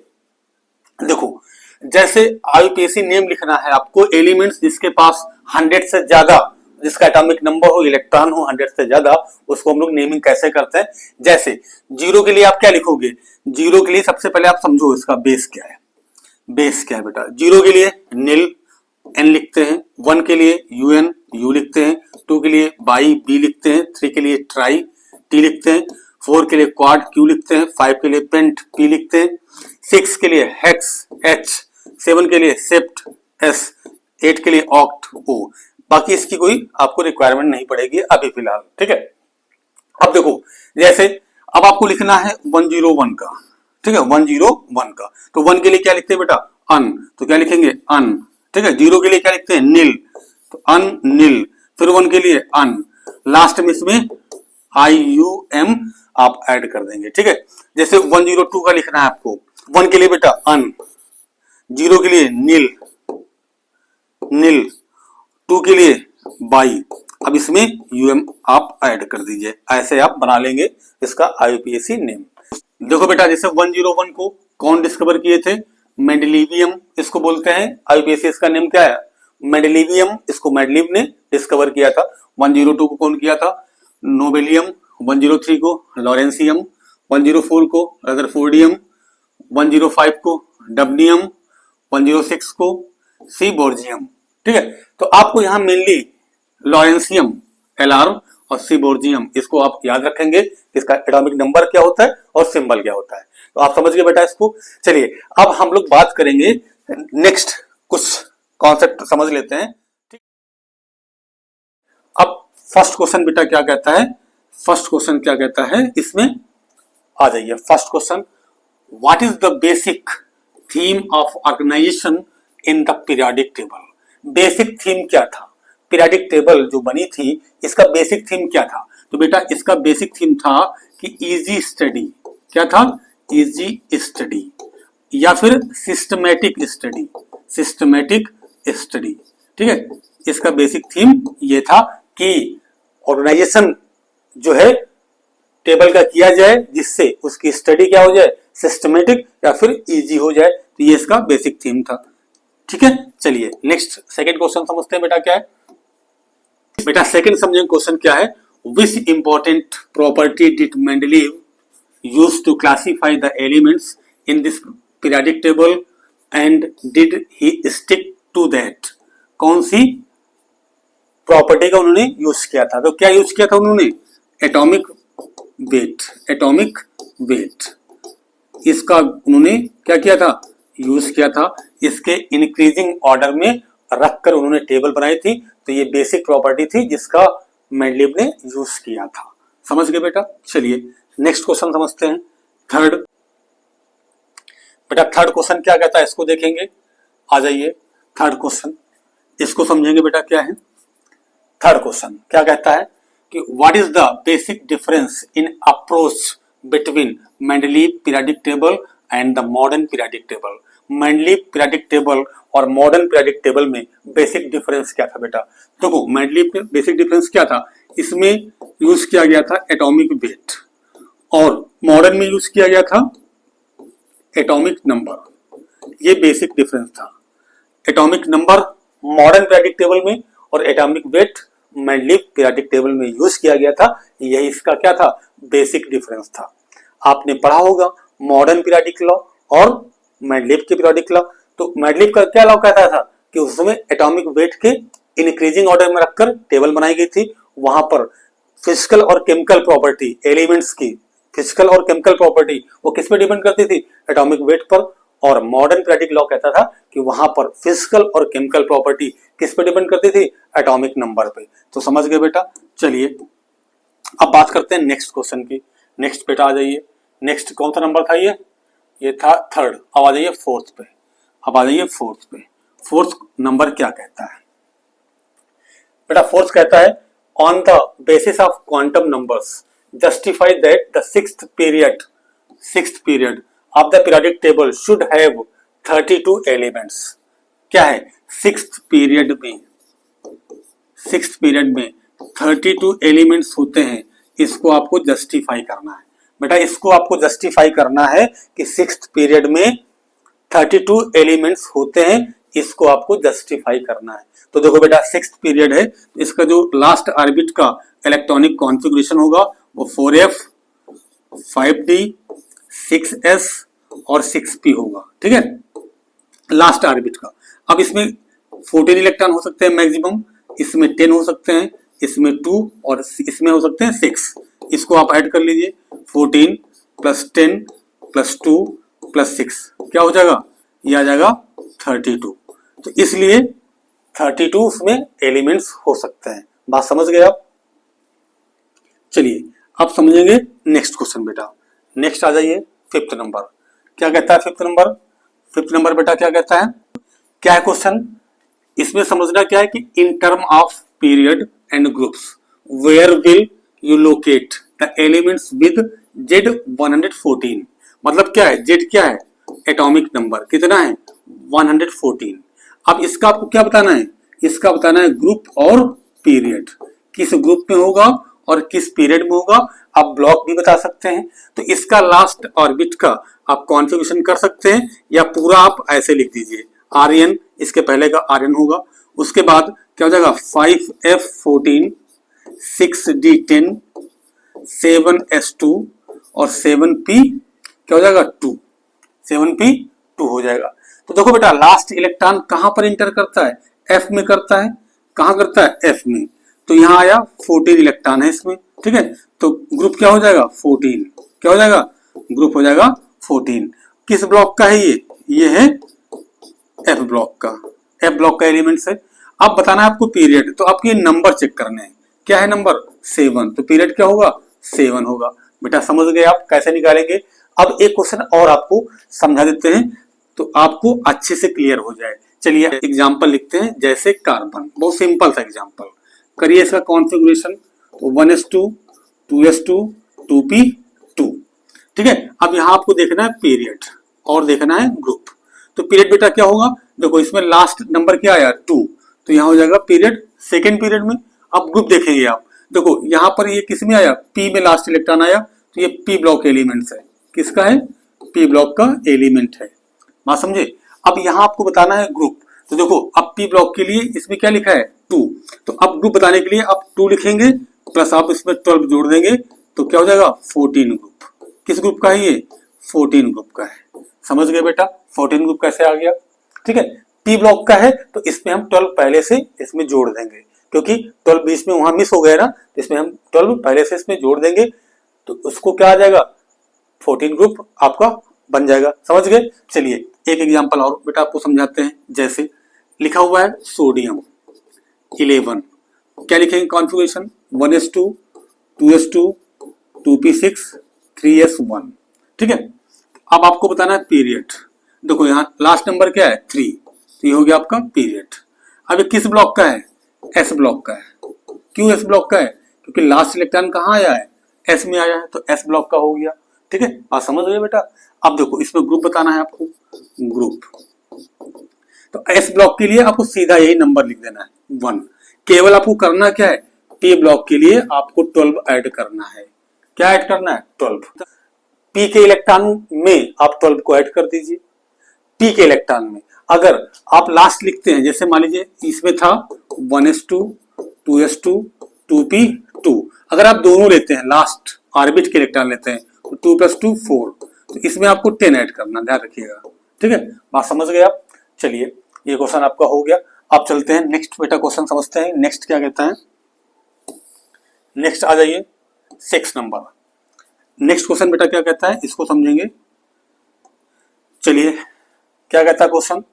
देखो जैसे आईयूपीएसी नेम लिखना है आपको, एलिमेंट्स जिसके पास 100 से ज्यादा, जिसका एटॉमिक नंबर हो, इलेक्ट्रॉन हो 100 से ज्यादा, उसको हम लोग नेमिंग कैसे करते हैं। जैसे 0 के लिए आप क्या लिखोगे, 0 के लिए सबसे पहले आप समझो इसका बेस क्या है। बेस क्या है बेटा, 0 के लिए नील N लिखते हैं, 1 के लिए UN U लिखते हैं, 2 के लिए बाई B लिखते हैं, 3 के लिए ट्राई T लिखते हैं, 4 के लिए क्वाड Q लिखते हैं, 5 के लिए पेंट P लिखते हैं, 6 के लिए हेक्स H, 7 के लिए सेप्ट S, 8 के लिए ऑक्ट O। बाकी इसकी कोई आपको रिक्वायरमेंट नहीं पड़ेगी अभी फिलहाल, ठीक है। अब देखो जैसे अब आपको लिखना है 101 का, ठीक है, 101 का, तो 1 के लिए क्या लिखते हैं बेटा अन, तो क्या लिखेंगे अन, ठीक है। 0 के लिए क्या लिखते हैं नील, तो अन नील, फिर 1 के लिए अन, लास्ट में इसमें IUM आप ऐड कर देंगे, ठीक है। जैसे 102 का लिखना है आपको, 1 के लिए बेटा अन, 0 के लिए नील, 2 के लिए बाई, अब इसमें UM आप ऐड कर दीजिए, ऐसे आप बना लेंगे इसका आईयूपीएसी नेम। देखो बेटा जैसे 101 को कौन डिस्कवर किए थे, मेंडेलिवियम इसको बोलते हैं। आईयूपीएसी इसका नेम क्या है मेंडेलिवियम, इसको मेंडलीव ने डिस्कवर किया था। 102 को कौन किया था, नोबेलियम, 103 को लॉरेंसियम, 104 को रदरफोर्डियम, 105 को डबनियम, 106 को सीबोर्जियम, ठीक है। तो आपको यहाँ मेनली लॉरेंसियम LR और सीबोर्जियम, इसको आप याद रखेंगे, इसका एटॉमिक नंबर क्या होता है और सिंबल क्या होता है, तो आप समझ गए बेटा इसको। चलिए अब हम लोग बात करेंगे नेक्स्ट, कुछ कॉन्सेप्ट समझ लेते हैं। अब फर्स्ट क्वेश्चन बेटा क्या कहता है, फर्स्ट क्वेश्चन क्या कहता है इसमें, आ जाइए first question, what is the basic theme of organisation in the periodic table. Basic theme क्या था, पीरियोडिक टेबल जो बनी थी इसका बेसिक थीम क्या था। तो बेटा इसका बेसिक थीम था कि इजी स्टडी, क्या था इजी स्टडी या फिर सिस्टमैटिक स्टडी, सिस्टमैटिक स्टडी, ठीक है। इसका बेसिक थीम ये था कि ऑर्गेनाइजेशन जो है टेबल का किया जाए जिससे उसकी स्टडी क्या हो जाए, सिस्टमेटिक या फिर इजी हो जाए, तो ये इसका बेसिक थीम था, ठीक है। चलिए नेक्स्ट सेकंड क्वेश्चन समझते हैं बेटा क्या है। बेटा सेकंड समझेंगे क्वेश्चन क्या है, which important property did Mendeleev use to classify the elements in this periodic table and did he stick to that. कौन सी प्रॉपर्टी का उन्होंने यूज किया था, तो क्या यूज किया था उन्होंने, एटॉमिक वेट, एटॉमिक वेट, इसका उन्होंने क्या किया था, यूज किया था। इसके इंक्रीजिंग ऑर्डर में रखकर उन्होंने टेबल बनाई थी, तो ये बेसिक प्रॉपर्टी थी जिसका मेंडलीव ने यूज किया था। समझ गए बेटा। चलिए नेक्स्ट क्वेश्चन समझते हैं थर्ड। बेटा थर्ड क्वेश्चन क्या कहता है इसको देखेंगे। आ जाइए थर्ड क्वेश्चन, इसको समझेंगे बेटा। क्या है थर्ड क्वेश्चन, क्या कहता है कि what is the basic difference in approach between Mendeleev periodic table and the modern periodic table. Mendeleev periodic table और मॉडर्न पीरियडिक टेबल में बेसिक डिफरेंस क्या था बेटा। देखो मेंडलीव में बेसिक डिफरेंस क्या था, इसमें यूज किया गया था एटॉमिक वेट और मॉडर्न में यूज किया गया था एटॉमिक नंबर। ये बेसिक डिफरेंस था। Atomic number modern periodic table में और atomic weight Mendeleev periodic table में यूज किया गया था। यही इसका क्या था, बेसिक डिफरेंस था। आपने पढ़ा होगा मॉडर्न पीरियडिक लॉ और मेंडलीव के पीरियडिक लॉ। तो मेंडलीव का क्या लॉ कहता था कि उसमें एटॉमिक वेट के इंक्रीजिंग ऑर्डर में रखकर टेबल बनाई गई थी। वहां पर फिजिकल और केमिकल प्रॉपर्टी, एलिमेंट्स की फिजिकल और केमिकल प्रॉपर्टी वो किस पे डिपेंड करती थी, एटॉमिक वेट पर। और मॉडर्न पीरियडिक लॉ कहता था कि वहां पर फिजिकल और केमिकल प्रॉपर्टी किस पे डिपेंड करती थी, एटॉमिक नंबर पे। तो समझ गए बेटा। चलिए अब बात करते हैं नेक्स्ट क्वेश्चन की। नेक्स्ट बेटा आ जाइए। नेक्स्ट कौन सा नंबर था ये था थर्ड। अब आ जाइए फोर्थ पे। अब आ जाइए फोर्थ पे। फोर्थ नंबर क्या कहता है बेटा। फोर्थ कहता है on the basis of quantum numbers justify that the sixth period of the periodic table should have 32 elements. क्या है, सिक्स्थ पीरियड में 32 एलिमेंट्स होते हैं। इसको आपको जस्टिफाई करना है बेटा। इसको आपको जस्टिफाई करना है कि सिक्स्थ पीरियड में 32 एलिमेंट्स होते हैं। इसको आपको जस्टिफाई करना है। तो देखो बेटा सिक्स्थ पीरियड है, इसका जो लास्ट ऑर्बिट का इलेक्ट्रॉनिक कॉन्फ़िगरेशन होगा वो 4f 5d 6s और 6p होगा। ठीक है, लास्ट ऑर्बिट का। अब इसमें 14 इलेक्ट्रॉन हो सकते हैं मैक्सिमम, इसमें 10 हो सकते हैं, इसमें 2 और इसमें हो सकते हैं 6। इसको आप ऐड कर लीजिए, 14 प्लस 10 प्लस 2 प्लस 6 क्या हो जाएगा, ये आ जाएगा 32। तो इसलिए 32 उसमें एलिमेंट्स हो सकते हैं। बात समझ गए आप। चलिए अब समझेंगे नेक्स्ट क्वेश्चन बेटा। नेक्स्ट आ जाइए फिफ्थ नंबर। क्या कहता है फिफ्थ नंबर। फिफ्थ नंबर बेटा क्या कहता है, क्या है क्वेश्चन, इसमें समझना क्या है कि in term of period and groups where will you locate the elements with Z114। मतलब क्या है, Z क्या है, एटॉमिक नंबर कितना है 114। अब इसका आपको क्या बताना है, इसका बताना है ग्रुप और पीरियड, किस ग्रुप में होगा और किस पीरियड में होगा। आप ब्लॉक भी बता सकते हैं। तो इसका लास्ट ऑर्बिट का आप कॉन्फ़िगरेशन कर सकते हैं या पूरा आप ऐसे लिख दीजिए Rn, इसके पहले का Rn होगा। उसके बाद क्या हो जाएगा 5f14 6d10 7s2 और 7p क्या हो जाएगा 2, 7p2 हो जाएगा। तो देखो बेटा लास्ट इलेक्ट्रॉन कहां पर इंटर करता है, f में करता है। कहां करता है, f में। तो यहां आया 14 इलेक्ट्रॉन है इसमें। ठीक है, तो ग्रुप क्या हो जाएगा 14, क्या हो जाएगा ग्रुप हो जाएगा 14। किस ब्लॉक का है ये है एफ ब्लॉक का, एफ ब्लॉक का एलिमेंट्स है। अब बताना है आपको पीरियड, तो आपको ये नंबर चेक करने हैं। क्या है नंबर 7, तो पीरियड क्या होगा 7 होगा। बेटा समझ गए आप कैसे निकालेंगे। अब एक क्वेश्चन और आपको समझा देते हैं तो आपको अच्छे से क्लियर हो जाए। चलिए एग्जांपल लिखते हैं, जैसे कार्बन, बहुत सिंपल सा एग्जांपल करिए। इसका कॉन्फ़िगरेशन तो 1s2 2s2 2p2। ठीक है, अब यहां आपको देखना है पीरियड और देखना है ग्रुप। तो पीरियड बेटा क्या होगा, देखो इसमें लास्ट नंबर क्या आया 2, तो यहां हो जाएगा पीरियड सेकेंड पीरियड में। अब ग्रुप देखेंगे आप, देखो यहां पर ये किस में आया, पी में लास्ट इलेक्ट्रॉन आया, तो ये पी ब्लॉक एलिमेंट्स है। किसका है, पी ब्लॉक का एलिमेंट है। बात समझे। अब यहां आपको बताना है ग्रुप। तो देखो अब पी ब्लॉक के लिए इसमें क्या लिखा है 2, तो अब ग्रुप बताने के लिए आप 2 लिखेंगे प्लस आप इसमें 12 जोड़ देंगे तो क्या हो जाएगा 14 ग्रुप। किस ग्रुप का है ये, 14 ग्रुप का है। समझ गए बेटा 14 ग्रुप कैसे आ गया। ठीक है, पी ब्लॉक का है तो इसमें हम 12 पहले से इसमें जोड़ देंगे, क्योंकि 12 बीच में वहां मिस हो गया ना, तो इसमें हम 12 पहले से इसमें जोड़ देंगे तो उसको क्या आ जाएगा 14 ग्रुप आपका बन जाएगा। समझ गए। चलिए एक एग्जांपल और बेटा आपको समझाते हैं। जैसे लिखा हुआ है सोडियम 11, क्या लिखेंगे configuration 1s2 2s2 2p6 3s1। ठीक है, अब आपको बताना है पीरियड। देखो यहाँ लास्ट नंबर क्या है 3, तो ये हो गया आपका पीरियड। अब ये किस ब्लॉक का है, एस ब्लॉक का है। क्यों एस ब्लॉक का है, क्योंकि लास्ट इलेक्ट्रॉन कहाँ आया है, एस में आया है, तो एस ब्लॉक का हो गया। ठीक है, बात समझ गए बेटा। अब देखो इसमें ग्रुप बताना है आपको, ग्रुप। तो एस ब्लॉक के लिए आपको सीधा यही नंबर लिख देना है 1। केवल आपको करना क्या है, पी ब्लॉक के लिए आपको 12 ऐड करना है। क्या ऐड करना है, 12। पी के इलेक्ट्रॉन में आप 12 को ऐड कर दीजिए। पी के इलेक्ट्रॉन में अगर आप लास्ट लिखते हैं, जैसे मान लीजिए इसमें था 1s2 2s2 2p2, अगर आप दोनों लेते हैं लास्ट ऑर्बिट के इलेक्ट्रॉन लेते हैं तो 2 + 2 4, तो इसमें आपको 10 ऐड करना, ध्यान रखिएगा। ठीक है, बात समझ गए आप। चलिए ये क्वेश्चन आपका हो गया। आप चलते हैं नेक्स्ट बेटा क्वेश्चन समझते हैं। नेक्स्ट क्या कहता है, नेक्स्ट आ जाइए 6 नंबर। नेक्स्ट क्वेश्चन बेटा क्या कहता है, इसको समझेंगे। चलिए क्या कहता है क्वेश्चन,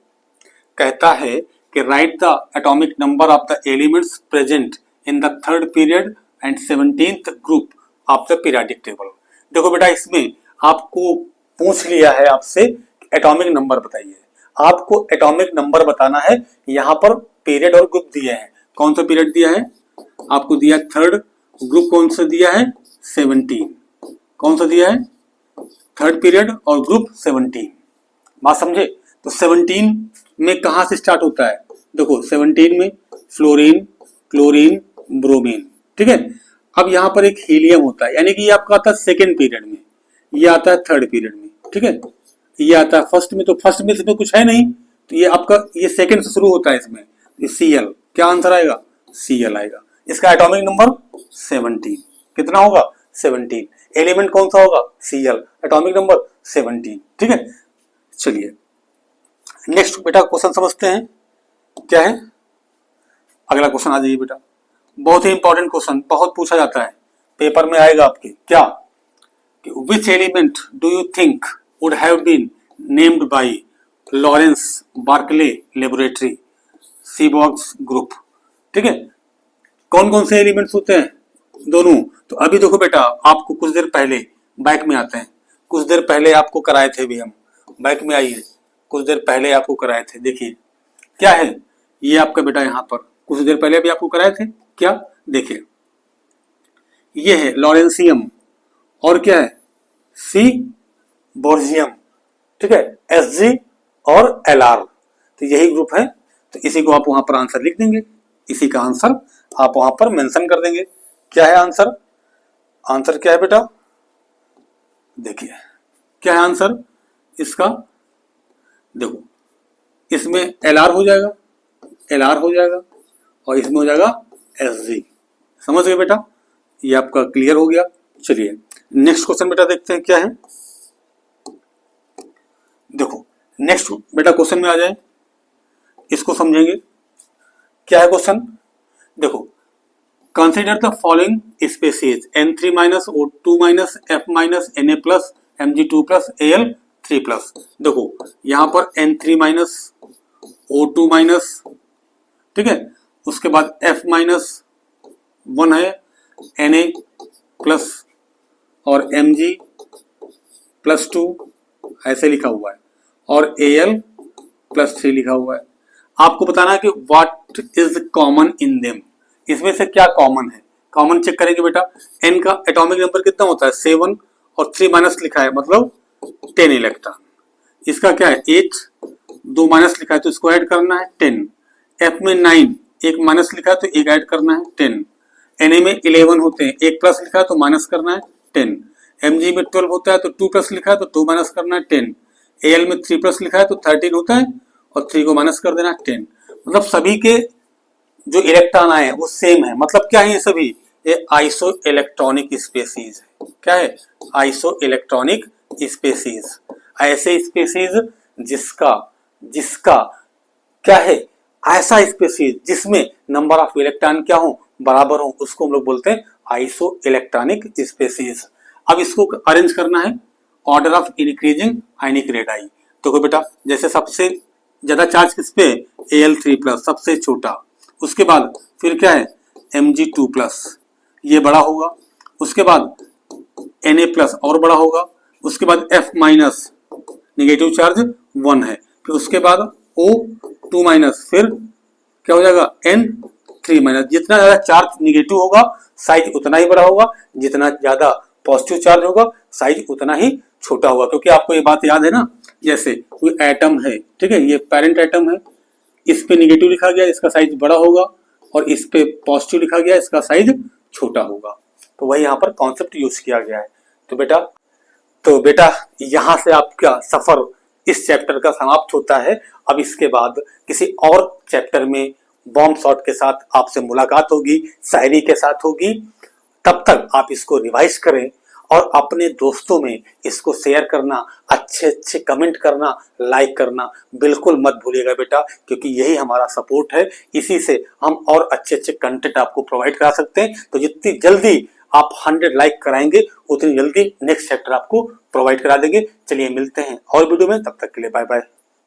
कहता है कि right the atomic number of the elements present in the third period and 17th group of the periodic table. देखो बेटा इसमें आपको पूछ लिया है आपसे एटॉमिक नंबर बताइए। आपको एटॉमिक नंबर बताना है। यहाँ पर पीरियड और ग्रुप दिए हैं। कौन सा पीरियड दिया है, आपको दिया थर्ड, ग्रुप कौन सा दिया है 17। कौन सा दिया है, थर्ड पीरियड और ग्रुप 17। बात समझे। तो 17 में कहां से स्टार्ट होता है, देखो 17 में फ्लोरीन क्लोरीन ब्रोमीन। ठीक है, अब यहां पर एक हीलियम होता है, यानी कि ये आपका आता है सेकेंड पीरियड में, ये आता है थर्ड पीरियड में। ठीक है, ये आता है फर्स्ट में, तो फर्स्ट में इसमें कुछ है नहीं, तो ये आपका ये सेकेंड से शुरू होता है इसमें, Cl। क्या आंसर आएगा, Cl आएगा। इसका एटॉमिक नंबर 17। कितना होगा, 17। एलिमेंट कौन सा होगा, Cl, एटॉमिक नंबर 17। ठीक है, चलिए नेक्स्ट बेटा क्वेश्चन समझते हैं। क्या है, अगला क्वेश्चन आ जाइए बेटा। बहुत ही इंपॉर्टेंट क्वेश्चन, बहुत पूछा जाता है, पेपर में आएगा आपके। क्या, which element do you think would have been named by Lawrence Berkeley laboratory Seaborg's group. ठीक है, कौन कौन से एलिमेंट्स होते हैं, दोनों। तो अभी देखो बेटा, आपको कुछ देर पहले बैक में आते हैं, कुछ देर पहले आपको कराए थे भी हम, बैक में आइए, कुछ देर पहले आपको कराए थे। देखिए क्या है, ये आपका बेटा यहाँ पर कुछ देर पहले भी आपको कराए थे। क्या, देखिए ये है लॉरेंसियम, और क्या है सी बोर्जियम। ठीक है, Sg और Lr, तो यही ग्रुप है। तो इसी को आप वहां पर आंसर लिख देंगे, इसी का आंसर आप वहां पर मेंशन कर देंगे। क्या है आंसर, आंसर क्या है बेटा, देखिए क्या है आंसर इसका, देखो इसमें Lr हो जाएगा, Lr हो जाएगा, और इसमें हो जाएगा Sg। समझ गए बेटा, ये आपका क्लियर हो गया। चलिए नेक्स्ट क्वेश्चन बेटा देखते हैं क्या है। देखो नेक्स्ट बेटा क्वेश्चन में आ जाए, इसको समझेंगे। क्या है क्वेश्चन, देखो consider the following species N3- O2- F- Na+, Mg2+, Al3+। देखो यहां पर N3- O2-, ठीक है, उसके बाद F-1 है, Na+ और Mg+2 ऐसे लिखा हुआ है, और Al+3 लिखा हुआ है। आपको बताना है कि what is common in them, इसमें से क्या कॉमन है। कॉमन चेक करेंगे बेटा। N का एटॉमिक नंबर कितना होता है 7, और 3 माइनस लिखा है मतलब 10 इलेक्ट्रॉन। इसका क्या है 8, 2 माइनस लिखा है तो इसको ऐड करना है 10। F में 9, 1 माइनस लिखा है तो 1 ऐड करना है 10। Na में 11 होते हैं, 1 प्लस लिखा है तो माइनस करना है 10। Mg में 12 होता है तो 2 प्लस लिखा है तो 2 माइनस करना है 10। Al में 3 प्लस लिखा है तो 13 होता है, और 3 को माइनस कर देना है 10। मतलब सभी के जो इलेक्ट्रॉन आए हैं वो सेम है। मतलब क्या है ये सभी, ये आइसो इलेक्ट्रॉनिक स्पेसीज है। क्या है, आइसो इलेक्ट्रॉनिक स्पेसीज, ऐसे स्पेसीज जिसका जिसका क्या है, ऐसा स्पेसीज जिसमें नंबर ऑफ इलेक्ट्रॉन क्या हो, बराबर हो, उसको हम लोग बोलते हैं आइसो इलेक्ट्रॉनिक स्पेसीज। अब इसको अरेंज करना है order of increasing ionic radii. तो बेटा जैसे सबसे ज्यादा चार्ज किस पे, Al3+, सबसे छोटा, उसके बाद फिर क्या है Mg2+, ये बड़ा होगा, उसके बाद Na+ और बड़ा होगा, उसके बाद F- नेगेटिव चार्ज 1 है, फिर उसके बाद O2-, फिर क्या हो जाएगा N3-। जितना ज्यादा चार्ज निगेटिव होगा साइज उतना ही बड़ा होगा, जितना ज्यादा पॉजिटिव चार्ज होगा साइज उतना ही छोटा होगा। क्योंकि आपको ये बात याद है ना, जैसे कोई एटम है, ठीक है, ये पेरेंट एटम है, इस पे निगेटिव लिखा गया, इसका साइज बड़ा होगा, और इस पे पॉजिटिव लिखा गया, इसका साइज छोटा होगा। तो वही यहाँ पर कॉन्सेप्ट यूज किया गया है। तो बेटा यहाँ से आपका सफर इस चैप्टर का समाप्त होता है। अब इसके बाद किसी और चैप्टर में बॉम्ब शॉट के साथ आपसे मुलाकात होगी, शायरी के साथ होगी। तब तक आप इसको रिवाइज करें और अपने दोस्तों में इसको शेयर करना, अच्छे अच्छे कमेंट करना, लाइक करना बिल्कुल मत भूलिएगा बेटा, क्योंकि यही हमारा सपोर्ट है। इसी से हम और अच्छे अच्छे कंटेंट आपको प्रोवाइड करा सकते हैं। तो जितनी जल्दी आप 100 लाइक कराएंगे उतनी जल्दी नेक्स्ट चैप्टर आपको प्रोवाइड करा देंगे। चलिए मिलते हैं और वीडियो में, तब तक के लिए बाय बाय।